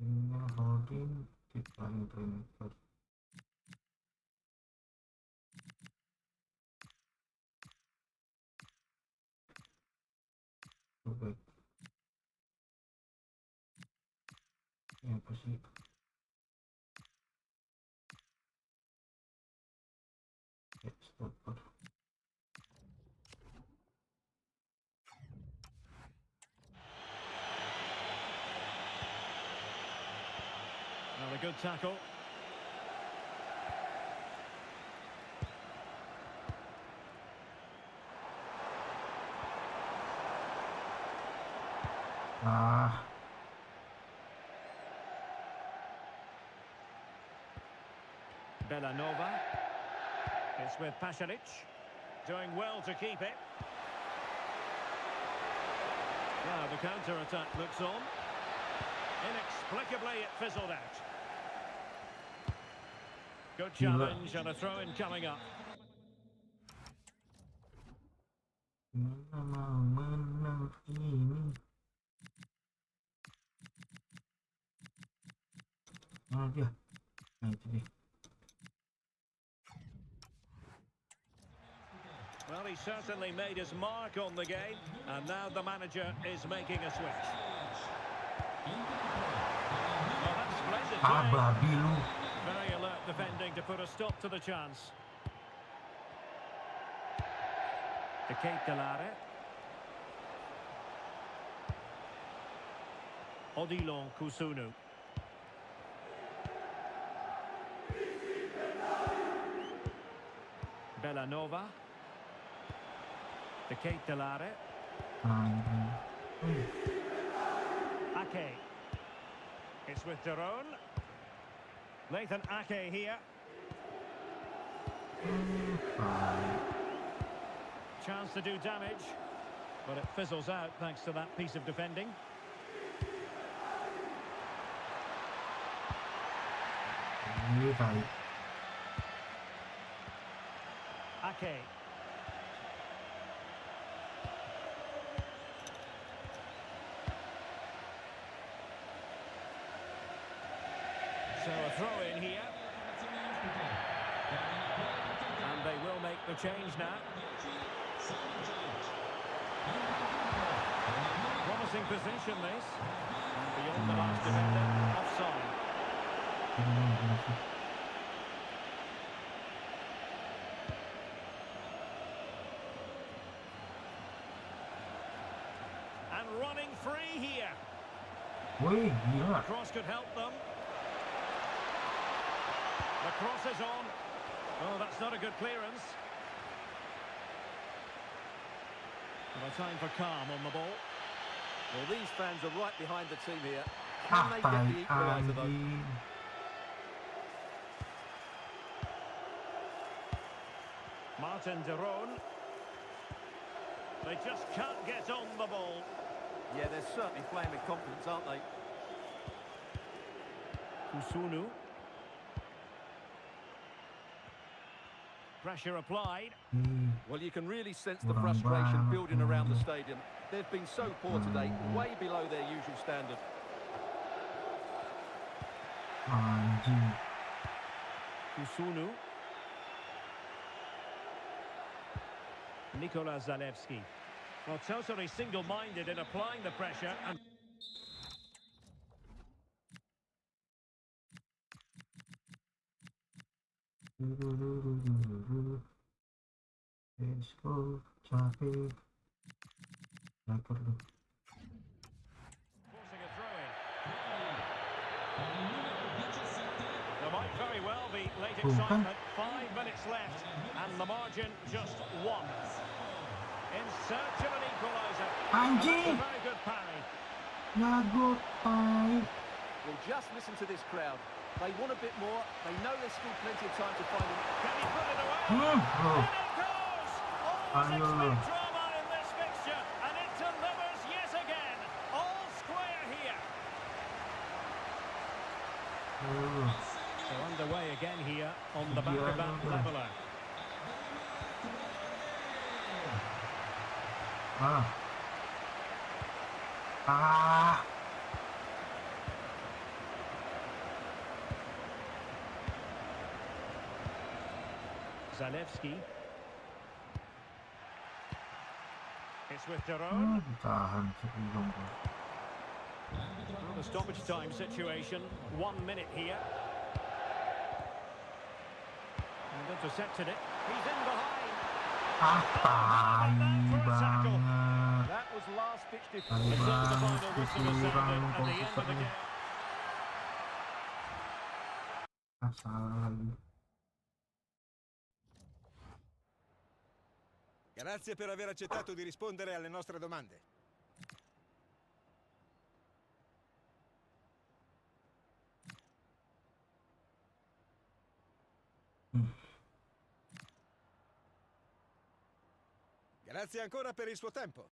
Ini holding. Kita implementer. Coba. Ini apa sih? Ya, stopper. Well, a good tackle. Ah, Bellanova. It's with Pasalic. Doing well to keep it. Now the counter-attack looks on. Inexplicably, it fizzled out. Good challenge and a throw-in coming up. mana mau menang ini? Mana dia? Nah itu dia. Well, he certainly made his mark on the game, and now the manager is making a switch. Well, that's splendid play. Babi lu. Very alert defending to put a stop to the chance. De Ketelare. Odilon Kusunu. Bellanova. De Ketelare. Ake. It's with Daron. Nathan Ake here. Chance to do damage, but it fizzles out thanks to that piece of defending. Ini baik. Ake. So a throw in here. And they will make the change now. Promising position this. And beyond the last defender, offside. And running free here. Wih, gila. The cross could help them. The cross is on. Oh, that's not a good clearance. Well, time for calm on the ball. Well, these fans are right behind the team here. Can they get the equaliser though? Martin Daron. They just can't get on the ball. Yeah, they're certainly playing with confidence, aren't they? Kusunu. Pressure applied. Well, you can really sense the Kurang frustration banget building around the ini. stadium. They've been so poor today, way below their usual standard. Anjing. Kusunu. Nikola Zalewski. Well, totally single-minded in applying the pressure and... Let's go, capek. Nggak perlu. Forcing a throw-in. There might very well be late excitement. 5 minutes left, and the margin just 1. In search of an equaliser. Anjing! A very good parry. Lago tai. Well, just listen to this crowd. They want a bit more. They know there's still plenty of time to find them. Can he put it away? Oh. And it goes! Always Ayo. expect drama in this fixture, and it delivers yet again. All square here. They're underway again here on the back-to-back leveller. Zalewski. It's with Daron. Tahan sebelum. The stoppage time situation. 1 minute here. And intercepted it. He's in behind. Tai banget. That was last-ditch Tai defense. banget. Kekurang komputernya. Salah lagi. Grazie per aver accettato di rispondere alle nostre domande. Grazie ancora per il suo tempo.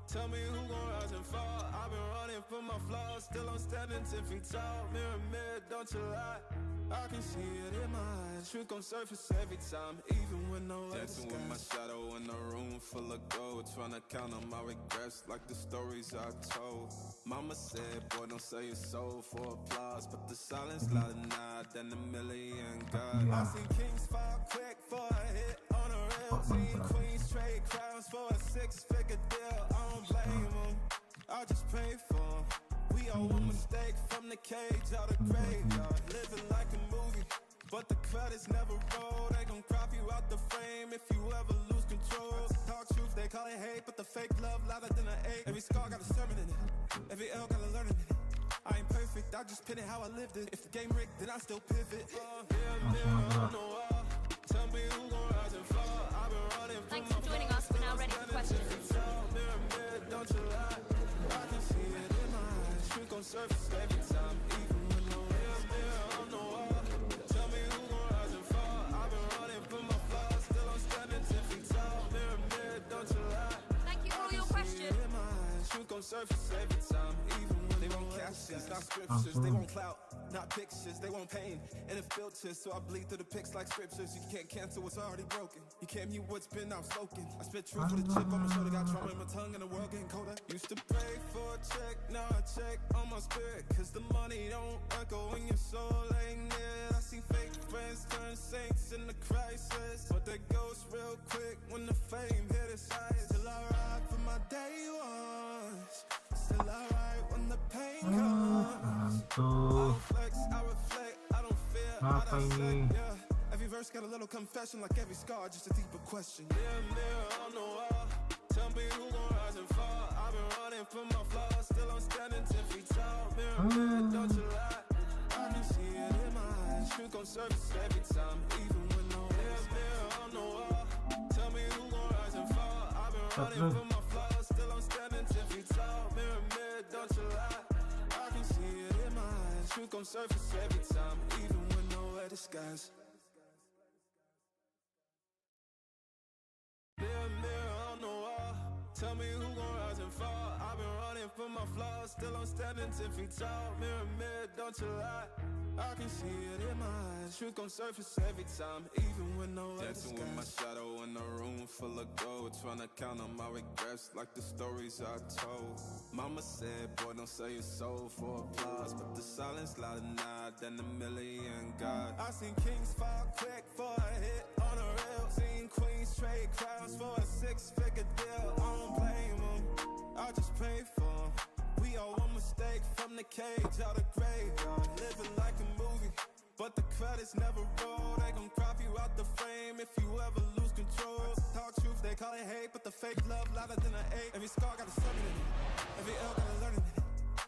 Tell me who gon' rise and fall. I've been running from my flaws, still I'm standing 10 feet tall. Mirror, mirror, don't you lie. I can see it in my eyes. Truth gon' surface every time, even when no other Dancing with my shadow in a room full of gold, trying to count on my regrets like the stories I told. Mama said, boy, don't sell your soul for applause, but the silence louder now than a million God. I see kings fall quick for a hit on a real team. Queens trade crowns for a 6-figure deal. I don't blame them, I just pray for them. We all one mistake from the cage out of graveyard. Living like a movie, but the credits never roll. They gon' crop you out the frame if you ever lose control. Talk truth, they call it hate, but the fake love louder than an ache. Every scar got a sermon in it, every L got a learning in it. I ain't perfect, I just pin it how I lived it. If the game rigged, then I still pivot. Tell me who gon' rise and fall. I've been running. Thanks for joining us. We're now ready for questions. Don't you lie. I can see it in my eyes. Truth gon' surface every time, even when no mirror on the wall. Tell me who gon' rise and fall. I've been running from my flaws, still I'm standing 10 feet tall. Mirror, mirror, don't you lie. Thank you for all your questions. In my eyes, truth gon' surface every time, even when they want captions, not scriptures. They want clout, not pictures. They want pain and a filter, so I bleed through the pics like scriptures. You can't cancel what's already broken. You can't mute what's been outspoken. I spit truth with a chip on my shoulder, got trauma in my tongue, and the world getting colder. Used to pray for a check, now I check on my spirit, cause the money don't echo when your soul ain't near. I see fake friends turn saints in the crisis, but they ghost real quick when the fame hit its eyes. Still I ride for my day ones, still I ride when the pain comes. I don't flex, I reflect, I don't fear, I dissect, yeah. Every verse got a little confession, like every scar, just a deeper question. Mirror on the wall, tell me who gon' rise and fall. I've been running from my flaws, still I'm standing 10 feet tall. Mirror, don't you lie. I can see it in my eyes. Truth gon' surface every time, even when no mirror on the wall. Tell me who gon' rise and fall. I've been running from my flaws, still I'm standing 10 feet tall. Mirror, don't you lie. I can see it in my eyes. Truth gon' surface every time, even when nowhere disguise. Mirror on the wall. Tell me who gon' rise and fall. I've been running for my flaws, still I'm standing 10 feet tall. Mirror, mirror, don't you lie. I can see it in my eyes. Truth gon' surface every time, even with no other Dancing with my shadow in a room full of gold, trying to count on my regrets like the stories I told. Mama said, boy, don't sell your soul for applause, but the silence louder now than a million God. I seen kings fall quick for a hit on a rail. Seen queens trade crowns for a six-figure deal. I don't blame them, I just pray for them. We all one mistake from the cage out of graveyard. Living like a movie, but the credits never roll. They gon' crop you out the frame if you ever lose control. Talk truth, they call it hate, but the fake love louder than an ache. Every scar got a sermon in it, every L got a learning in it.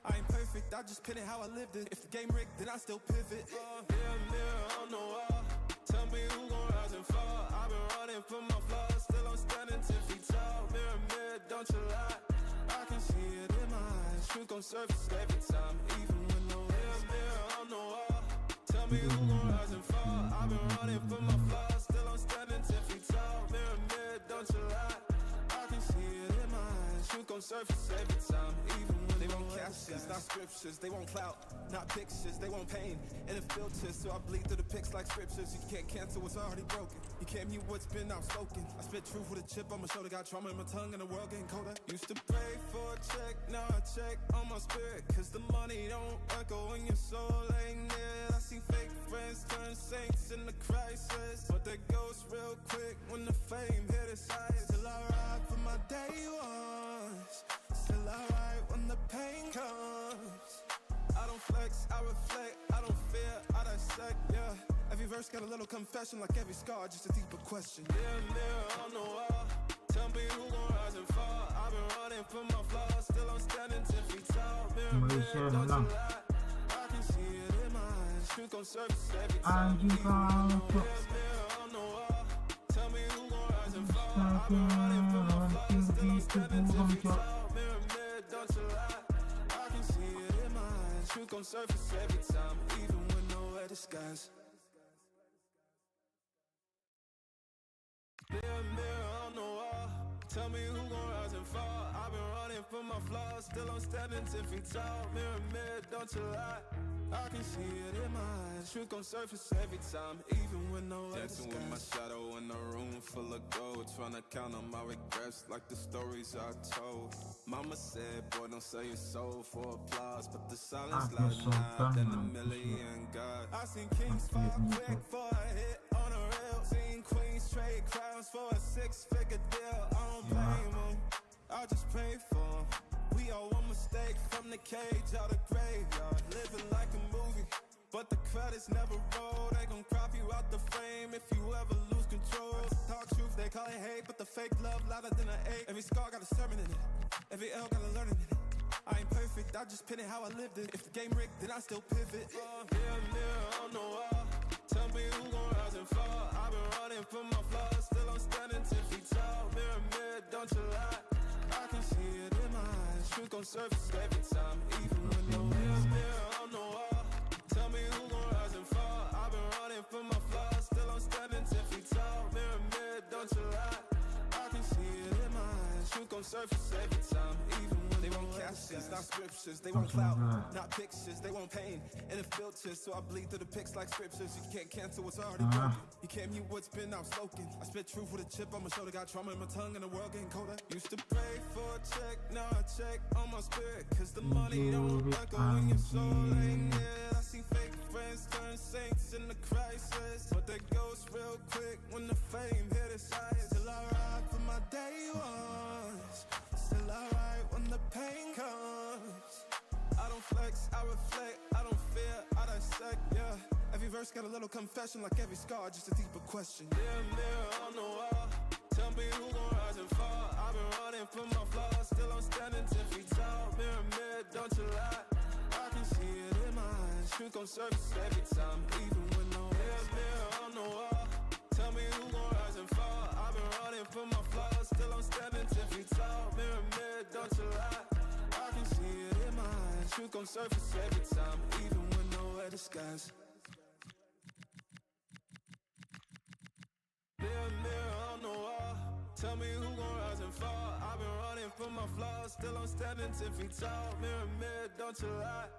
I ain't perfect, I just pin it how I lived it. If the game rigged, then I still pivot. Mirror, mirror on the wall, tell me who gon' rise and fall. I've been running from my flaws, still I'm standing 10 feet tall. Mirror, mirror, don't you lie. I can see it in my eyes. Truth gon' surface every time, even when no mirror, mirror on the wall. Tell me who gon' rise and fall. I've been running from my flaws, still I'm standing 10 feet tall. Mirror, mirror, don't you lie. I can see it in my eyes. Truth gon' surface every time, even when they want captions, not scriptures. They want clout, not pictures. They want pain and a filter, so I bleed through the pics like scriptures. You can't cancel what's already broken. You can't mute what's been outspoken. I spit truth with a chip on my shoulder. Got trauma in my tongue and the world getting colder. Used to pray for a check, now I check on my spirit, cause the money don't echo when your soul ain't near. I see fake friends turn saints in the crisis, but they ghost real quick when the fame hit its highest. Still I ride for my day ones, still I ride when the pain comes. I don't flex, I reflect, I don't fear, I dissect, yeah. Every verse got a little confession, like every scar, just a deeper question. Mirror, mirror on the wall, tell me who gon' rise and fall. I've been running from my flaws, still I'm standing 10 feet tall. Mirror, mirror, don't you lie. I can see it in my eyes. Truth gon' surface every time, even when no mirror, mirror on the wall. Tell me who gon' rise and fall. I've been running from my flaws, still I'm standing 10 feet tall. Mirror, mirror, don't you lie. I can see it in my eyes. Truth gon' surface every time, even when nowhere disguise. Mirror, mirror on the wall, tell me who gon' rise and fall. I've been running from my flaws, still I'm standing 10 feet tall. Mirror, mirror, don't you lie. I can see it in my eyes. Truth gon' surface every time, even when no other Dancing with my shadow in a room full of gold, trying to count on my regrets like the stories I told. Mama said, boy, don't sell your soul for applause, but the silence louder now than a million God. I seen kings fall quick for a hit on a rail. Seen queens trade crowns for a six-figure deal. I don't blame them, I just pray for them. We all one mistake from the cage out of graveyard. Living like a movie, but the credits never roll. They gon' crop you out the frame if you ever lose control. Talk truth, they call it hate, but the fake love louder than an ache. Every scar got a sermon in it, every L got a learning in it. I ain't perfect, I just pin it how I lived it. If the game rigged, then I still pivot. Mirror, mirror on the wall, tell me who gon' rise and fall. I've been running from my flaws, still I'm standing 10 feet tall. Mirror, mirror, don't you lie. I can see it in my eyes. Truth gon' surface every time, even when no mirror, mirror on the wall. Tell me who gon' rise and fall. I've been running from my flaws, still I'm standing 10 feet tall. Mirror, mirror, don't you lie. I can see it in my eyes. Truth gon' surface every time, even when they want captions, not scriptures. They want clout, not pictures. They want pain and a filter, so I bleed through the pics like scriptures. You can't cancel what's already broken. You can't mute what's been outspoken. I spit truth with a chip on my shoulder. Got trauma in my tongue and the world getting colder. Used to pray for a check, now I check on my spirit, cause the money don't echo when your soul ain't near. I see fake friends turn saints in the crisis, but they ghost real quick when the fame hit its highest. Still I ride for my day ones, still I ride when the pain comes. I don't flex, I reflect, I don't fear, I dissect, yeah. Every verse got a little confession, like every scar, just a deeper question. Mirror, mirror on the wall, tell me who gon' rise and fall. I've been running from my flaws, still I'm standing 10 feet tall. Mirror, mirror, don't you lie. I can see it in my eyes. Truth gon' surface every time, even when no mirror, mirror on the wall. Tell me who gon' rise and fall. I've been running from my flaws, still I'm standing 10 feet tall. Mirror, mirror, don't you lie. I can see it in my eyes. Truth gon' surface every time, even when nowhere disguise. Mirror, mirror on the wall, tell me who gon' rise and fall. I've been running for my flaws, still I'm standing 10 feet tall. Mirror, mirror, don't you lie.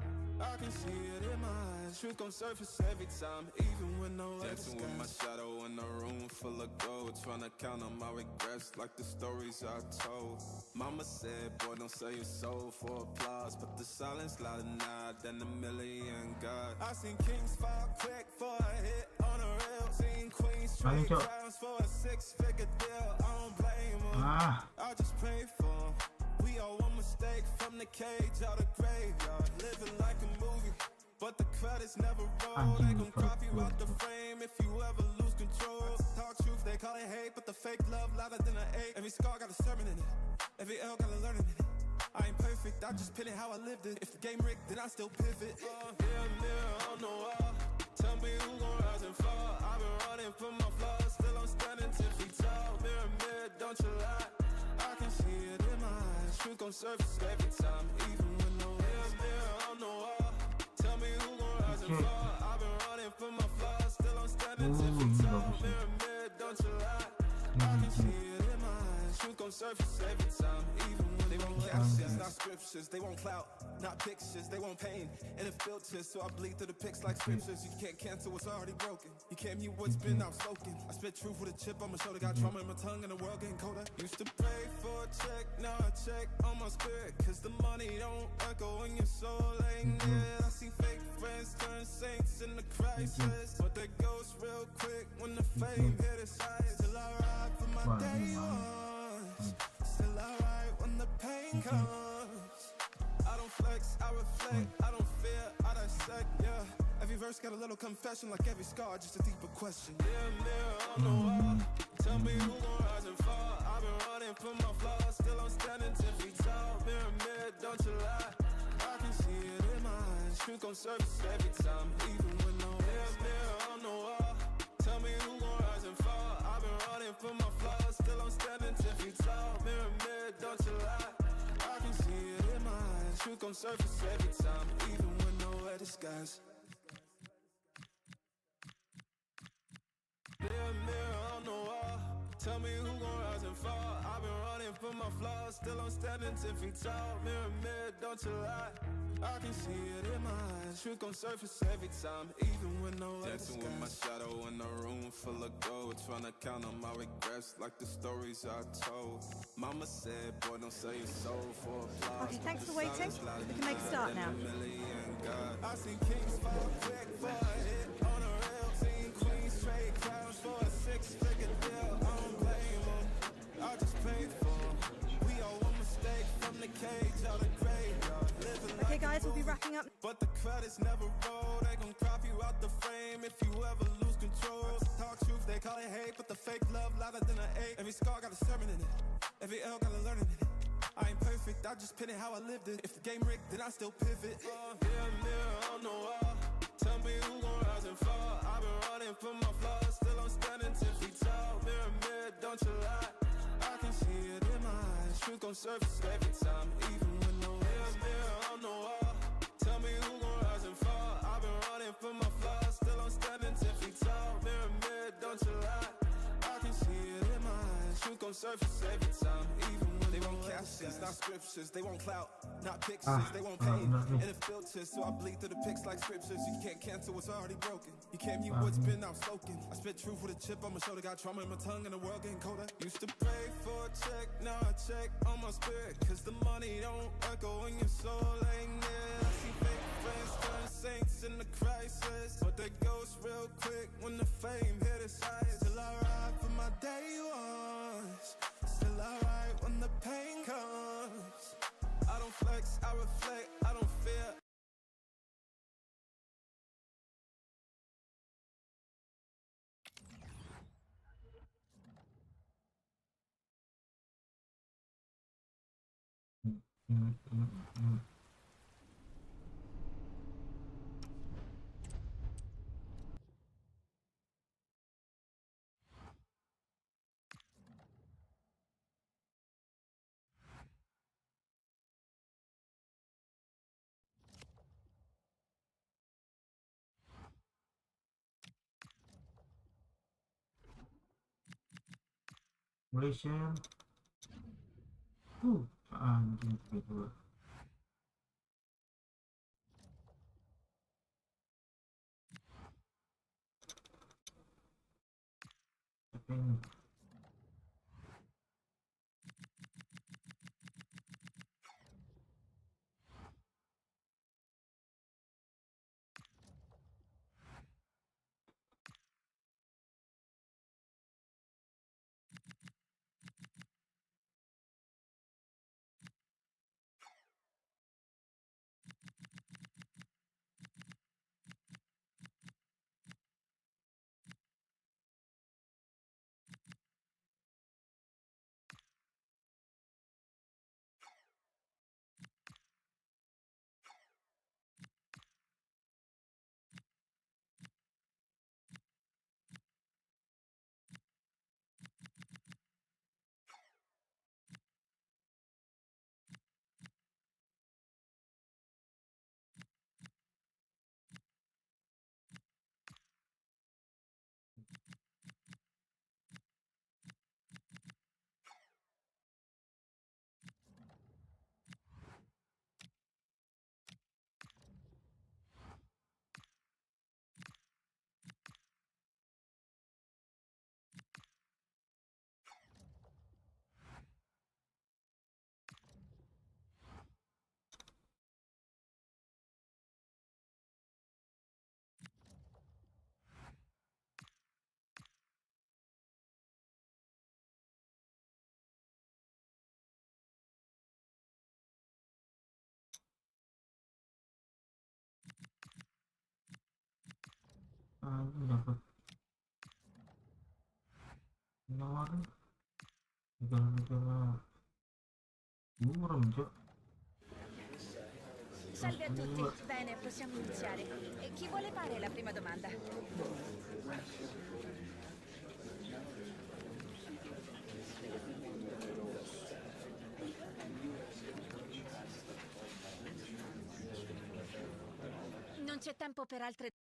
I can see it in my eyes. Truth gon' surface every time, even when no light is dancing with my shadow in a room full of gold, trying to count on my regrets like the stories I told. Mama said, boy, don't sell your soul for applause, but the silence louder now than a million God. I seen kings fall quick for a hit on a rail. Seen queens straight crowns for a 6-figure deal. I don't blame them, I just pray for them. We all one mistake from the cage out of graveyard. Living like a movie, but the credits never roll. They gon' crop you out the frame if you ever lose control. Talk truth, they call it hate, but the fake love louder than an 8. Every scar got a sermon in it, every L got a learning in it. I ain't perfect, I just pin it how I lived it. If the game rigged, then I still pivot. Mirror on the wall, tell me who gon' rise and fall. I've been running from my flaws, still I'm standing 10 feet tall. Mirror, mirror, don't you lie. I can see it in my eyes. Truth gon' surface every time, even when no mirror on the wall. Tell me who gon' rise and fall. I've been running from my flaws, still I'm standing 10 feet tall. Mirror, mirror, don't you lie. I can see it in my eyes. Truth gon' surface every time, even when they won't captions, not scriptures. They won't clout, not pictures. They want pain and it filters, so I bleed through the pics like scriptures. You can't cancel what's already broken. You can't mute what's been outspoken. I spit truth with a chip on my shoulder. Got trauma in my tongue and the world getting colder. Used to pray for a check, now I check on my spirit, cause the money don't echo in your soul ain't it. I see fake friends turn saints in the crisis, but they ghost real quick when the fame hit its highest. Still I ride for my day ones, still I ride when the pain comes. I don't flex, I reflect, I don't fear, I dissect, yeah. Every verse got a little confession, like every scar, just a deeper question. Mirror on the wall, tell me who gon' rise and fall. I've been running from my flaws, still I'm standing 10 feet tall. Mirror, mirror, don't you lie. I can see it in my eyes. Truth gon' surface every time, even when no mirror on the wall. Tell me who gon' rise and fall. I've been running from my flaws, still I'm standing 10 feet tall. Mirror, mirror, don't you lie. I can see it in my eyes. Truth gon' surface every time, even when nowhere disguise. Mirror on the wall, tell me who gon' rise and fall. I've been running from my flaws, still I'm standing 10 feet tall. Mirror, mirror, don't you lie. I can see it in my eyes. Truth gon' surface every time, even when no other dancing with my shadow in a room full of gold, trying to count on my regrets like the stories I told. Mama said, boy, don't sell your soul for applause. Okay, thanks for waiting. We can make a start now. I seen kings fall quick for a hit on a rail. Seen queens straight crowns for a 6-figure deal. I don't blame them, I just pray for them. We all one mistake from the cage out of graveyard. Okay guys, we'll be wrapping up. But the credits never roll. They gon' crop you out the frame if you ever lose control. Talk truth, they call it hate, but the fake love louder than an 8. Every scar got a sermon in it, every L got a learning in it. I ain't perfect, I just pin it how I lived it. If the game rigged, then I still pivot. Mirror on the wall, tell me who gon' rise and fall. I've been running from my flaws, still I'm standing 10 feet tall. Mirror, mirror, don't you lie. I can see it in my eyes. Truth gon' surface every time, even when no mirror on the wall. Tell me who gon' rise and fall. I've been running from my flaws, still I'm standing 10 feet tall. Mirror, mirror, don't you lie. I can see it in my eyes. Truth gon' surface every time, even when they won't captions, not scriptures. They won't clout, not pictures. They want pain and it filters, so I bleed through the pics like scriptures. You can't cancel what's already broken. You can't mute what's been outspoken. I spit truth with a chip on my shoulder. Got trauma in my tongue and the world getting colder. Used to pray for a check, now I check on my spirit, cause the money don't echo in your soul ain't it. I see fake friends turn saints in the crisis, but they ghost real quick when the fame hit its highest. Still I ride for my day ones, still I ride when the pain comes. I don't flex, I reflect, I don't fear. Malaysia. Anjing gitu. Tapi ini dapat nawarin negara-negara buram, Cok. Salve a tutti, bene, possiamo iniziare. E chi vuole fare la prima domanda? Non c'è tempo per altre...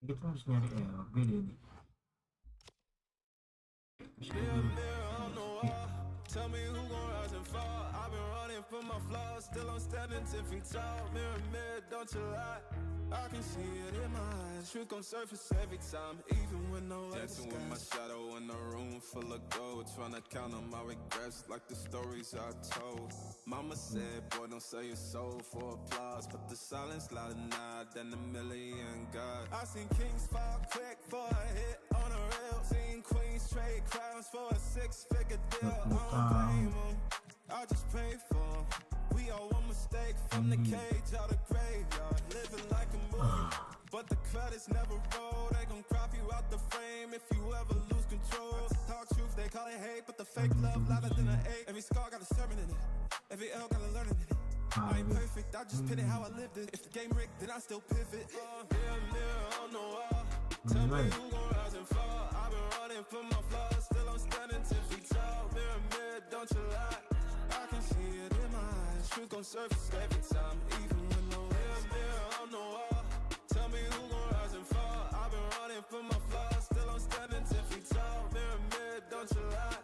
Kita harus nyari LB deh nih. Tell me who gon' rise and fall. I've been running from my flaws, still I'm standing 10 feet tall. Mirror, mirror, don't you lie. I can see it in my eyes. Truth gon' surface every time, even when no dancing with my shadow in a room full of gold, trying to count on my regrets like the stories I told. Mama said, boy, don't sell your soul for applause, but the silence louder now than a million God. I seen kings fall quick for a hit on a rail. Seen queens trade crowns for a six-figure deal. I don't blame them, I just pray for them. We all one mistake from the cage out of graveyard, living like a movie, but the credits never roll. They gon' crop you out the frame if you ever lose control. Talk truth, they call it hate, but the fake love louder than an eight. Every scar got a sermon in it, every L got a learning in it. I ain't perfect, I just pin it how I lived it. If the game rigged, then I still pivot. Mirror, mirror on the wall, tell me who gon' rise and fall. I've been running from my flaws, still I'm standing 10 feet tall. Mirror, mirror, don't you lie. I can see it in my eyes. Truth gon' surface every time, even when no mirror, mirror on the wall. Tell me who gon' rise and fall. I've been running from my flaws, still I'm standing 10 feet tall. Mirror, mirror, don't you lie.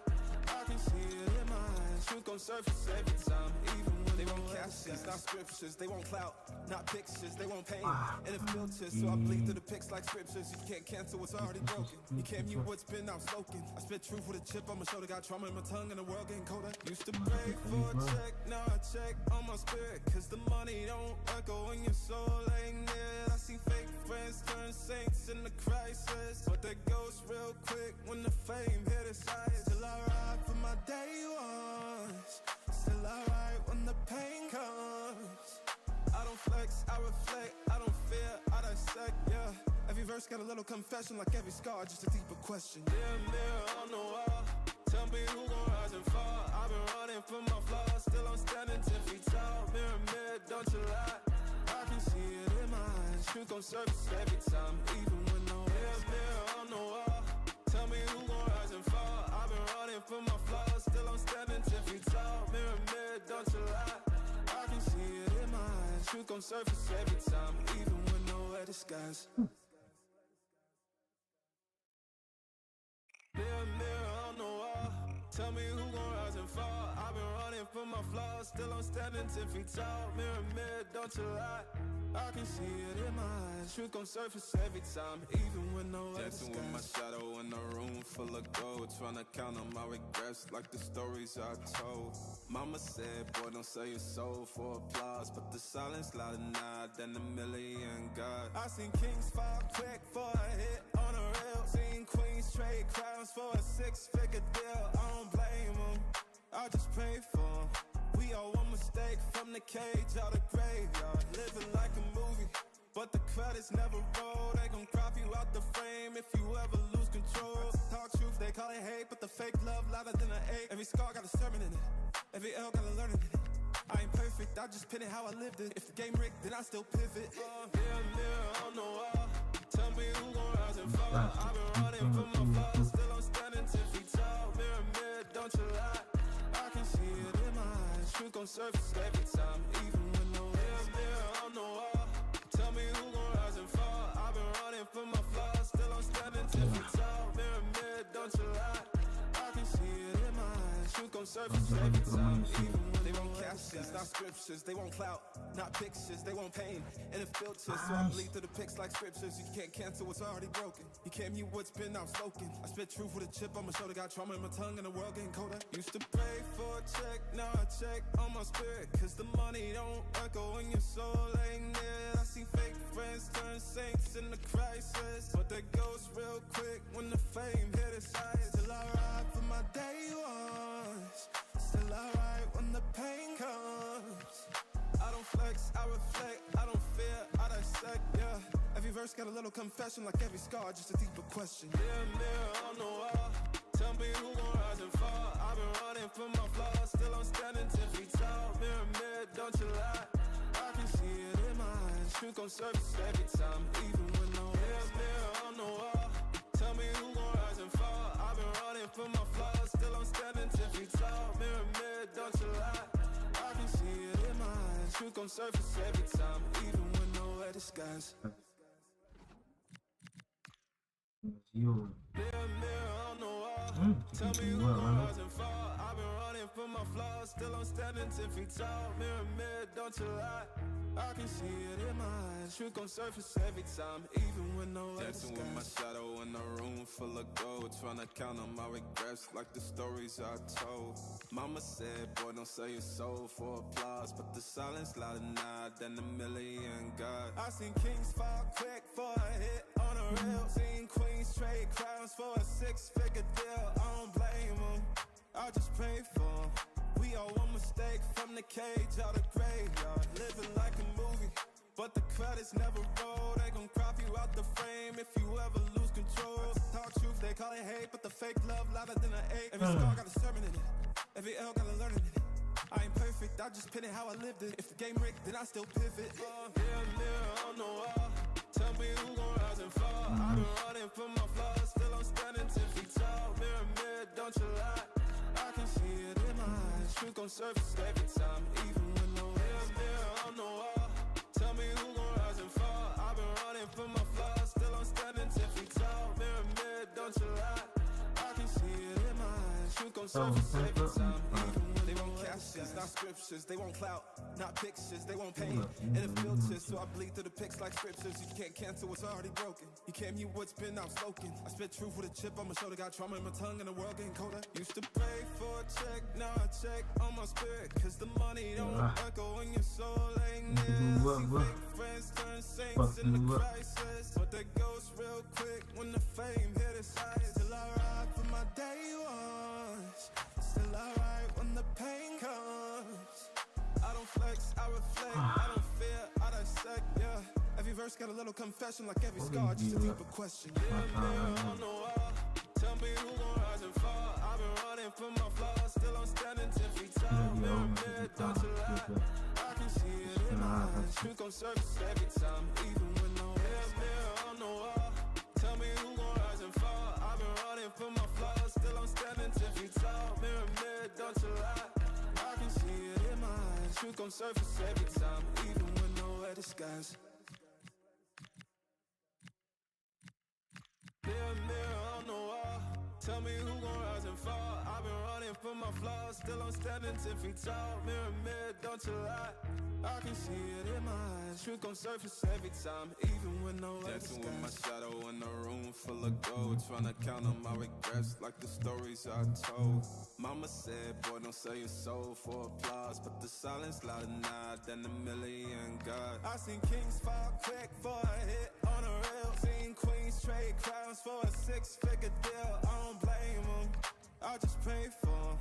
I can see it in my eyes. Truth gon' surface every time, even when they won't captions, not scriptures. They won't clout, not pictures. They won't paint and it filters, so I bleed through the pics like scriptures. You can't cancel what's already broken. You can't mute what's been outspoken. I spit truth with a chip on my shoulder. Got trauma in my tongue and the world getting colder. Used to pray for a check, now I check on my spirit, cause the money don't echo in your soul ain't near. I see fake friends turn saints in the crisis, but they ghost real quick when the fame hit its eyes. Still I ride for my day ones, still I ride when the pain comes. I don't flex, I reflect, I don't fear, I verse got a little confession, like every scar, just a deeper question. Mirror on the wall, tell me who gon' rise and fall. I've been running from my flaws, still I'm standing 10 feet tall. Mirror, don't you lie, I can see it in my eyes. Truth gon' surface every time, even when no mirror on the wall, tell me who gon' rise and fall. I've been running from my flaws, still I'm standing 10 feet tall. Mirror, don't you lie, I can see it in my eyes. Truth gon' surface every time, even when nowhere disguise. Mirror on the wall, tell me who gon' rise and fall. I've been running from my flaws, still I'm standing 10 feet tall. Mirror, don't you lie, I can see it in my eyes. Truth gon' surface every time, even when nowhere dancing with my shadow in a room full of gold, trying to count on my regrets like the stories I told. Mama said, boy, don't sell your soul for applause, but the silence louder now than a million God. I seen kings fall quick for a hit on a rail. Seen queens trade crowns for a 6-figure deal. I don't blame them, I just pray for them. We all one mistake from the cage out the graveyard. Living like a movie, but the credits never roll. They gon' crop you out the frame if you ever lose control. Talk truth, they call it hate, but the fake love louder than an ache. Every scar got a sermon in it, every L got a learning in it. I ain't perfect, I just pin it how I lived it. If the game rigged, then I still pivot. Mirror on the wall, tell me who gon' rise and fall. I've been running from my flaws, still I'm standing 10 feet tall. Mirror, don't you lie, I can see it in my eyes. Truth gon' surface every time, even when no mirror on the wall, tell me who gon' rise and fall. I've been running from my flaws, still I'm standing 10 feet tall. Mirror, don't you lie, I can see it in my eyes. Truth gon' surface every time, even when they want captions, not scriptures. They want clout, not pictures. They want pain and a filter, so I bleed through the pics like scriptures. You can't cancel what's already broken. You can't mute what's been outspoken. I spit truth with a chip on my shoulder. Got trauma in my tongue and the world getting colder. Used to pray for a check, now I check on my spirit, cause the money don't echo when your soul ain't near. I see fake friends turn saints in the crisis, but that goes real quick when the fame hit its eyes. Still I ride for my day ones, still I ride when the pain comes. I don't flex, I reflect, I don't fear, I dissect, yeah. Every verse got a little confession, like every scar, just a deeper question. Mirror on the wall, tell me who gon' rise and fall. I've been running from my flaws, still I'm standing 10 feet tall. Mirror, don't you lie, I can see it in my eyes. Truth gon' surface every time, even when no mirror on the wall, tell me who gon' rise and fall. I've been running from my flaws, still I'm standing 10 feet tall. Mirror, don't you lie, I can see it in my eyes. Truth gon' surface every time, even when nowhere disguise. Mirror on the wall, tell me who gon' rise and fall. I've been running from my flaws, still I'm standing 10 feet tall. Mirror, don't you lie, I can see it in my eyes. Truth gon' surface every time, even when nowhere dancing with my shadow in a room full of gold, trying to count on my regrets like the stories I told. Mama said, boy, don't sell your soul for applause, but the silence louder now than a million God. I seen kings fall quick for a hit on a rail. Seen queens trade crowns for a 6-figure deal. I don't blame them, I just pray for them. We all one mistake from the cage out the graveyard. Living like a movie, but the credits never roll. They gon' crop you out the frame if you ever lose control. Talk truth, they call it hate, but the fake love louder than an ache. Every scar got a sermon in it, every L got a learning in it. I ain't perfect, I just pin it how I lived it. If the game rigged, then I still pivot. Mirror on the wall, tell me who gon' rise and fall. I've been running from my flaws, still I'm standing 10 feet tall. Mirror, don't you lie, I can see it in my eyes. Truth gon' surface every time, even when no mirror on the wall, tell me who gon' rise and fall. I've been running from my flaws, still I'm standing 10 feet tall. Mirror, don't you lie, I can see it in my eyes. Truth gon' surface every time, even when they want captions, not scriptures. They want clout, not pictures. They want pain and a filter, so I bleed through the pics like scriptures. You can't cancel what's already broken. You can't mute what's been outspoken. I spit truth with a chip on my shoulder. Got trauma in my tongue and the world getting colder. Used to pray for a check, now I check on my spirit, cause the money don't echo when your soul ain't near. I see fake friends turn saints in the crisis, but that goes real quick when the fame hit its eyes. Still I ride for my day ones, still I ride when the pain comes. I don't flex, I reflect, I don't fear, I dissect, yeah. Every Every verse got a little confession, like every scar, just a deeper question. Mirror on the wall, tell me who gon' rise and fall. I've been running from my flaws, still I'm standing 10 feet tall. Mirror, mirror, don't you lie. I can see it in my eyes. Truth gon' surface every time, even when no mirror on the wall. Tell me who gon' rise and fall. I've been running from my flaws, still I'm standing 10 feet tall. Mirror, mirror, don't you lie. I can see it in my eyes. Truth gon' surface every time, even when nowhere disguised. Mirror, mirror on the wall, tell me who gon' rise and fall. I've been running from my flaws, still I'm standing 10 feet tall. Mirror, mirror, don't you lie. I can see it in my eyes. Truth gon' surface every time, even when nowhere dancing with my shadow in a room full of gold, trying to count on my regrets like the stories I told. Mama said, boy, don't sell your soul for applause, but the silence louder now than a million God. I seen kings fall quick for a hit on a rail. Seen queens trade crowns for a 6-figure deal. I don't blame them, I just pray for them.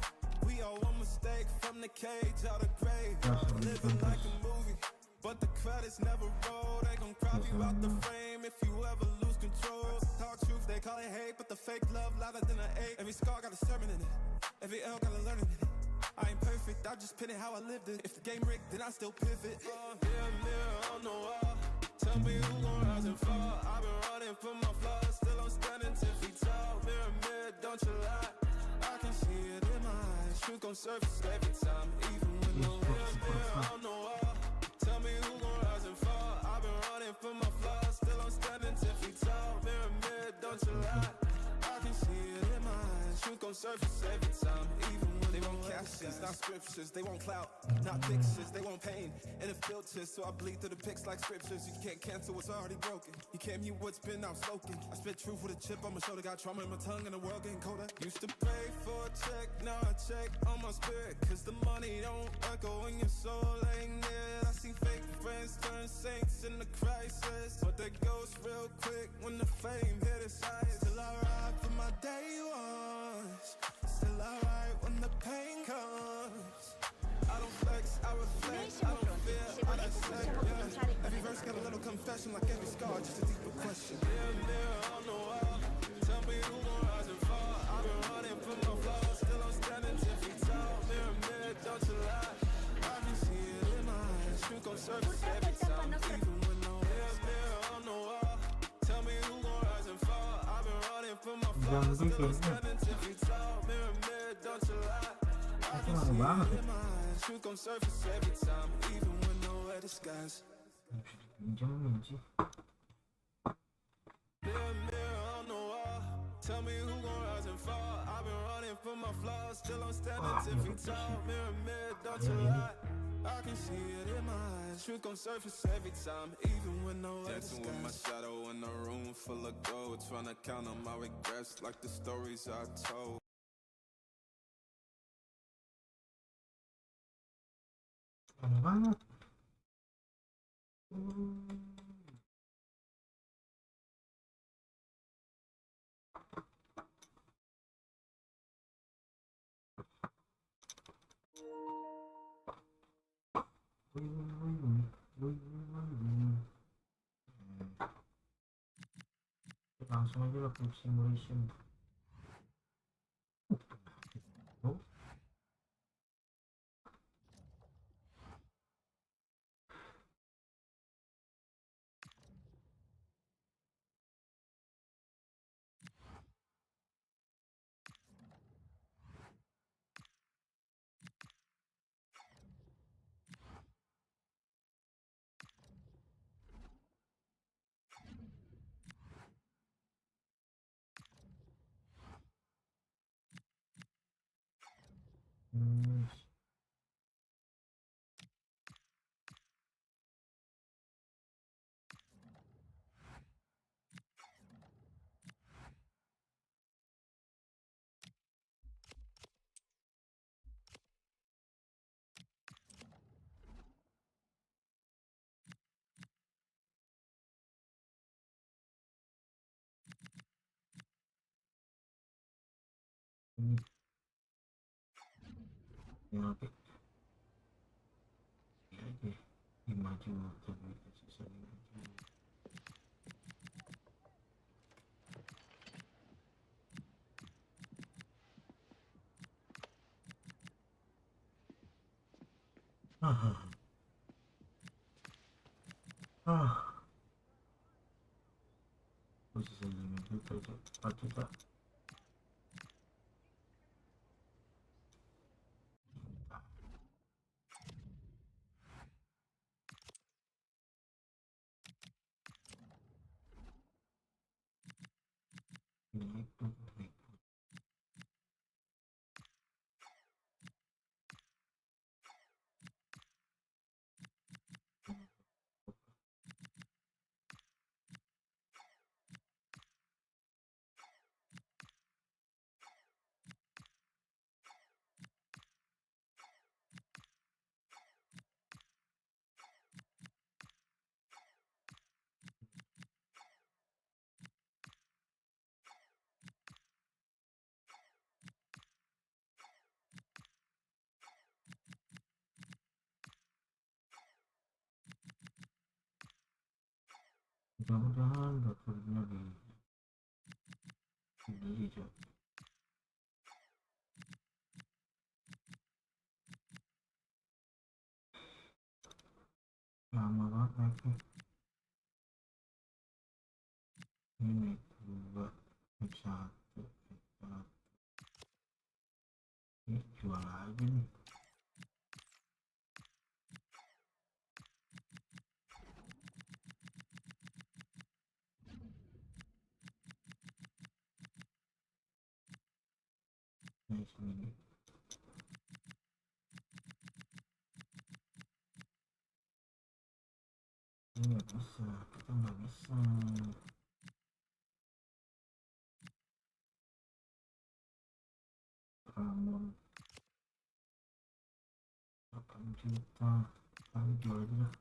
We all one mistake from the cage out of grave. Living like a movie, but the credits never roll. They gon' crop you out the frame if you ever lose control. Talk truth, they call it hate, but the fake love louder than an ache. Every scar got a sermon in it, every L got a learning in it. I ain't perfect, I just pin it how I lived it. If the game rigged, then I still pivot. Mirror, mirror on the wall, tell me who gon' rise and fall. I've been running from my flaws, still I'm standing 10 feet tall. Mirror, mirror, don't you lie. I can see it in my eyes. Truth gon' surface every time, even when no mirror on the wall. Tell me who gon' rise and fall. I've been running from my flaws, still I'm standing 10 feet tall. Mirror, mirror, don't you lie. I can see it in my eyes. Truth gon' surface every time, even when they want captions, not scriptures. They want clout, not pictures. They want pain and a filter, so I bleed through the pics like scriptures. You can't cancel what's already broken. You can't mute what's been outspoken. I spit truth with a chip on my shoulder. Got trauma in my tongue and the world getting colder. Used to pay for a check, now I check on my spirit, cause the money don't echo when your soul ain't near. I see fake friends turn saints in the crisis, but they ghost real quick when the fame hit its height. Still I ride for my day ones, still I ride when the pain comes. I don't flex, I reflect, I don't fear, I dissect, yeah. Every verse got a little confession, like every scar, just a deeper question. Mirror, mirror on the wall, tell me who gon' rise and fall. I've been running from my flaws, still I'm standing 10 feet tall. Mirror, mirror, don't you lie. I can see it in my eyes. Truth gon' surface every time, even when no mirror, mirror on the wall, tell me who gon' rise and fall. I've been running from my flaws, still I'm standing 10 feet tall. Mirror, mirror, don't you lie. I can see it in my eyes. Truth gon' surface every time, even when nowhere disguised. Mirror, mirror on the wall, tell me who gon' rise and fall. I've been running from my flaws, still I'm standing 10 feet tall. Mirror, mirror, don't you lie. I can see it in my eyes. Truth gon' surface every time, even when nowhere dancing with my shadow in a room full of gold, trying to count on my regrets like the stories I told. banget. Langsung aja lah clip simulation. Ya oke. Oke, dimaju Ah. Ah. Posisi itu cepat juga. Ini itu. Mudah-mudahan dokternya di hijau. Lama banget naiknya. Ini dua, satu, ini jual aja nih. Nice ini. Ini nggak bisa, kita nggak bisa. Ramon 8 juta, kali jual aja lah.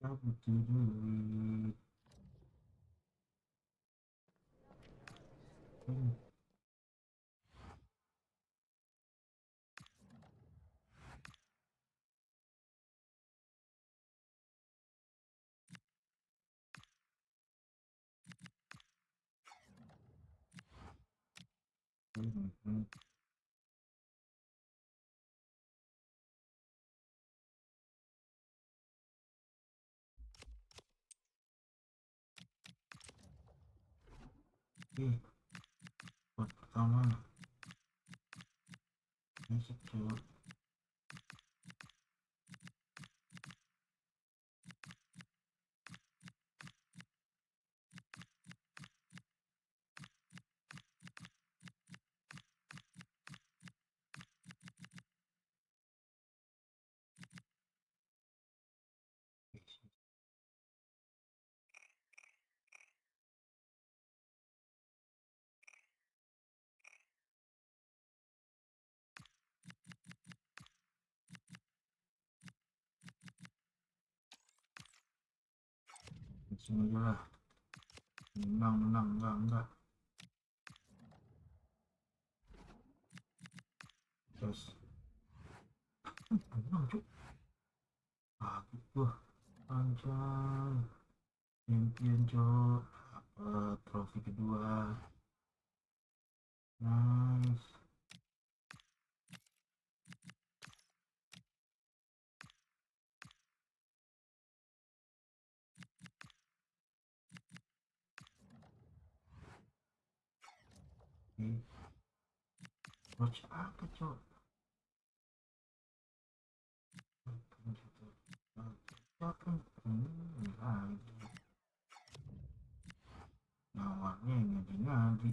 Kita butuh duit. Buat pertama masuk coba. Langsung aja lah. Menang enggak. Terus menang cuk. Gua panjang champion cok, dapat trofi kedua. Nice. Watch apa cok? Nawarnya ngadi-ngadi.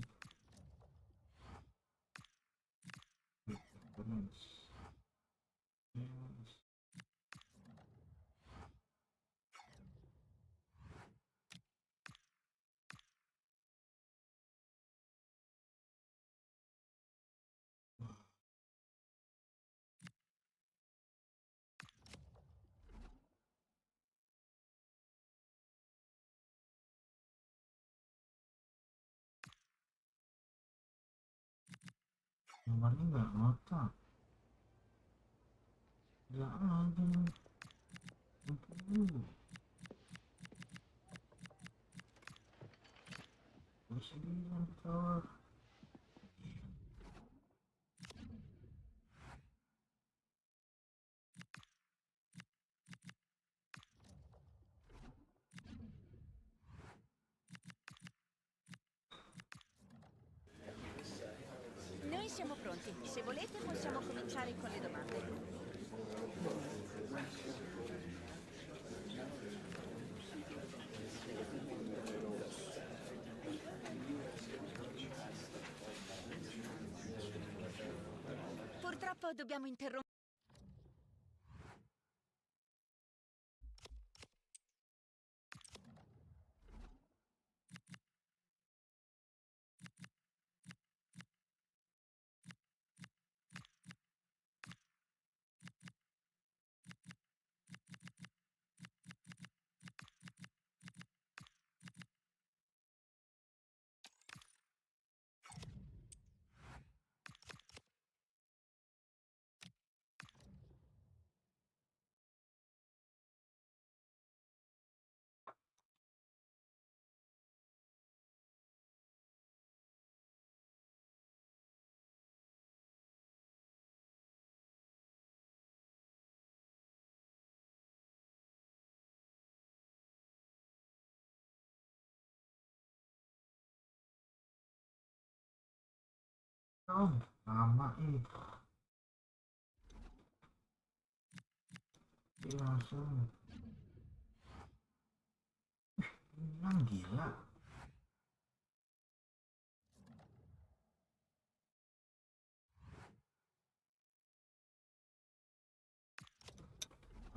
Nomornya nggak ngotak. Jangan dulu. Bersihin tower. Noi siamo pronti. Se volete possiamo cominciare con le domande. Purtroppo dobbiamo interrompere. Oh, lama ini langsung menang gila.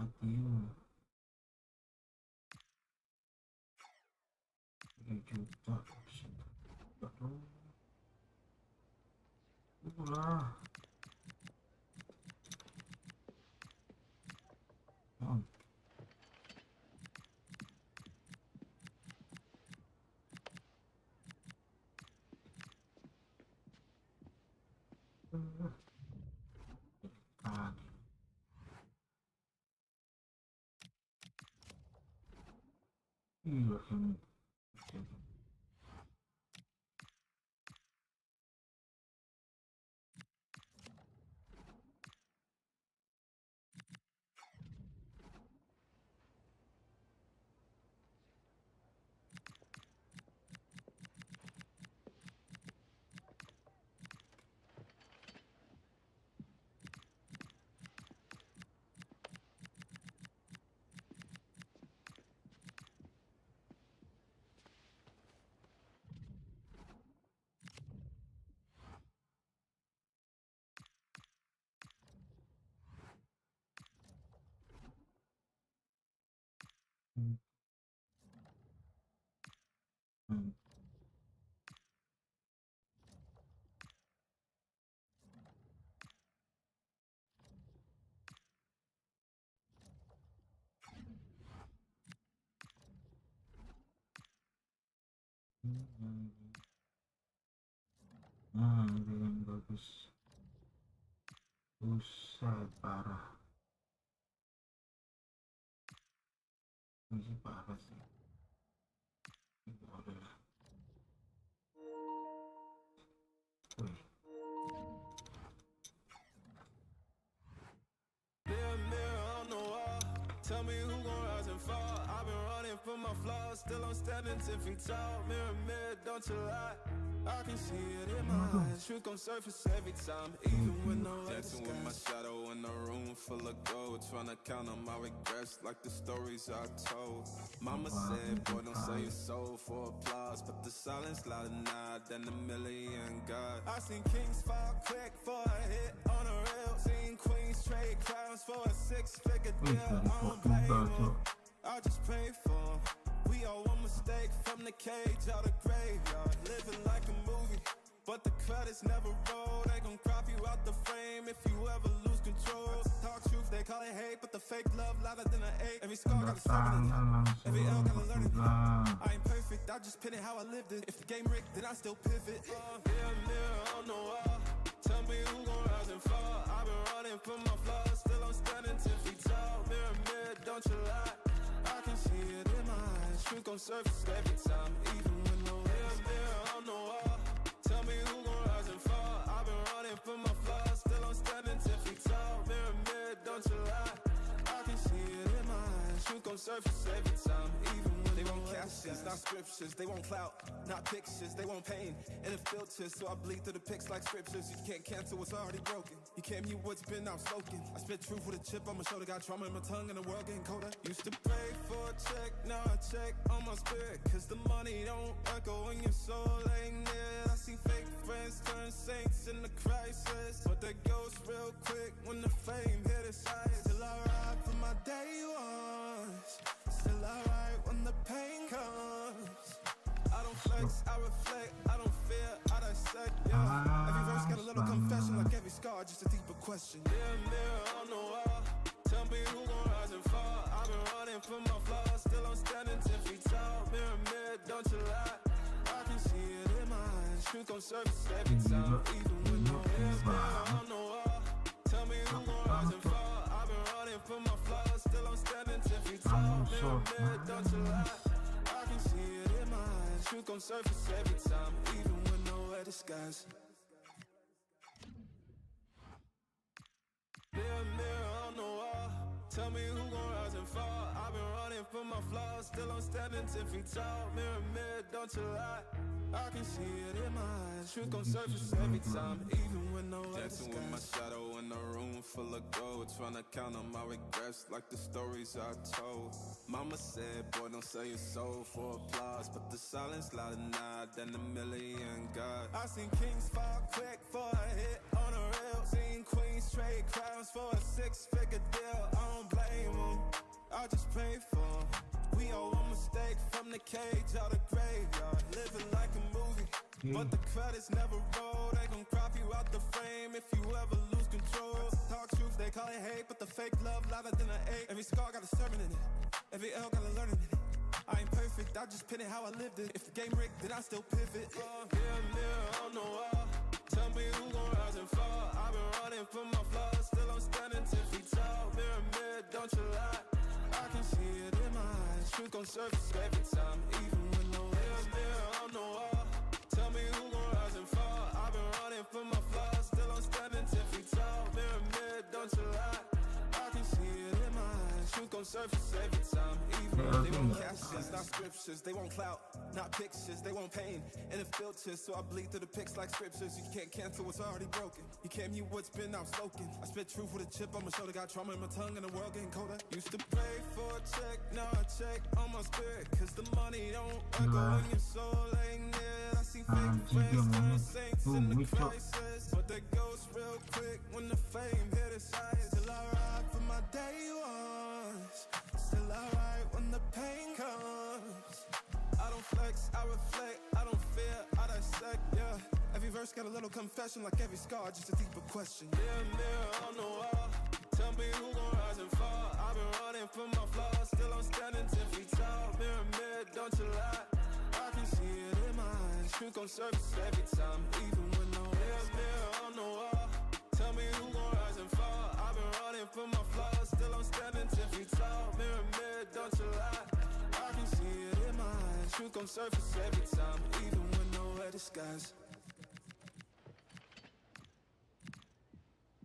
Adieu. 3 juta. Lah. Iya kan. Nah, ini yang bagus. Buset, parah. Ini parah sih. Ini udah lah. Wih. Tell me who gon' rise and fall. I've been running from my flaws, still I'm standing 10 feet tall. Mirror, mirror, don't you lie. I can see it in my eyes. Truth gon' surface every time, even when no dancing with my shadow in a room full of gold, trying to count on my regrets like the stories I told. Mama said, boy, don't sell your soul for applause, but the silence louder now than a million gods. I seen kings fall quick for a hit on a rail, seen queens trade crowns for a 6-figure deal. I don't blame them, I just pray for them. We all one mistake from the cage out of graveyard, living like a movie, but the credits never roll. They gon' crop you out the frame if you ever lose control. Talk truth, they call it hate, but the fake love louder than an ache. Every scar got a story, every L got a learning. I ain't perfect, I just pin it how I lived it. If the game rigged, then I still pivot. Mirror, mirror on the wall, tell me who gon' surface every time, even when no mirror on the wall. Tell me who gon' rise and fall. I've been running from my flaws, still I'm standing 10 feet tall. Mirror, mirror, don't you lie. I can see it in my eyes. Truth gon' surface every time, even when they want captions, not scriptures. They want clout, not pictures. They want pain and it filters, so I bleed through the pics like scriptures. You can't cancel what's already broken. You can't mute what's been outspoken. I spit truth with a chip on my shoulder. Got trauma in my tongue and the world getting colder. Used to pray for a check, now I check on my spirit, cause the money don't echo when your soul ain't near. I see fake friends turn saints in the crisis, but they ghost real quick when the fame hit its height. Still I ride for my day ones, still I ride when the pain comes. I don't flex, I reflect, I don't fear, I dissect, yeah. Every verse got a little confession, like every scar, just a deeper question. Mirror, mirror on the wall, tell me who gon' rise and fall. I've been running from my flaws, still I'm standing 10 feet tall. Mirror, mirror, don't you lie. I can see it in my eyes. Truth gon' surface every time, even with no mirror on the wall. Tell me who gon' rise and fall. I've been running from my flaws, still I'm standing 10 feet tall. Mirror, mirror, don't you lie. I can see it in my eyes. Truth gon' surface every time, even with nowhere disguise. Mirror, mirror on the wall, tell me who gon' rise and fall. I've been running from my flaws, still I'm standing 10 feet tall. Mirror, mirror, don't you lie. I can see it in my eyes. Truth gon' surface every time, even when no one dancing with my shadow in a room full of gold, trying to count on my regrets like the stories I told. Mama said, boy, don't sell your soul for applause, but the silence louder now than a million God. I seen kings fall quick for a hit on a rail, seen queens trade crowns for a 6-figure deal. I don't blame them, I just pray for them. We all one mistake from the cage out of graveyard, living like a movie, but the credits never roll. They gon' crop you out the frame if you ever lose control. Talk truth, they call it hate, but the fake love louder than an 8. Every scar got a sermon in it, every L got a learning in it. I ain't perfect, I just pin it how I lived it. If the game rigged, then I still pivot. Mirror, mirror on the wall, tell me who gon' rise and fall. I've been running from my flaws, still I'm standing 10 feet tall. Mirror, mirror, don't you lie. I can see it in my eyes. Truth gon' surface every time, even when no mirror on the wall. Tell me who gon' rise and fall. I've been running from my flaws, still I'm standing 10 feet tall. Mirror, mirror, don't you lie. I can see it in my eyes. Truth gon' surface every time, even when they want captions, not scriptures. They want clout, not pictures. They want pain and it filters, so I bleed through the pics like scriptures. You can't cancel what's already broken. You can't mute what's been outspoken. I spit truth with a chip on my shoulder. Got trauma in my tongue and the world getting colder. Used to pray for a check, now I check on my spirit, cause the money don't echo when your soul ain't near. I see fake friends turn saints in the crisis, but they ghost real quick when the fame hit its height. Still I ride for my day ones, still I ride when the pain comes. I don't flex, I reflect, I don't fear, I dissect, yeah. Every verse got a little confession, like every scar, just a deeper question. Mirror, mirror on the wall, tell me who gon' rise and fall. I've been running from my flaws, still I'm standing 10 feet tall. Mirror, mirror, don't you lie. I can see it in my eyes. Truth gon' surface every time, even when no mirror on the wall. Tell me who gon' rise and fall. I've been running from my flaws, still I'm standing 10 feet tall. Mirror, mirror, don't you lie. I can see it in my eyes. Truth gon' surface every time, even when nowhere disguise.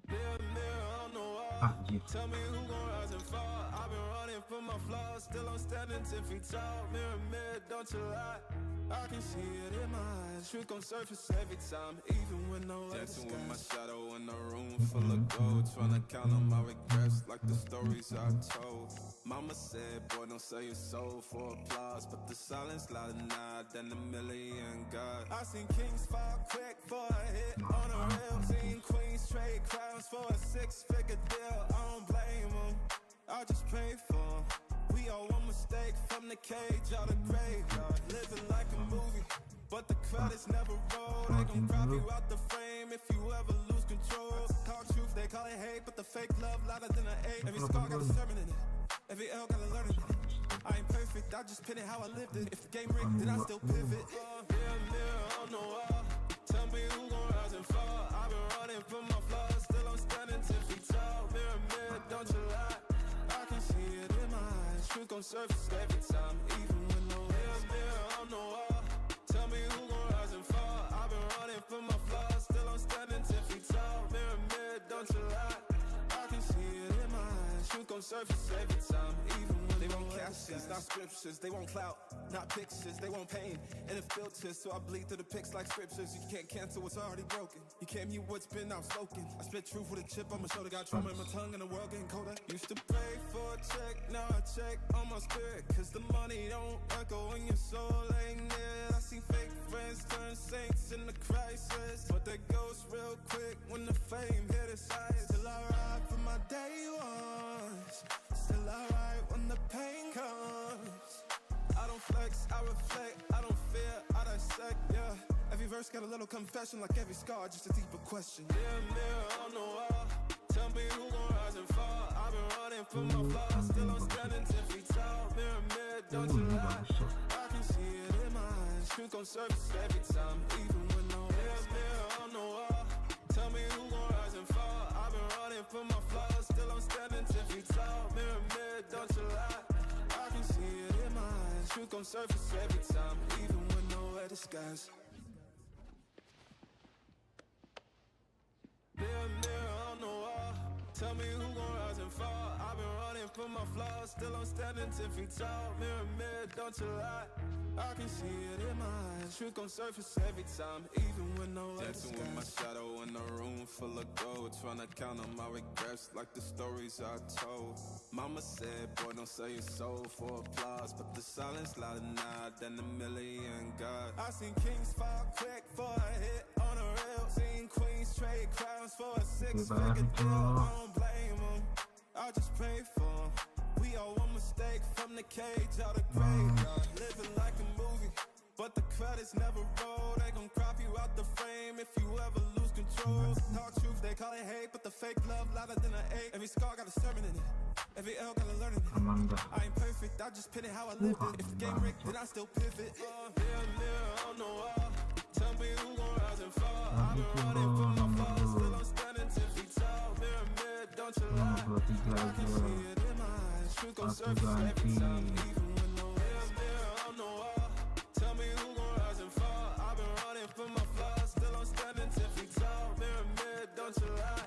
Mirror, mirror on the wall, tell me who gon' rise and fall. I've been running from my flaws, still I'm standing 10 feet tall. Mirror, mirror, don't you lie. I can see it in my eyes. Truth gon' surface every time, even when no one dancing with my shadow in a room full of gold, trying to count on my regrets like the stories I told. Mama said, boy, don't sell your soul for applause, but the silence louder now than a million God. I seen kings fall quick for a hit on a rail, seen queens trade crowns for a 6-figure deal. I don't blame them, I just pray for them. We all one mistake from the cage out of graveyard, living like a movie, but the credits never roll. They gon' crop you out the frame if you ever lose control. Talk truth, they call it hate, but the fake love louder than an 8. Every scar got a sermon in it, every L got a learning in it. I ain't perfect, I just pin it how I lived it. If the game rigged, then I still pivot. Mirror, mirror on the wall, tell me who gon' rise and fall. I've been running from my flaws, still I'm standing 10 feet tall. Mirror, mirror, don't you lie. I can see it in my eyes. Truth gon' surface every time, even when no surface every time, even when they won't captions, not scriptures, they won't clout, not pictures, they won't pain, and it filters, so I bleed through the pics like scriptures. You can't cancel what's already broken. You can't mute what's been outspoken. I spit truth with a chip on my shoulder, got trauma in my tongue, and the world getting colder. Used to pray for a check, now I check on my spirit, cause the money don't echo when your soul ain't near. I see fake friends turn saints in the crisis, but they ghost real quick when the fame hit its eyes. Still I ride for my day ones, still I ride when the pain comes. I don't flex, I reflect, I don't fear, I dissect, yeah. Every verse got a little confession, like every scar, just a deeper question. Mirror on the wall, tell me who gon' rise and fall. I've been running from my flaws, still I'm standing 10 feet tall. Mirror, don't you lie, I can see it in my eyes. Truth gon' surface every time, even when no mirror on the wall, tell me who gon' rise and fall. I've been running from my flaws, still I'm standing 10 feet tall. Mirror, don't you lie, I can see it in my eyes. Truth gon' surface every time, even when nowhere disguised. Mirror on the wall, tell me who gon' rise and fall. I've been running from my flaws, still I'm standing 10 feet tall. Mirror, don't you lie, I can see it in my eyes. Truth gon' surface every time, even when nowhere disguised. Dancing with my shadow in a room full of gold, trying to count on my regrets like the stories I told. Mama said, boy, don't sell your soul for applause, but the silence louder now than a million God. I seen kings fall quick for a hit on a rail, seen queens trade crowns for a six-figure deal. I don't blame them, I just pray for them. We all one mistake from the cage out of graveyard. Living like a movie, but the credits never roll. They gon' crop you out the frame if you ever lose control. Talk truth, they call it hate, but the fake love louder than an 8. Every scar got a sermon in it, every L got a learning in it. I ain't perfect, I just pin it how I lived it. If the game rigged, then I still pivot. Mirror on the wall, tell me who gon' rise and fall. I've been running from my flaws, still I'm standing 10 feet tall. Mirror, don't you lie, I can see it in my eyes. Truth gon' surface every time, even when no mirror on the wall, tell me who gon' rise and fall. I've been running from my flaws, still I'm standing 10 feet tall. Mirror, don't you lie,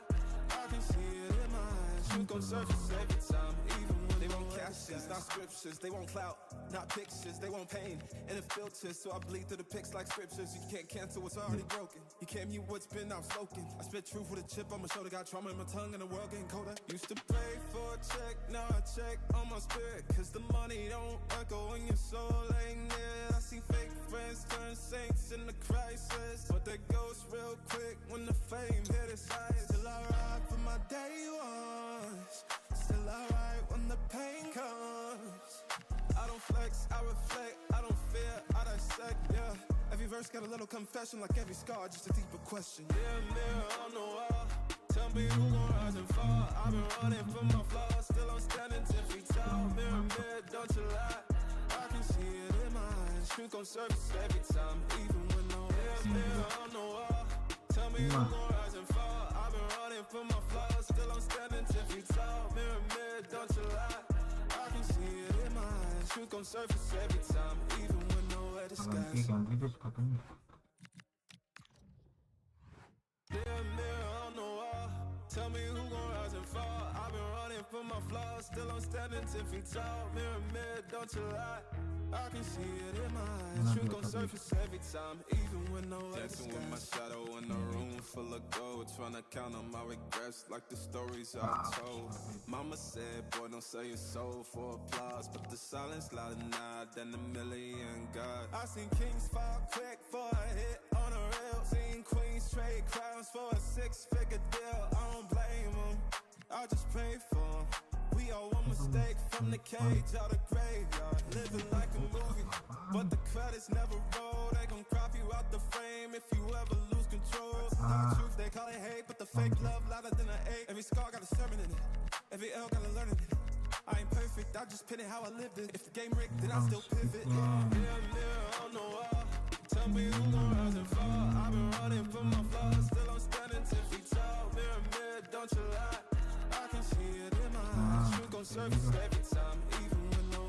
I can see it in my eyes. Truth gon' surface every time, even when they won't captions, not scriptures, they won't clout, not pictures, they won't pain, and it filters, so I bleed through the pics like scriptures. You can't cancel what's already broken. You can't mute what's been outspoken. I spit truth with a chip on my shoulder, got trauma in my tongue, and the world getting colder. Used to pray for a check, now I check on my spirit, cause the money don't echo when your soul ain't near. I see fake friends turn saints in the crisis, but they ghost real quick when the fame hit its eyes. Still I ride for my day ones, still I ride when the pain comes. I don't flex, I reflect, I don't fear, I dissect, yeah. Every verse got a little confession, like every scar, just a deeper question. Mirror on the wall, tell me who gon' rise and fall. I've been running from my flaws, still I'm standing 10 feet tall. Mirror, don't you lie, I can see it in my eyes. Truth gon' surface every time, even when no mirror on the wall, tell me who gon' rise and fall. I've been running from my flaws, still I'm standing 10 feet tall. Mirror, don't you lie, I can see it in my eyes. Truth gon' surface every time, even when nowhere disguised. Mirror on the wall, tell me who gon' rise and fall. I've been running from my flaws, still I'm standing 10 feet tall. Mirror, don't you lie, I can see it in my eyes. Truth gon' surface every time, even when nowhere disguised. Dancing with my shadow in a room full of gold, trying to count on my regrets like the stories I told. Mama said, boy, don't sell your soul for applause, but the silence louder now than a million God. I seen kings fall quick for a hit on a rail, seen queens trade crowns for a six-figure deal. I don't blame them, I just pray for them. We all one mistake from the cage out of graveyard. Living like a movie, but the credits never roll. They gon' crop you out the frame if you ever lose control. Talk truth, they call it hate, but the fake love louder than an 8. Every scar got a sermon in it, every L got a learning in it. I ain't perfect, I just pin it how I lived it. If the game rigged, then I still pivot. Mirror on the wall, tell me who gon' rise and fall. I've been running from my flaws, still I'm standing 10 feet tall. Mirror, don't you lie, I can see it in my eyes. Truth gon' surface every time, even when no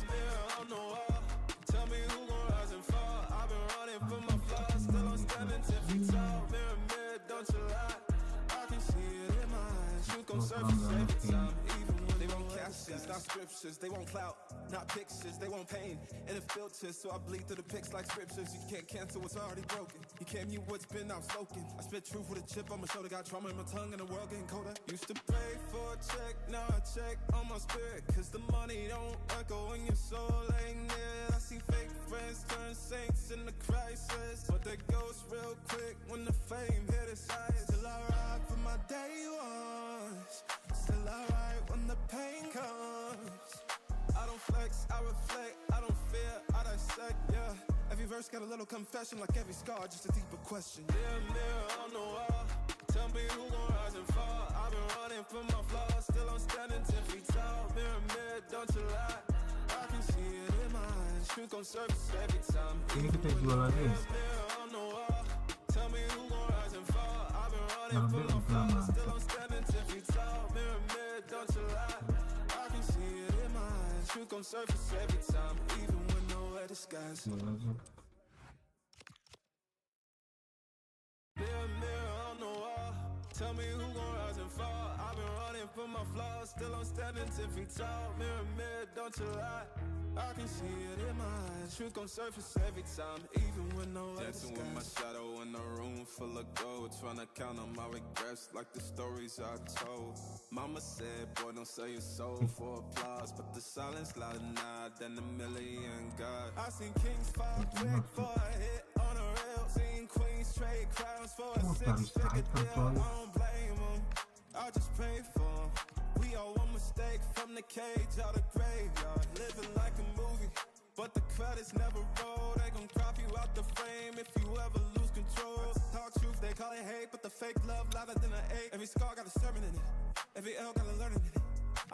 mirror on the wall, tell me who gon' rise and fall. I've been running from my flaws, still I'm standing 10 feet tall. Mirror, don't you lie, I can see it in my eyes. Truth gon' surface every time, even when they won't catch captions, not scriptures. They want clout, not pictures. They want pain and it filters, so I bleed through the pics like scriptures. You can't cancel what's already broken. You can't mute what's been outspoken. I spit truth with a chip on my shoulder. Got trauma in my tongue and the world getting colder. Used to pray for a check, now I check on my spirit. Cause the money don't echo when your soul ain't near. I see fake friends turn saints in the crisis, but they ghost real quick when the fame hit its highest. Still I ride for my day ones. Still I ride when the pain comes. I don't flex, I reflect, I don't fear, I dissect, yeah. Every verse got a little confession, like every scar, just a deeper question. Mirror, mirror on the wall, tell me who gon' rise and fall. I've been running from my flaws, still I'm standing 10 feet tall. Mirror, mirror, don't you lie, I can see it in my eyes. Truth gon' surface every time. Ini kita jual lagi. Mirror on the wall, tell me who gon' rise and fall. I've been running from my flaws, still I'm standing 10 feet tall. Mirror, mirror, don't you lie, I can see it in my eyes. Truth gon' surface every time, even when nowhere disguised. Mirror, mirror on the wall, tell me who gon' rise and fall. I've been running from my flaws, still I'm standing 10 feet tall. Mirror, mirror, don't you lie, I can see it in my eyes. Truth gon' surface every time, even when nowhere Dancing with my shadow in a room full of gold, trying to count on my regrets like the stories I told. Mama said, boy, don't sell your soul for applause, but the silence louder now than a million God. I seen kings fall quick for a hit on a rail. Seen queens trade crowns for a six-figure deal. I don't blame them, I just pray for them. We all one mistake from the cage out of graveyard. Living like a movie, but the credits never roll. They gon' crop you out the frame if you ever lose control. Talk truth, they call it hate, but the fake love louder than an 8. Every scar got a sermon in it, every L got a learning in it.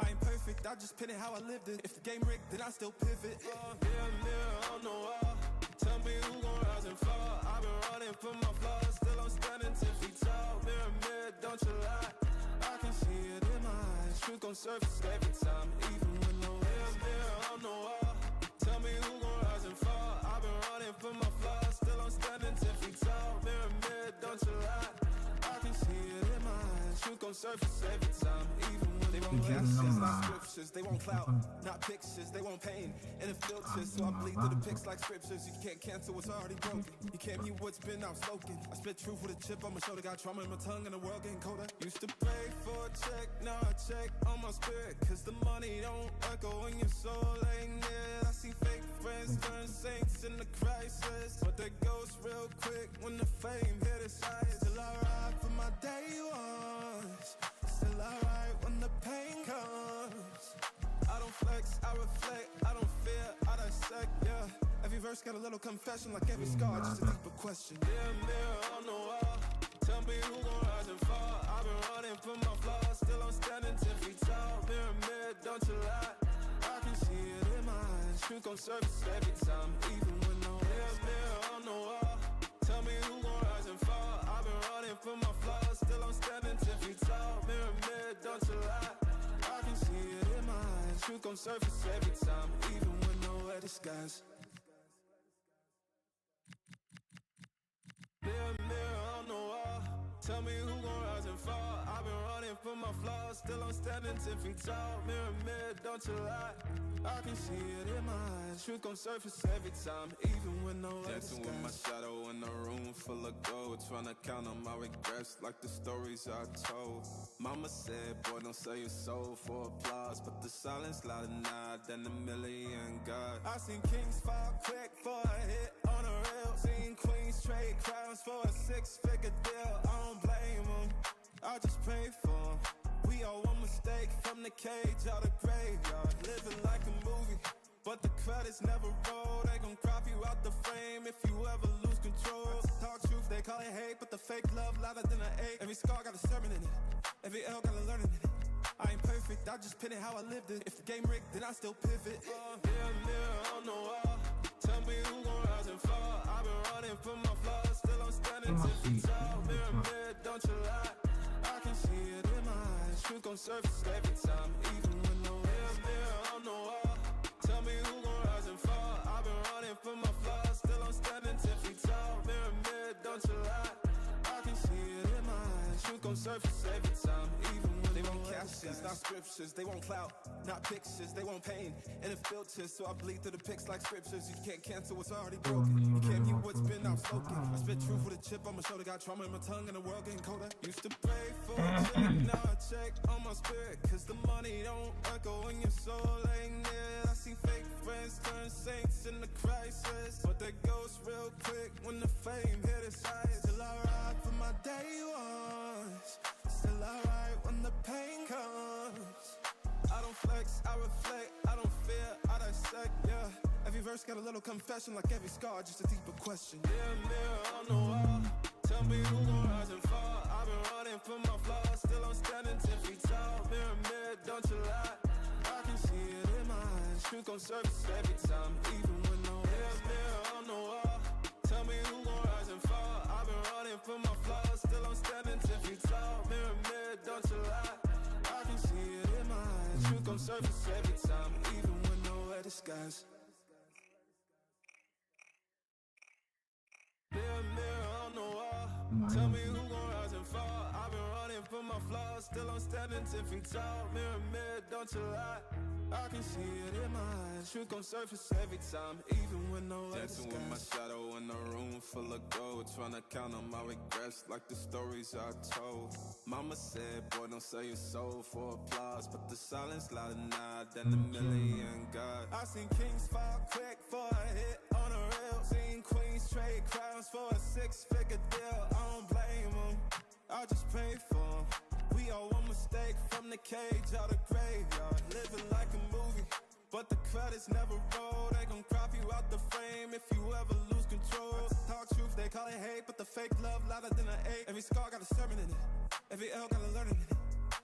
I ain't perfect, I just pin it how I lived it. If the game rigged, then I still pivot. Mirror, mirror on the wall, tell me who gon' rise and fall. I've been running from my flaws, still I'm standing 10 feet tall. Mirror, mirror, don't you lie, I can see it in my eyes. Truth gon' surface every time, even when no mirror on the wall, tell me who gon' rise and fall. I've been running from my flaws, still I'm standing 10 feet tall. Mirror, mirror, don't you lie, I can see it in my eyes. Truth gon' surface every time, even when they won't captions, not scriptures. They won't clout, not pictures. They want pain and it filters, so I bleed through the pics like scriptures. You can't cancel what's already broken. You can't mute what's been outspoken. I spit truth with a chip on my shoulder. Got trauma in my tongue and the world getting colder. Used to pray for a check, now I check on my spirit. Cause the money don't echo when your soul ain't near. I see fake friends turn saints in the crisis, but they ghost real quick when the fame hit its highest. Still I ride for my day ones. Still I ride when the pain comes. I don't flex, I reflect, I don't fear, I dissect, yeah. Every verse got a little confession, like every scar, just a deeper question. Mirror, mirror on the wall, tell me who gon' rise and fall. I've been running from my flaws, still I'm standing 10 feet tall. Mirror, mirror, don't you lie, I can see it in my eyes. Truth gon' surface every time, even when no mirror, mirror on the wall, tell me who gon' rise and fall. I've been running from my flaws, still I'm standing 10 feet tall. Mirror, mirror, don't you lie, I can see it in my eyes. Truth gon' surface every time, even when nowhere disguised. Mirror, mirror on the wall, tell me who gon' rise and fall. I've been running from my flaws, still I'm standing 10 feet tall. Mirror, mirror, don't you lie, I can see it in my eyes. Truth gon' surface every time, even when nowhere Dancing with my shadow in a room full of gold, trying to count on my regrets like the stories I told. Mama said, boy, don't sell your soul for applause, but the silence louder now than a million God. I seen kings fall quick for a hit on a rail. Seen queens trade crowns for a six-figure deal. I don't blame them, I just pray for them. We all one mistake from the cage out of graveyard. Living like a movie, but the credits never roll. They gon' crop you out the frame if you ever lose control. Talk truth, they call it hate, but the fake love louder than an 8. Every scar got a sermon in it, every L got a learning in it. I ain't perfect, I just pin it how I lived it. If the game rigged, then I still pivot. Mirror, mirror on the wall, tell me who gon' rise and fall. I've been running from my flaws, still I'm standing 10 feet tall. Mirror, mirror, don't you lie, I can see it in my eyes. Truth gon' surface every time, even when no mirror, mirror on the wall, tell me who gon' rise and fall. I've been running from my flaws, still I'm standing 10 feet tall. Mirror, mirror, don't you lie, I can see it in my eyes. Truth gon' surface every time, even when they want captions, not not scriptures. They want clout, not pictures. They want pain and it filters. So I bleed through the pics like scriptures. You can't cancel what's already broken. You can't mute what's been outspoken. I spit truth with a chip on my shoulder. Got trauma in my tongue and the world getting colder. Used to pray for a check, now I check on my spirit. Cause the money don't echo when your soul ain't near. I see fake friends turn saints in the crisis, but they ghost real quick when the fame hit its highest. Still I ride for my day ones. Still I ride when the pain comes. I don't flex, I reflect, I don't fear, I dissect, yeah. Every verse got a little confession, like every scar, just a deeper question. Mirror on the wall, tell me who gon' rise and fall. I've been running from my flaws, still I'm standing 10 feet tall. Mirror, don't you lie, I can see it in my eyes. Truth gon' surface every time, even when no mirror on the wall, tell me who gon' rise and fall. I've been running from my flaws, still I'm standing 10 feet tall. Mirror, don't you lie, I can see it in my eyes. Truth gon' surface every time, even when nowhere disguise. Mirror on the wall, tell me who gon' rise and fall. I've been running from my flaws, still I'm standing 10 feet tall. Mirror, don't you lie, I can see it in my eyes. Truth gon' surface every time, even when nowhere disguise. Dancing with my shadow in a room full of gold, tryna count on my regrets like the stories I told. Mama said, boy, don't sell your soul for applause, but the silence louder now than a million God. I seen kings fall quick for a hit on a rail. Seen queens trade crowns for a 6-figure deal. I don't blame them, I just pray for them. We all one mistake from the cage out of graveyard. Living like a movie, but the credits never roll. They gon' crop you out the frame if you ever lose control. Talk truth, they call it hate, but the fake love louder than an 8. Every scar got a sermon in it, every L got a learning in it.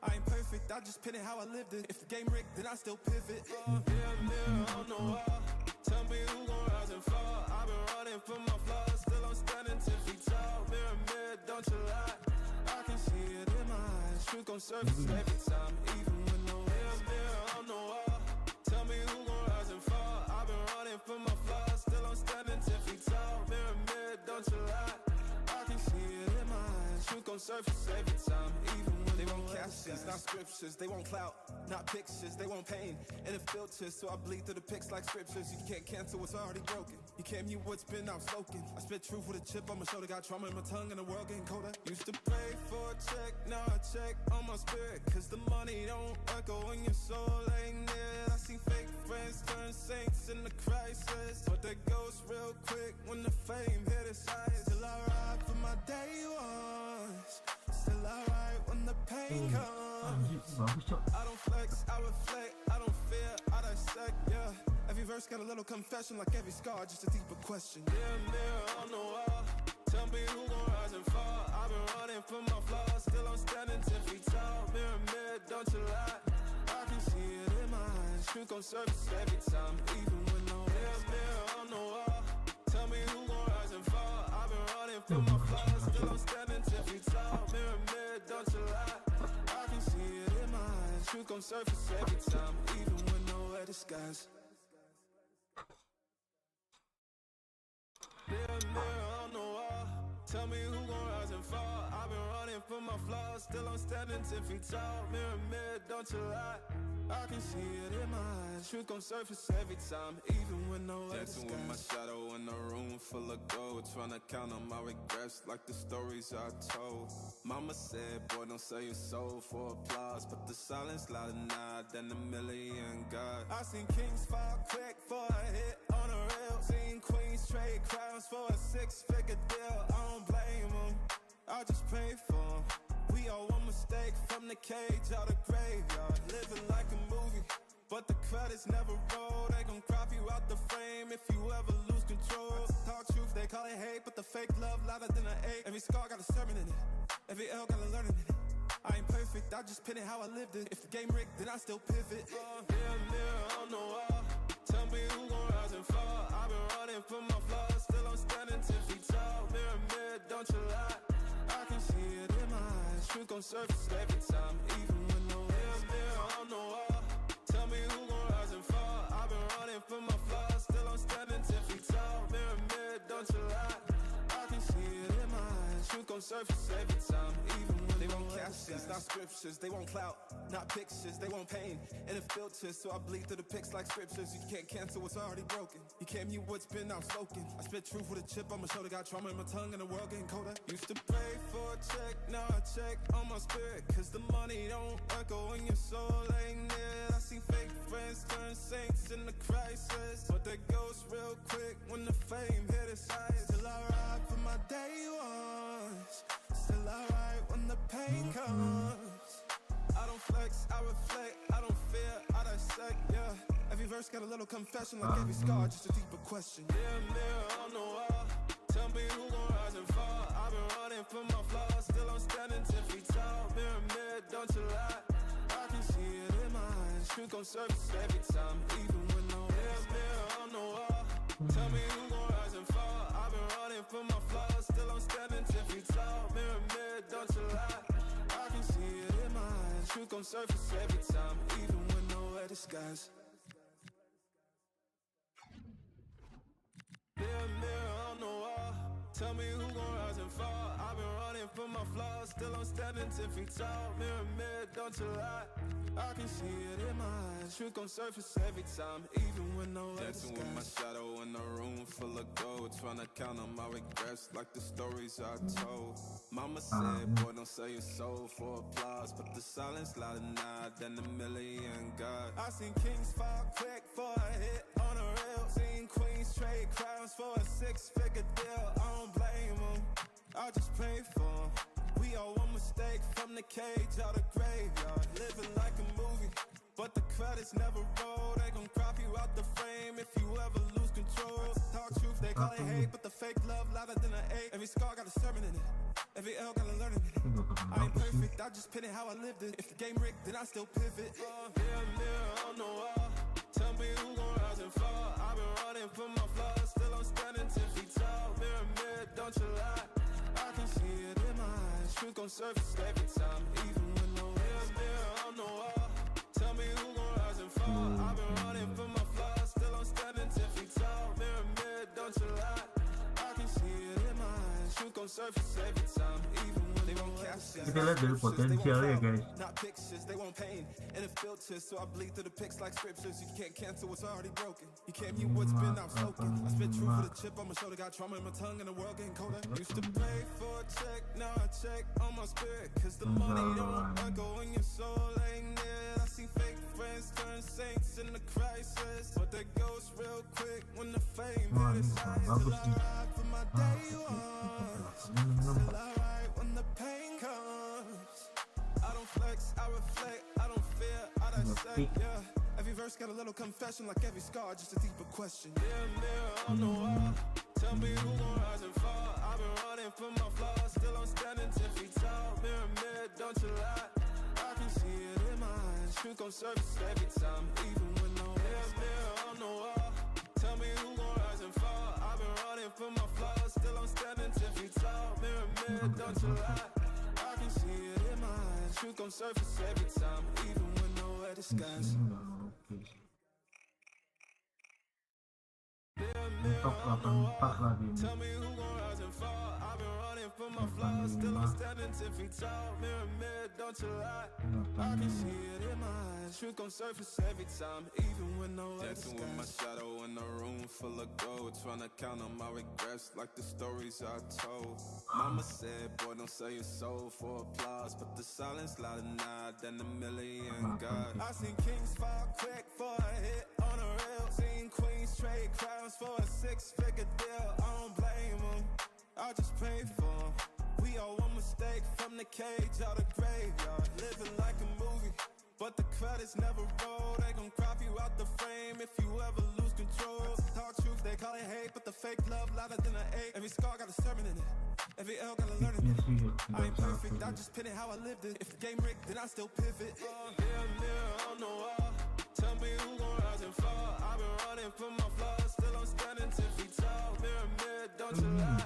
I ain't perfect, I just pin it how I lived it. If the game rigged, then I still pivot. Mirror on the wall, tell me who gon' rise and fall. I've been running from my flaws, still I'm standing 10 feet tall. Mirror, don't you lie, I can see it in my eyes. Truth gon' surface every time, even when no mirror on the wall, tell me who gon' rise and fall. I've been running from my flaws, still I'm standing 10 feet tall. Mirror, don't you lie, I can see it in my eyes. Truth gon' surface every time, even when they want captions, not scriptures. They want clout, not pictures. They want pain and it filters. So I bleed through the pics like scriptures. You can't cancel what's already broken. You can't mute what's been outspoken. I spit truth with a chip on my shoulder. Got trauma in my tongue and the world getting colder. Used to pray for a check, now I check on my spirit. Cause the money don't echo when your soul ain't near. I see fake friends turn saints in the crisis, but they ghost real quick when the fame hit its highest. Still I ride for my day ones. Still I ride when the pain comes. I don't flex, I reflect, I don't fear, I dissect, yeah. Every verse got a little confession, like every scar, just a deeper question. Mirror on the wall, tell me who gon' rise and fall. I've been running from my flaws, still I'm standing 10 feet tall. Mirror, don't you lie, I can see it in my eyes. Truth gon' surface every time, even when no mirror on the wall, tell me who gon' rise and fall. I've been running from my flaws, still I'm standing 10 feet tall. Mirror, don't you lie, I can see it in my eyes. Truth gon' surface every time, even when nowhere disguise. Mirror on the wall, tell me who gon' rise and fall. I've been running from my flaws, still I'm standing 10 feet tall. Mirror, don't you lie, I can see it in my eyes. Truth gon' surface every time, even when nowhere disguise. Dancing with my shadow in a room full of gold, tryna count on my regrets like the stories I told. Mama said, boy, don't sell your soul for applause, but the silence louder now than a million God. I seen kings fall quick for a hit on a rail. Seen queens trade crowns for a 6-figure deal. I don't blame them, I just pray for them. We all one mistake from the cage out of graveyard. Living like a movie, but the credits never roll. They gon' crop you out the frame if you ever lose control. Talk truth, they call it hate, but the fake love louder than an 8. Every scar got a sermon in it, every L got a learning in it. I ain't perfect, I just pin it how I lived it. If the game rigged, then I still pivot. Mirror on the wall, tell me who gon' rise and fall. I've been running from my flaws, still I'm standing 10 feet tall. Mirror, don't you lie, I can see it in my eyes. Truth gon' surface every time, even when no mirror on the wall, tell me who gon' rise and fall. I've been running from my flaws, still I'm standing 10 feet tall. Mirror, don't you lie, I can see it in my eyes. Truth gon' surface every time, even when they won't captions, not scriptures. They want clout, not pictures. They want pain and it filters, so I bleed through the pics like scriptures. You can't cancel what's already broken. You can't mute what's been outspoken. I spit truth with a chip on my shoulder. Got trauma in my tongue and the world getting colder. Used to pray for a check, now I check on my spirit. Cause the money don't echo when your soul ain't near. I see fake friends turn saints in the crisis, but they ghost real quick when the fame hit its highest. Still I ride for my day ones. Still I ride when the pain comes. I don't flex, I reflect, I don't fear, I dissect, yeah. Every verse got a little confession, like every scar, just a deeper question. Mirror on the wall, tell me who gon' rise and fall. I've been running from my flaws, still I'm standing 10 feet tall. Mirror, don't you lie, I can see it in my eyes. Truth gon' surface every time, even when no mirror on the wall. Tell me who gon' rise and fall. I've been running from my flaws, still I'm standing 10 feet tall. Mirror, don't you lie, I can see it in my eyes. Truth gon' surface every time, even when nowhere disguise. Mirror on the wall, tell me who gon' rise and fall. I've been running from my flaws, still I'm standing 10 feet tall. Mirror, don't you lie, I can see it in my eyes. Truth gon' surface every time, even when nowhere Dancing with my shadow in a room full of gold, trying to count on my regrets like the stories I told. Mama said, boy, don't sell your soul for applause, but the silence louder now than a million God. I seen kings fall quick for a hit on a rail. Seen queens trade crowns for a six-figure deal. I don't blame them, I just pray for them. We all one mistake from the cage out of graveyard. Living like a movie, but the credits never roll. They gon' crop you out the frame if you ever lose control. Talk truth, they call it hate, but the fake love louder than an 8. Every scar got a sermon in it, every L got a learning in it. I ain't perfect, I just pin it how I lived it. If the game rigged, then I still pivot. Mirror on the wall, tell me who gon' rise and fall. I've been running from my flaws, still I'm standing 10 feet tall. Mirror, don't you lie, I can see it in my eyes. Truth gon' surface every time, even when no mirror on the wall. Tell me who gon' rise and fall. I've been running from my flaws, still I'm standing 10 feet tall. Mirror, don't you lie, I can see it in my eyes. Truth gon' surface every time, even when they won't captions. Kita lihat dari potensialnya guys. Not pictures, they want pain and it filters, so I bleed through the pics like scriptures. You can't cancel what's already broken. You can't mute what's been outspoken. I spit truth with a chip on my shoulder. Got trauma in my tongue and the world getting colder. Used to pray for a check, now I check on my spirit. Cause the money don't echo when your soul ain't near. I see fake friends turn saints in the crisis, but they ghost real quick when the fame hit its highest. Still I ride for my day ones. Still I ride when the pain comes. I don't flex, I reflect, I don't fear, I dissect, yeah. Every verse got a little confession, like every scar, just a deeper question. Mirror on the wall, tell me who gon' rise and fall. I've been running from my flaws, still I'm standing 10 feet tall. Mirror, don't you lie, I can see it in my eyes. Truth gon' surface every time, even when no mirror on the wall. Tell me who gon' rise and fall. I've been running from my flaws, still I'm standing 10 feet tall. Mirror, don't you lie, I can see it in my eyes. Truth gon' surface every time, even when nowhere disguise. Top 84 lagi nih. Tell me who gon' rise and fall. I've been running from my flaws, still I'm standing 10 feet tall. Mirror, don't you lie, I can see it in my eyes. Truth gon' surface every time, even when nowhere Dancing with my shadow in a room full of gold, trying to count on my regrets like the stories I told. Mama said, boy, don't sell your soul for applause, but the silence louder now than a million God. I seen kings fall quick for a hit on a rail. Seen queens trade crowns for a six-figure deal. I don't blame them, I just pray for them. We all one mistake from the cage out of graveyard. Living like a movie, but the credits never roll. They gon' crop you out the frame if you ever lose control. Talk truth, they call it hate, but the fake love louder than an 8. Every scar got a sermon in it, every L got a learning in it. I ain't perfect, I just pin it how I lived it. If the game rigged, then I still pivot. Mirror on the wall, tell me who gon' rise and fall. I've been running from my flaws, still I'm standing 10 feet tall. Mirror, don't you lie,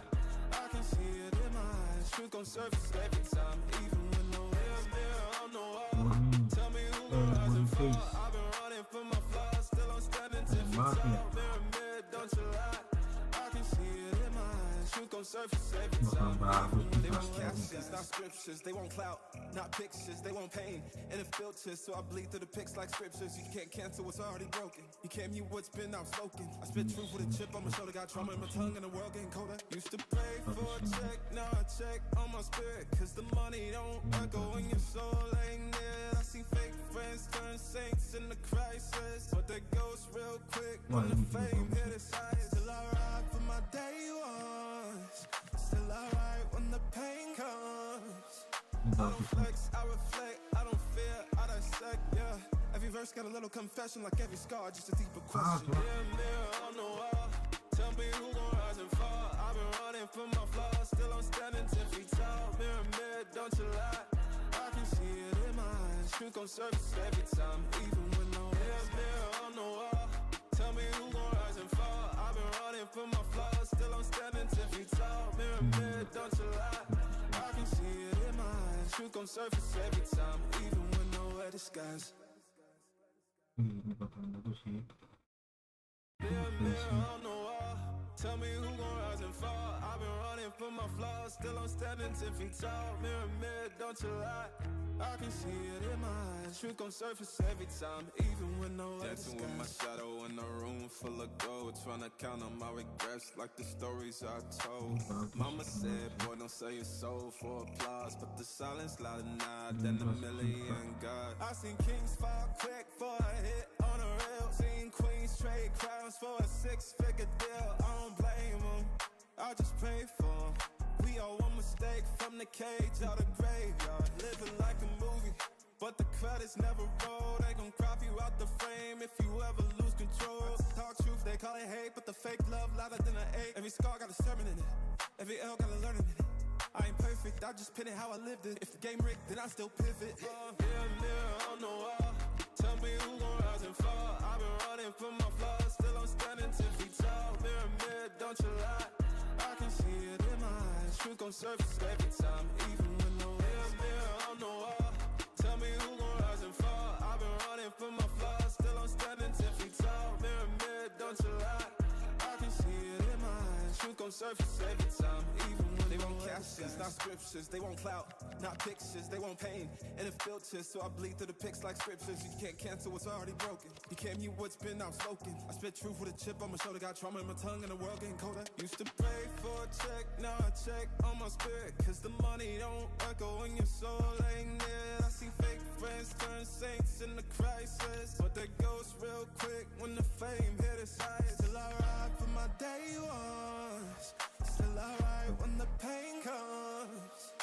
I can see it in my eyes. Truth gon' surface every time, even when no mirror on the wall. Tell me who gon' rise and fall. I've been running from my flaws, still I'm standing 10 feet tall. Mirror, don't you lie, I can see it in my eyes. Truth gon' surface every time, even when they want captions, not scriptures. They want clout, not pictures, they want pain and it filters, so I bleed through the pics like scriptures. You can't cancel what's already broken. You can't mute what's been outspoken. I spit truth with a chip on my shoulder, got trauma in my tongue and the world getting colder. Used to pray for a check, now I check on my spirit, cause the money don't echo when your soul ain't near. I see fake friends turn saints in the crisis, but they ghost real quick when the fame hit its highest. Still I ride for my day ones, still I ride when the pain comes. I don't flex, I reflect, I don't fear, I dissect, yeah. Every verse got a little confession, like every scar, just a deeper question. Mirror on the wall, tell me who gon' rise and fall. I've been running from my flaws, still I'm standing 10 feet tall. Mirror, don't you lie, I can see it in my eyes. Truth gon' surface every time, even when no mirror on the wall, tell me who gon' rise and fall. I've been running from my flaws, still I'm standing 10 feet tall. Mirror, don't you lie, I can see it in my eyes. Truth gon' surface every time, even when nowhere disguise. Mirror on the wall, tell me who gon' rise and fall. I've been running from my flaws, still I'm standing 10 feet tall. Mirror, don't you lie, I can see it in my eyes. Truth gon' surface every time, even when nowhere disguise. Dancing with my shadow in a room full of gold, trying to count on my regrets like the stories I told. Mama said, boy, don't sell your soul for applause, but the silence louder now than a million God. I seen kings fall quick for a hit on a rail, seen queens trade crowns for a six-figure deal. I don't blame them, I just pray for them. We all one mistake from the cage out of graveyard, living like a movie, but the credits never roll. They gon' crop you out the frame if you ever lose control. Talk truth, they call it hate, but the fake love louder than an ache. Every scar got a sermon in it, every L got a learning in it. I ain't perfect, I just pin it how I lived it. If the game rigged, then I still pivot. Mirror on the wall, tell me who gon' rise and fall. I've been running from my flaws, still I'm standing 10 feet tall. Mirror, don't you lie, I can see it in my eyes. Truth gon' surface every time, even when no mirror on the wall, tell me who gon' rise and fall. I've been running from my flaws, still I'm standing 10 feet tall. Mirror, don't you lie, I can see it in my eyes. Truth gon' surface every time, even when they want captions, not scriptures. They want clout, not pictures. They want pain and it filters, so I bleed through the pics like scriptures. You can't cancel what's already broken. You can't mute what's been outspoken. I spit truth with a chip on my shoulder, got trauma in my tongue and the world getting colder. Used to pray for a check, now I check on my spirit, cause the money don't echo when your soul ain't near. I see fake friends turn saints in the crisis, but they ghost real quick when the fame hit its highest. Still I ride for my day ones, still I ride when the pain comes.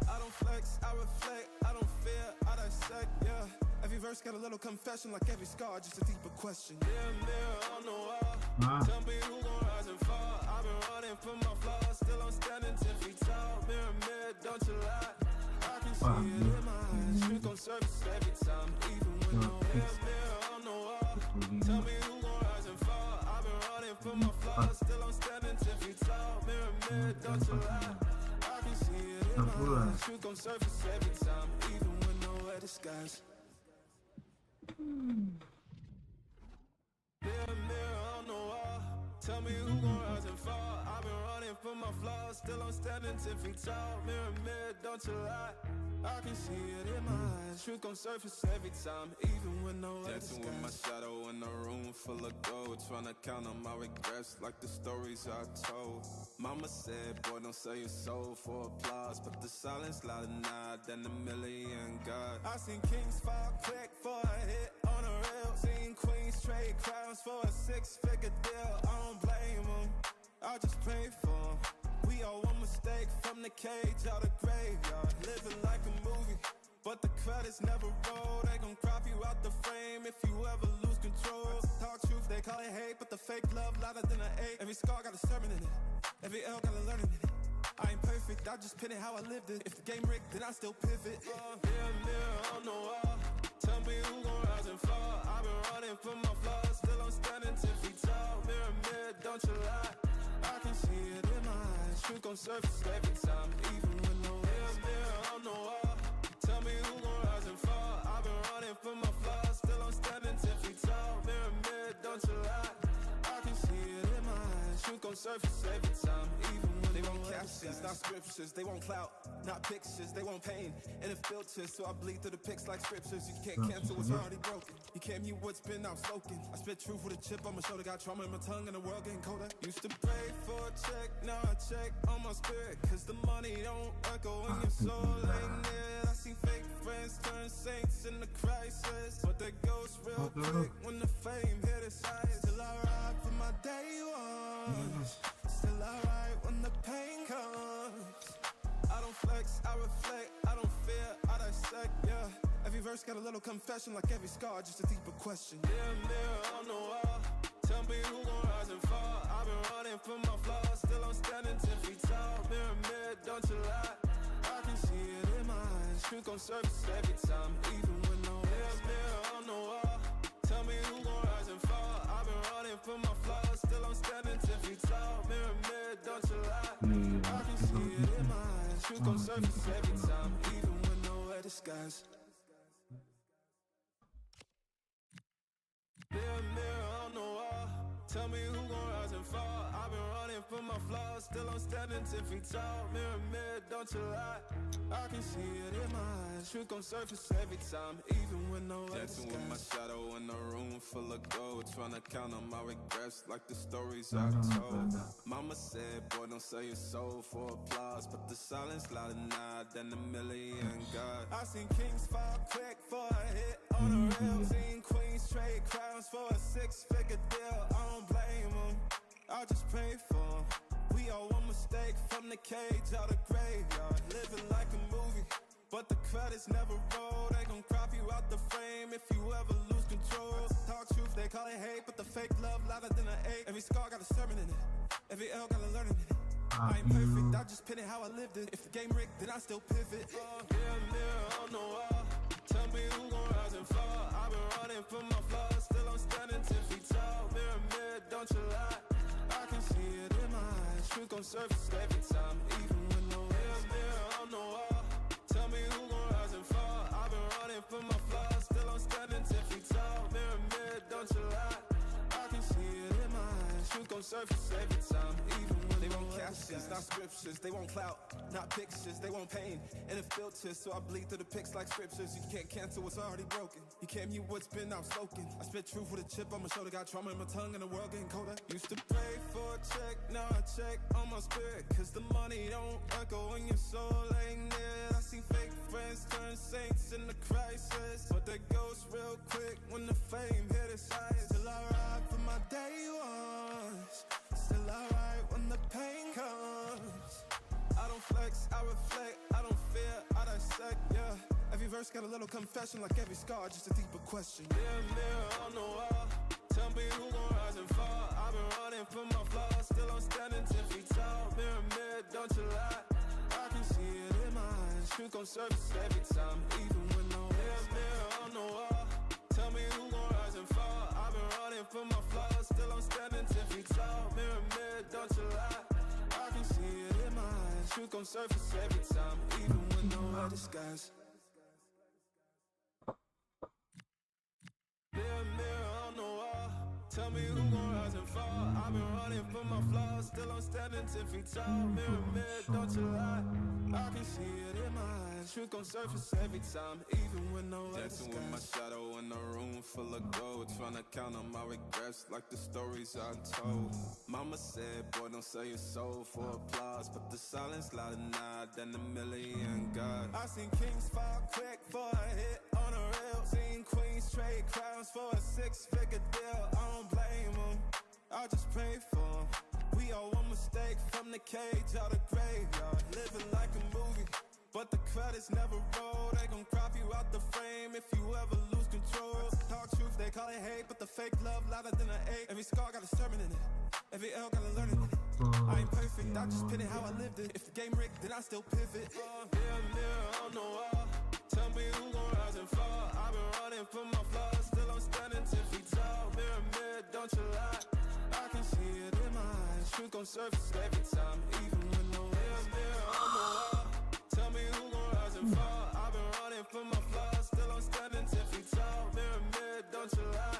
I don't flex, I reflect, I don't fear, I dissect, yeah. Every verse got a little confession, like every scar, just a deeper question. Mirror on the wall, tell me who gon' rise and fall. I've been running from my flaws, still I'm standing 10 feet tall. Mirror, don't you lie, I can see it in my eyes. Truth gon' surface every time, even when no mirror on the wall, tell me who gon' rise and fall. I've been running from my flaws, still I'm standing 10 feet tall. Mirror, don't you lie, I can see it in my eyes. Truth gon' surface every time, even when nowhere disguise. Mirror on the wall, tell me who gon' rise and fall. I've been running from my flaws, still I'm standing 10 feet tall. Mirror, don't you lie, I can see it in my eyes. Truth gon' surface every time, even when nowhere Dancing with my shadow in a room full of gold, trying to count on my regrets like the stories I told. Mama said, boy, don't sell your soul for applause, but the silence louder now than a million God. I seen kings fall quick for a hit on a rail, seen queens trade crowns for a six-figure deal. I don't blame them, I just pray for them. We all one mistake from the cage out of graveyard, living like a movie, but the credits never roll. They gon' crop you out the frame if you ever lose control. Talk truth, they call it hate, but the fake love louder than an ache. Every scar got a sermon in it, every L got a learning in it. I ain't perfect, I just pin it how I lived it. If the game rigged, then I still pivot. Mirror on the wall, tell me who gon' rise and fall. I've been running from my flaws, still I'm standing 10 feet tall. Mirror, don't you lie, I can see it in my eyes. Truth gon' surface every time, even when no mirror on the wall, tell me who gon' rise and fall. I've been running from my flaws, still I'm standing 10 feet tall. Mirror, don't you lie, I can see it in my eyes. Truth gon' surface every time, even when they want captions, not scriptures. They want clout, not pictures, they want pain and it filters, so I bleed through the pics like scriptures. You can't cancel what's already broken. You can't mute what's been outspoken. I spit truth with a chip on my shoulder, got trauma in my tongue and the world getting colder. Used to pray for a check, now I check on my spirit, cause the money don't echo when your soul ain't near. I see fake friends turn saints in the crisis, but they ghost real quick when the fame hit its highest. Still I ride for my day one, still I ride when the pain comes. I don't flex, I reflect, I don't fear, I dissect, yeah. Every verse got a little confession, like every scar, just a deeper question. Mirror on the wall, tell me who gon' rise and fall. I've been running from my flaws, still I'm standing 10 feet tall. Mirror, don't you lie, I can see it in my eyes. Truth gon' surface every time, even when no mirror on the wall, tell me who gon' rise and fall. I've been running from my flaws, still I'm standing 10 feet tall. Mirror, don't you lie, I can see it in my eyes. Truth gon' surface every time, even when nowhere disguised. Mirror on the wall, tell me who gon' rise and fall. I've been running from my flaws, still I'm standing 10 feet tall. Mirror, don't you lie, I can see it in my eyes. Truth gon' surface every time, even when nowhere dancing with my shadow in a room full of gold, trying to count on my regrets like the stories I told. Mama said, boy, don't sell your soul for applause, but the silence louder now than a million God. I seen kings fall quick for a hit on a rail, seen queens trade crowns for a 6-figure deal. I don't blame them, I just pray for them. We all one mistake from the cage out of graveyard, living like a movie, but the credits never roll. They gon' crop you out the frame if you ever lose control. Talk truth, they call it hate, but the fake love louder than an ache. Every scar got a sermon in it, every L got a learning in it. I ain't perfect, I just pin it how I lived it. If the game rigged, then I still pivot. Mirror on the wall, tell me who gon' rise and fall. I've been running from my flaws, still I'm standing 10 feet tall. Mirror, don't you lie, I can see it in my eyes. Truth gon' surface every time, even when no mirror on the wall, tell me who gon' rise and fall. I've been running from my flaws, still I'm standing 10 feet tall. Mirror, don't you lie, I can see it in my eyes. Truth gon' surface every time, even when they want captions, not scriptures. They want clout, not pictures. They want pain and it filters, so I bleed through the pics like scriptures. You can't cancel what's already broken. You can't mute what's been outspoken. I spit truth with a chip on my shoulder, got trauma in my tongue and the world getting colder. Used to pray for a check, now I check on my spirit, cause the money don't echo when your soul ain't near. I see fake friends turn saints in the crisis, but they ghost real quick when the fame hit its highest. Still I ride for my day ones, still I ride when the pain comes. I don't flex, I reflect, I don't fear, I dissect, yeah. Every verse got a little confession, like every scar, just a deeper question. Mirror on the wall, tell me who gon' rise and fall. I've been running from my flaws, still I'm standing 10 feet tall. Mirror, don't you lie, I can see it in my eyes. Truth gon' surface every time, even when no mirror on the wall, tell me who gon' rise and fall. I've been running from my flaws, still I'm standing 10 feet tall. Mirror, don't you lie, I can see it in my eyes. Truth gon' surface every time, even when nowhere disguised. Mirror on the wall, tell me who gon' rise and fall. I've been running from my flaws, still I'm standing 10 feet tall. Mirror, don't you lie, I can see it in my eyes. Truth gon' surface every time, even when nowhere dancing with my shadow in a room full of gold, trying to count on my regrets like the stories I told. Mama said, boy, don't sell your soul for applause, but the silence louder now than a million God. I seen kings fall quick for a hit on a rail, seen queens trade crowns for a 6-figure deal. I don't blame them, I just pray for them. We all one mistake from the cage out of graveyard, living like a movie, but the credits never roll. They gon' crop you out the frame if you ever lose control. Talk truth, they call it hate, but the fake love louder than an ache. Every scar got a sermon in it, every L got a learning in it. I ain't perfect, I just pin it how I lived it. If the game rigged, then I still pivot. Mirror on the wall, tell me who gon' rise and fall. I've been running from my flaws, still I'm standing 10 feet tall. Mirror, don't you lie, I can see it in my eyes. Truth gon' surface every time, even when no mirror on the wall, tell me who gon' rise and fall. I've been running from my flaws, still I'm standing 10 feet tall. Mirror, don't you lie,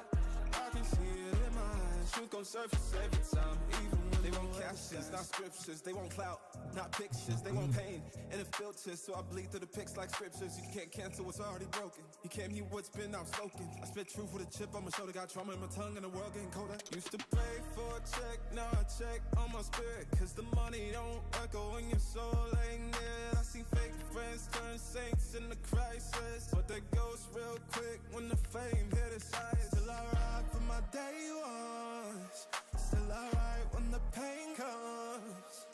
I can see it in my eyes. Truth gon' surface every time, even when they want captions, not scriptures. They want clout, not pictures, they want pain and it filters. So I bleed through the pics like scriptures. You can't cancel what's already broken. You came here what's been outspoken. I spit truth with a chip on my shoulder, got trauma in my tongue and the world getting colder. Used to pray for a check, now I check on my spirit, cause the money don't echo when your soul ain't near. I see fake friends turn saints in the crisis, but they ghost real quick when the fame hit its eyes. Still I ride for my day ones, still I ride when the pain comes.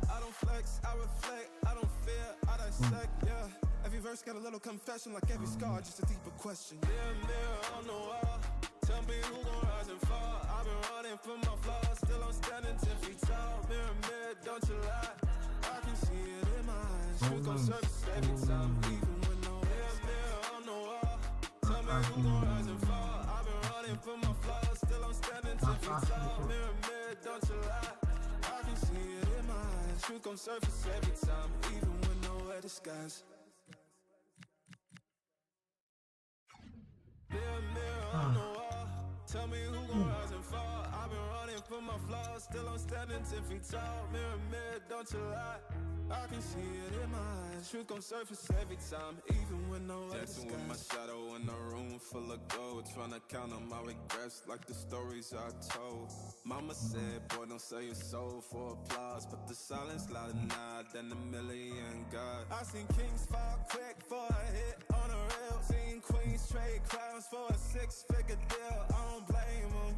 I don't flex, I reflect, I don't fear, I dissect, yeah. Every verse got a little confession, like every scar, just a deeper question. Mirror on the wall, tell me who gon' rise and fall. I've been running from my flaws, still I'm standing 10 feet tall. Mirror, don't you lie, I can see it in my eyes. Truth gon' surface every time, even when no mirror on the wall. Tell me who gon' rise and fall. I've been running from my flaws, still I'm standing 10 feet tall. Mirror, don't you lie, I can see it in my eyes. Truth gon' surface every time, even when nowhere disguise. Mirror on the wall, tell me who gon' rise and fall. I've been running from my flaws, still I'm standing 10 feet tall. Mirror, don't you lie, I can see it in my eyes. Truth gon' surface every time, even when nowhere disguise. Dancing with my shadow in a room full of gold, trying to count on my regrets like the stories I told. Mama said, boy, don't sell your soul for applause, but the silence louder now than a million God. I seen kings fall quick for a hit on a reel, seen queens trade clowns for a 6-figure deal. I don't blame them,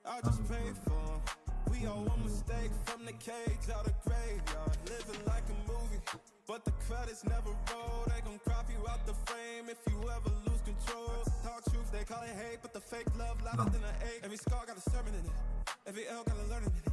I just pray for them. We all one mistake from the cage out the graveyard, living like a movie, but the credits never roll. They gon' crop you out the frame if you ever lose control. Talk truth, they call it hate, but the fake love louder than an ache. Every scar got a sermon in it, every L got a learning in it.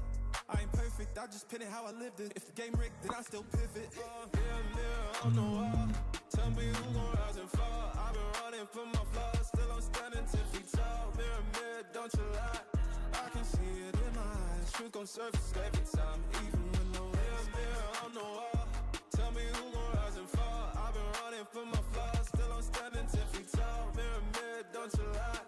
I ain't perfect, I just pin it how I lived it. If the game rigged, then I still pivot. Mirror on the wall, tell me who gon' rise and fall. I've been running from my flaws, still I'm standing 10 feet tall. Mirror, don't you lie, I can see it in my eyes. Truth gon' surface every time, even when no mirror on the wall. Tell me who gon' rise and fall. I've been running from my flaws, still I'm standing 10 feet tall. Mirror, don't you lie,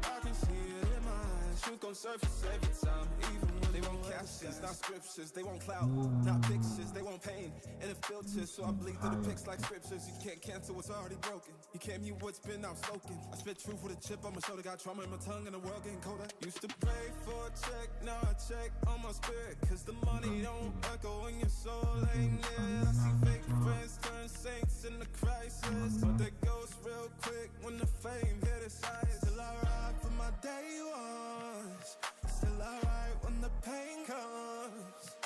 I can see it in my eyes. Truth gon' surface every time, even when they want captions, not scriptures. They want clout, not pictures. They want pain and it filters. So I bleed through the pics like scriptures. You can't cancel what's already broken. You came here what's been outspoken. I spit truth with a chip on my shoulder, got trauma in my tongue and the world getting colder. Used to pray for a check, now I check on my spirit, cause the money don't echo when your soul ain't near. I see fake friends turn saints in the crisis, but they ghost real quick when the fame hit its eyes. Still I ride for my day ones, still I ride when the pain comes.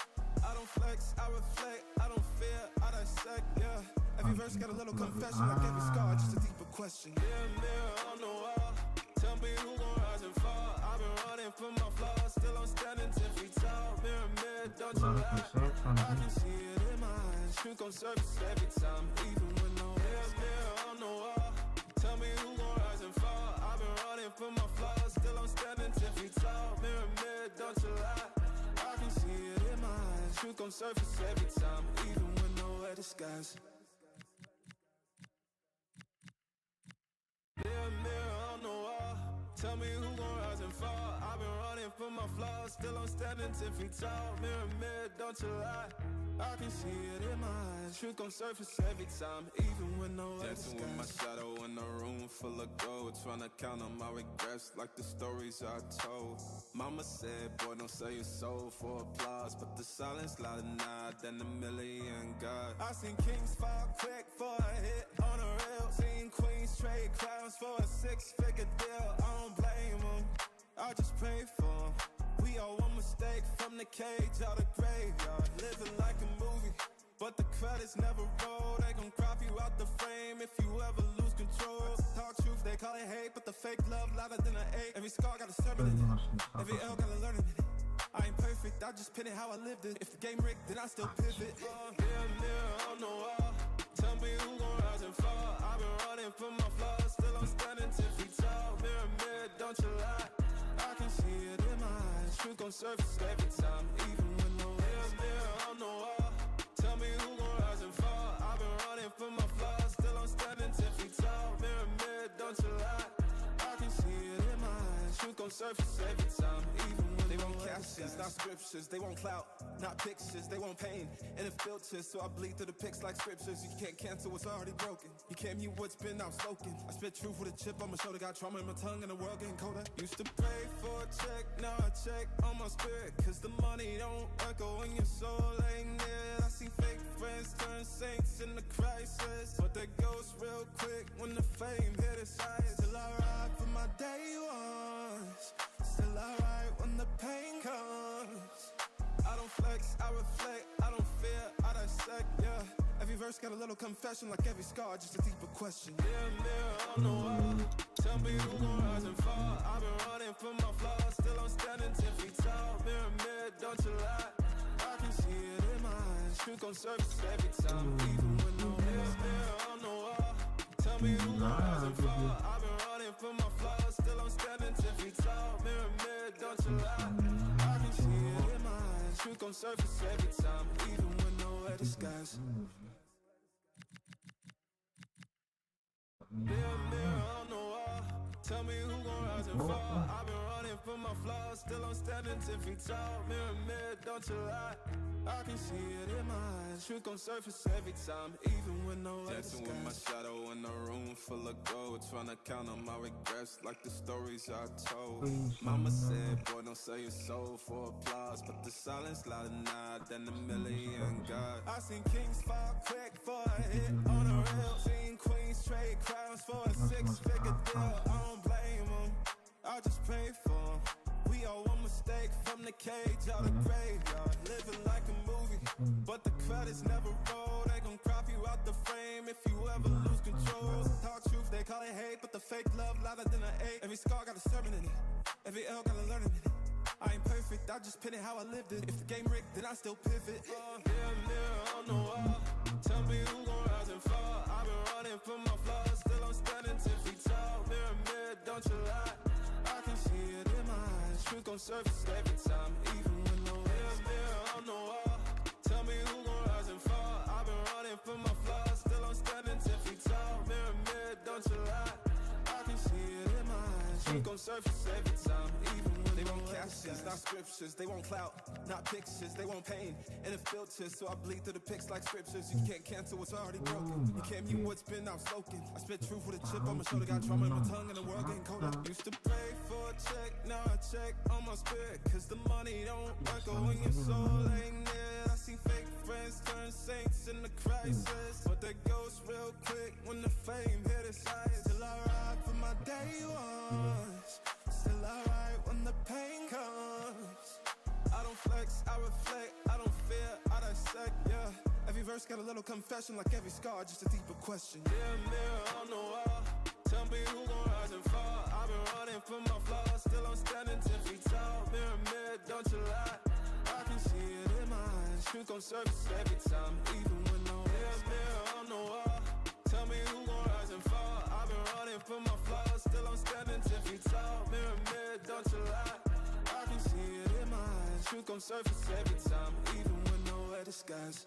I don't flex, I reflect, I don't fear, I dissect, yeah. Every verse got a little confession, like every scar, just a deeper question. Mirror on the wall, tell me who gon' rise and fall. I've been running from my flaws, still I'm standing 10 feet tall. Mirror, don't you lie, I can see it in my eyes. Truth gon' surface every time, even when no mirror on the wall. Tell me who gon' rise and fall. I've been running from my flaws, still I'm standing 10 feet tall. Mirror, don't you lie, I can see it in my eyes. Truth gon' surface every time, even when nowhere disguise. Mirror on the wall, tell me who gon' rise and fall. I've been running from my flaws, still I'm standing 10 feet tall. Mirror, don't you lie, I can see it in my eyes. Truth gon' surface every time, even when nowhere disguise. Dancing with my shadow in a room full of gold, trying to count on my regrets like the stories I told. Mama said, boy, don't sell your soul for applause, but the silence louder now than a million God. I seen kings fall quick for a hit on a reel, seen queens trade clowns for a 6-figure deal. I don't blame them, I just pray for them. We all one mistake from the cage out the graveyard, living like a movie, but the credits never roll. They gon' crop you out the frame if you ever lose control. Talk truth, they call it hate, but the fake love louder than an ache. Every scar got a sermon in it, every L got a learning in it. I ain't perfect, I just pin it how I lived it. If the game rigged, then I still pivot. Mirror on the wall, tell me who gon' rise and fall. I've been running from my flaws, still I'm standing 10 feet tall. Mirror, don't you lie, I can see it in my eyes. Truth gon' surface every time, even when no mirror on the wall. Tell me who gon' rise and fall. I've been running from my flaws, still I'm standing 10 feet tall. Mirror, don't you lie, I can see it in my eyes. Truth gon' surface every time, even when They want captions, not scriptures. They want clout, not pictures. They want pain and it filters. So I bleed through the pics like scriptures. You can't cancel what's already broken. You can't mute what's been outspoken. I spit truth with a chip on my shoulder. Got trauma in my tongue and the world getting colder. Used to pray for a check, now I check on my spirit. Cause the money don't echo when your soul ain't near. I see fake friends turn saints in the crisis, but they ghost real quick when the fame hit its eyes. Still I ride for my day ones. Still I ride when the pain comes. I don't flex, I reflect, I don't fear, I dissect, yeah. Every verse got a little confession, like every scar, just a deeper question. Mirror on the wall, tell me who gon' rise and fall. I've been running from my flaws, still I'm standing 10 feet tall. Mirror, don't you lie, I can see it in my eyes. Truth gon' surface every time, even when no mirror on the wall. Tell me who gon' rise and fall. I've been running from my flaws, still I'm standing 10 feet tall. Mirror, don't you lie, I can see it in my eyes. Truth gon' surface every time, even when nowhere disguise. Mirror on the wall, tell me who gon' rise and fall. I've been running from my flaws, still I'm standing 10 feet tall. Mirror, don't you lie, I can see it in my eyes. Truth gon' surface every time, even when nowhere disguise. Dancing with my shadow in a room full of gold, trying to count on my regrets like the stories I told. Mama said, boy, don't sell your soul for applause, but the silence louder now than a million God. I seen kings fall quick for a hit on a reel. Seen queens trade crowns for a 6-figure deal. I don't blame them, I just pray for them. We all one mistake from the cage out the graveyard. Living like a movie, but the credits never roll. They gon' crop you out the frame if you ever lose control. Talk truth, they call it hate, but the fake love louder than an ache. Every scar got a sermon in it, every L got a learning in it. I ain't perfect, I just pin it how I lived it. If the game rigged, then I still pivot. Mirror on the wall, tell me who gon' rise and fall. I've been running from my flaws, still I'm standing 10 feet tall. Mirror, don't you lie, I can see it in my eyes. Truth gon' surface every time, even when no mirror on the wall. Tell me who gon' rise and fall. I've been running from my flaws, still I'm standing 10 feet tall. Mirror, don't you lie, I can see it in my eyes. Truth gon' surface every time, even when they want captions, not scriptures. They want clout, not pictures. They want pain and it filters. So I bleed through the pics like scriptures. You can't cancel what's already broken. You can't mute what's been outspoken. I spit truth with a chip on my shoulder. Got trauma in my tongue and the world getting colder. Used to pray for a check, now I check on my spirit. Cause the money don't echo when your soul ain't near. I see fake friends turn saints in the crisis, but they ghost real quick when the fame hit its eyes. Still I ride for my day ones. Still I ride when the pain comes. I don't flex, I reflect, I don't fear, I dissect, yeah. Every verse got a little confession, like every scar, just a deeper question. Mirror on the wall, tell me who gon' rise and fall. I've been running from my flaws, still I'm standing 10 feet tall. Mirror, don't you lie, I can see it in my eyes. Truth gon' surface every time, even when no mirror on the wall. Tell me who gon' rise and fall. I've been running from my flaws, still I'm standing 10 feet tall. Mirror, don't you lie, I can see it in my eyes. Truth gon' surface every time, even when nowhere disguise.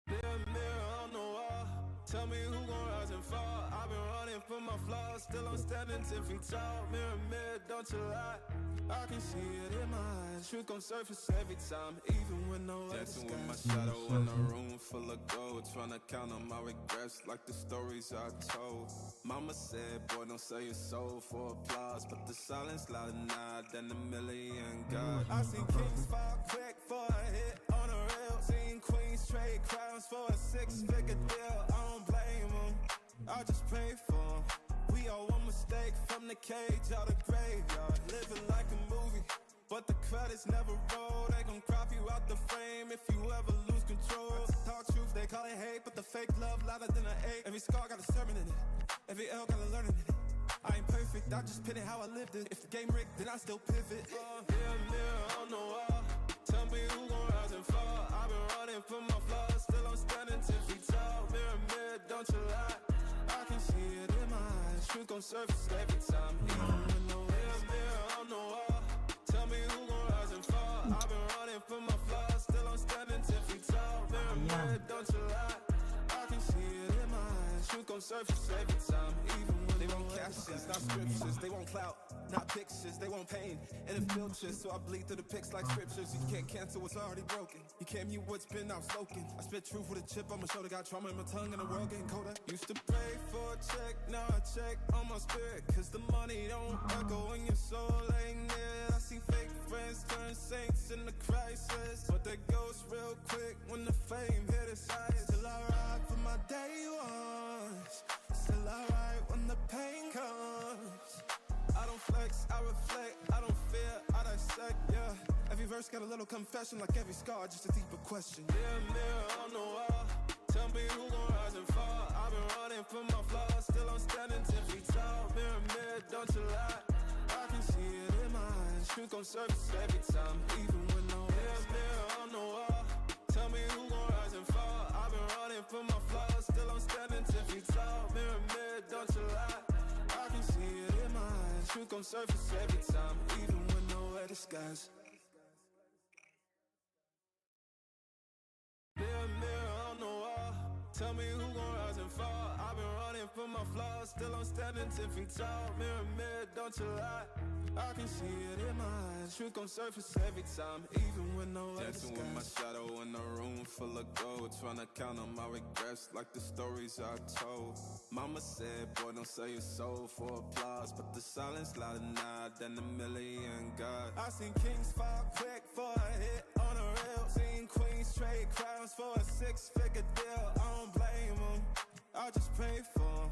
Mirror on the wall, tell me who gon' rise and fall. I've been running from my flaws, still I'm standing 10 feet tall. Mirror, don't you lie, I can see it in my eyes. Truth gon' surface every time, even when nowhere disguise. Dancing with my shadow in a room full of gold, trying to count on my regrets like the stories I told. Mama said, boy, don't sell your soul for applause, but the silence louder now than a million God. I seen kings fall quick for a hit on a reel. Seen queens trade crowns for a 6-figure deal. I don't blame them, I just pray for them. We all one mistake from the cage out the graveyard. Living like a movie, but the credits never roll. They gon' crop you out the frame if you ever lose control. Talk truth, they call it hate, but the fake love louder than an ache. Every scar got a sermon in it, every L got a learning in it. I ain't perfect, I just pin it how I lived it. If the game rigged, then I still pivot. Mirror on the wall, tell me who gon' rise and fall. I've been running from my flaws, still I'm standing 10 feet tall. Mirror, don't you lie, I can see it in my eyes. Truth gon' surface every time, even when no mirror on the wall. Tell me who gon' rise and fall. I've been running from my flaws, still I'm standing 10 feet tall. Mirror, don't you lie, I can see it in my eyes. Truth gon' surface every time, even when they won't catch captions, not scriptures. They want clout, not pictures. They want pain and a filter. So I bleed through the pics like scriptures. You can't cancel what's already broken. You can't mute what's been outspoken. I spit truth with a chip on my shoulder. Got trauma in my tongue and the world getting colder. Used to pray for a check, now I check on my spirit. Cause the money don't echo when your soul ain't near. I see fake friends turn saints in the crisis, but they ghost real quick when the fame hit its highest. Still I ride for my day ones. Still I ride when the pain comes. I don't flex, I reflect, I don't fear, I dissect, yeah. Every verse got a little confession, like every scar, just a deeper question. Mirror on the wall, tell me who gon' rise and fall. I've been running from my flaws, still I'm standing 10 feet tall. Mirror, don't you lie, I can see it in my eyes. Truth gon' surface every time, even when no mirror on the wall. Tell me who gon' rise and fall. I've been running from my flaws, still I'm standing 10 feet tall. Mirror, don't you lie, I can see it in my eyes. Truth gon' surface every time, even when nowhere disguise. Mirror on the wall, tell me who gon' rise and fall. I've been running from my flaws, still I'm standing 10 feet tall. Mirror, don't you lie, I can see it in my eyes. Truth gon' surface every time, even when nowhere disguise. Dancing with my shadow in a room full of gold, trying to count on my regrets like the stories I told. Mama said, boy, don't sell your soul for applause, but the silence louder now than a million gods. I seen kings fall quick for a hit on a reel. Seen queens trade crowns for a 6-figure deal. I don't blame them, I just pray for them.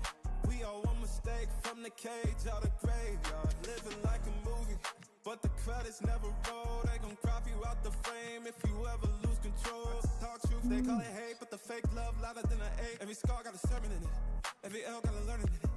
We all one mistake from the cage out the graveyard. Living like a movie, but the credits never roll. They gon' crop you out the frame if you ever lose control. Talk truth, they call it hate, but the fake love louder than an 8. Every scar got a sermon in it, every L got a learning in it.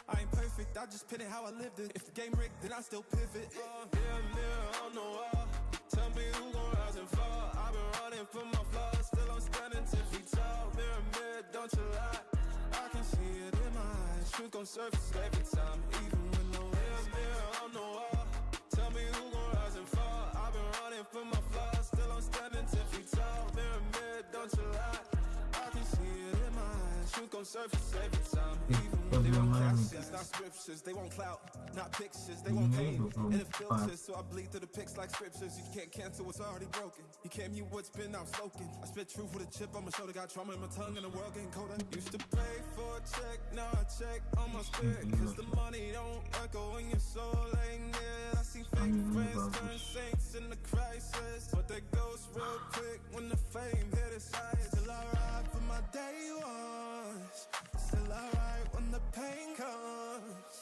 I ain't perfect, I just pin it how I lived it. If the game rigged, then I still pivot. Mirror on the wall, tell me who gon' rise and fall. I've been running from my flaws, still I'm standing 10 feet tall. Mirror, don't you lie, I can see it in my eyes. Truth gon' surface every time, even when no mirror on the wall. Tell me who gon' rise and fall. I've been running from my flaws, still I'm standing 10 feet tall. Mirror, don't you lie, I can see it in my eyes. Truth gon' surface every time, even when they want captions, not scriptures. They want clout, not pictures. They want pain and a filter. So I bleed through the pics like scriptures. You can't cancel what's already broken. You can't mute what's been outspoken. I spit truth with a chip on my shoulder. Got trauma in my tongue and the world getting colder. Used to pray for a check, now I check on my spirit. Cause the money don't echo when your soul ain't near. I see fake friends turn saints in the crisis, but they ghost real quick when the fame hit its highest. Still I ride for my day ones. Still I ride when the pain comes.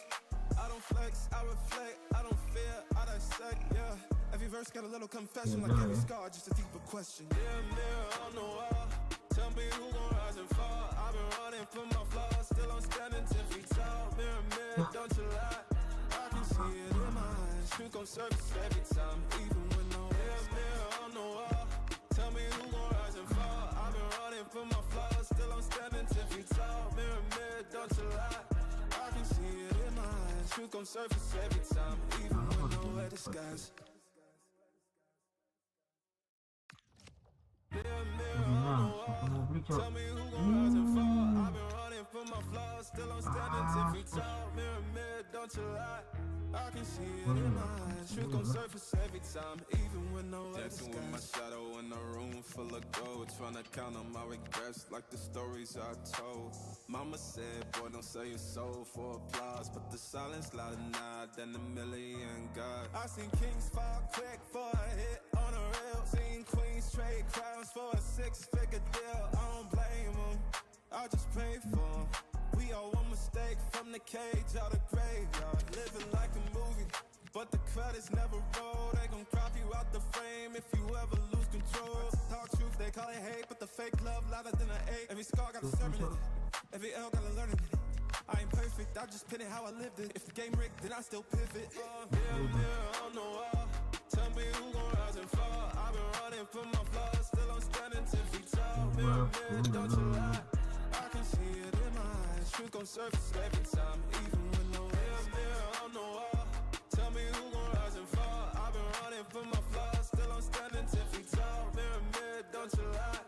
I don't flex, I reflect, I don't fear, I dissect, yeah. Every verse got a little confession, like every scar, just a deeper question. Mirror on the wall, tell me who gon' rise and fall. I've been running from my flaws, still I'm standing 10 feet tall. Mirror, don't you lie, I can see it in my eyes. Truth gon' surface every time, even when no mirror on the wall. Tell me who gon' rise and fall. I've been running from my flaws, still I'm standing 10 feet tall. Mirror, don't you lie, I can see it in my eyes. Truth gon' surface every time, even when nowhere disguise. Mirror on the wall, tell me who gon' rise and fall. I've been running from my flaws, still I'm standing 10 feet tall. Mirror, don't you lie, I can see it in my eyes. Truth gon' surface every time, even when nowhere disguise. Dancing with my shadow in a room full of gold, trying to count on my regrets like the stories I told. Mama said, boy, don't sell your soul for applause, but the silence louder now than a million gods. I seen kings fall quick for a hit on a reel. Seen queens trade crowns for a 6-figure deal. I don't blame them, I just pray for them. We all one mistake from the cage out the graveyard. Living like a movie, but the credits never roll. They gon' crop you out the frame if you ever lose control. Talk truth, they call it hate, but the fake love louder than an 8. Every scar got a sermon in it, every L got a learning in it. I ain't perfect, I just pin it how I lived it. If the game rigged, then I still pivot. Mirror on the wall, tell me who gon' rise and fall. I've been running from my flaws, still I'm standing 10 feet tall. Mirror, don't you lie, I can see it in my eyes. Truth gon' surface every time, even when no mirror on the wall. Tell me who gon' rise and fall. I've been running from my flaws, still I'm standing 10 feet tall. Mirror, don't you lie,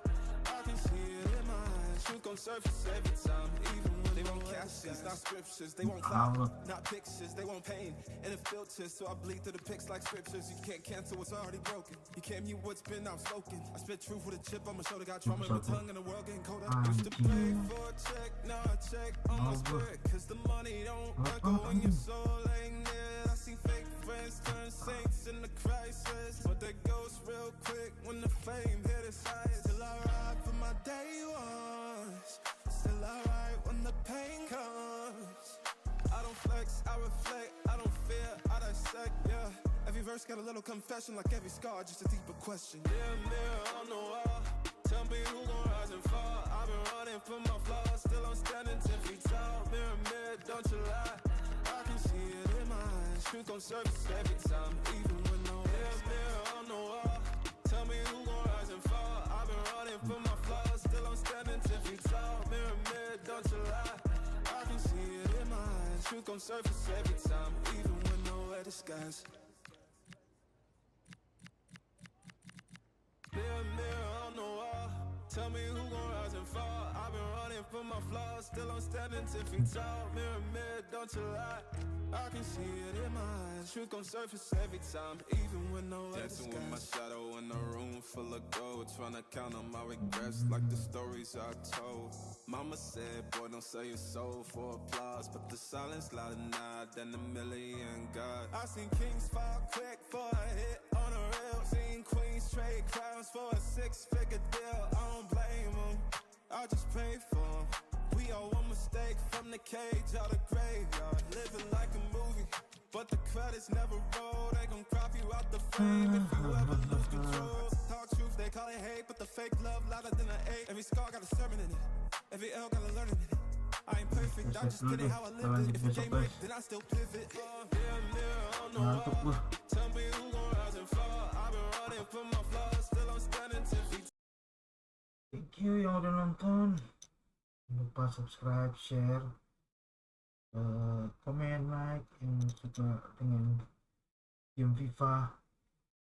I can see it in my eyes. Truth gon' surface every time, even when they want captions, not scriptures, they won't cloud. Not pictures, they won't pain. And it filters, so I bleed through the pics like scriptures. You can't cancel what's already broken. You can't mute what's been outspoken. I spit truth with a chip on my shoulder. Got trauma in my tongue and the world getting colder. Used to pray for a check, now I check on my spirit. Cause the money don't echo when your soul ain't near. I see fake friends turn saints in the crisis, but they ghost real quick when the fame hit its highest. Still I ride for my day ones. Still I ride when the pain comes. I don't flex, I reflect, I don't fear, I dissect, yeah. Every verse got a little confession, like every scar, just a deeper question. Mirror on the wall, tell me who gon' rise and fall. I've been running from my flaws, still I'm standing 10 feet tall. Mirror, don't you lie, I can see it in my eyes. Truth gon' surface every time, even when no mirror on the wall. Tell me who gon' rise and fall. I've been running from my flaws, still I'm standing 10 feet tall. Mirror, don't you lie, I can see it in my eyes. Truth gon' surface every time, even when nowhere disguised. Mirror on the wall, tell me who gon' rise and fall. I've been running from my flaws, still I'm standing 10 feet tall. Mirror, don't you lie, I can see it in my eyes. Truth gon' surface every time, even when nowhere dancing with my shadow in a room full of gold, trying to count on my regrets like the stories I told. Mama said, boy, don't sell your soul for applause, but the silence louder now than a million God. I seen kings fall quick for a hit on a reel. Seen queens trade crowns for a 6-figure deal. I don't blame them, I just pray for them. We all one mistake from the cage out of graveyard. Living like a movie, but the credits never roll. They gon' crop you out the frame if you ever lose control. Talk truth, they call it hate, but the fake love louder than an 8. Every scar got a sermon in it, every L got a learning in it. I ain't perfect, I'm just kidding how I live it. If the game break, then I still pivot. Mirror on the wall, tell me who gon' rise and fall. I've been running from my flaws, still I'm standing 10 feet. Thank you yang udah nonton. Jangan lupa subscribe, share, komen, like yang suka dengan game FIFA.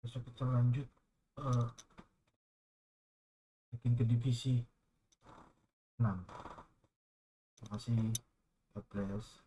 Besok kita lanjut makin ke divisi 6. Terima kasih, God bless.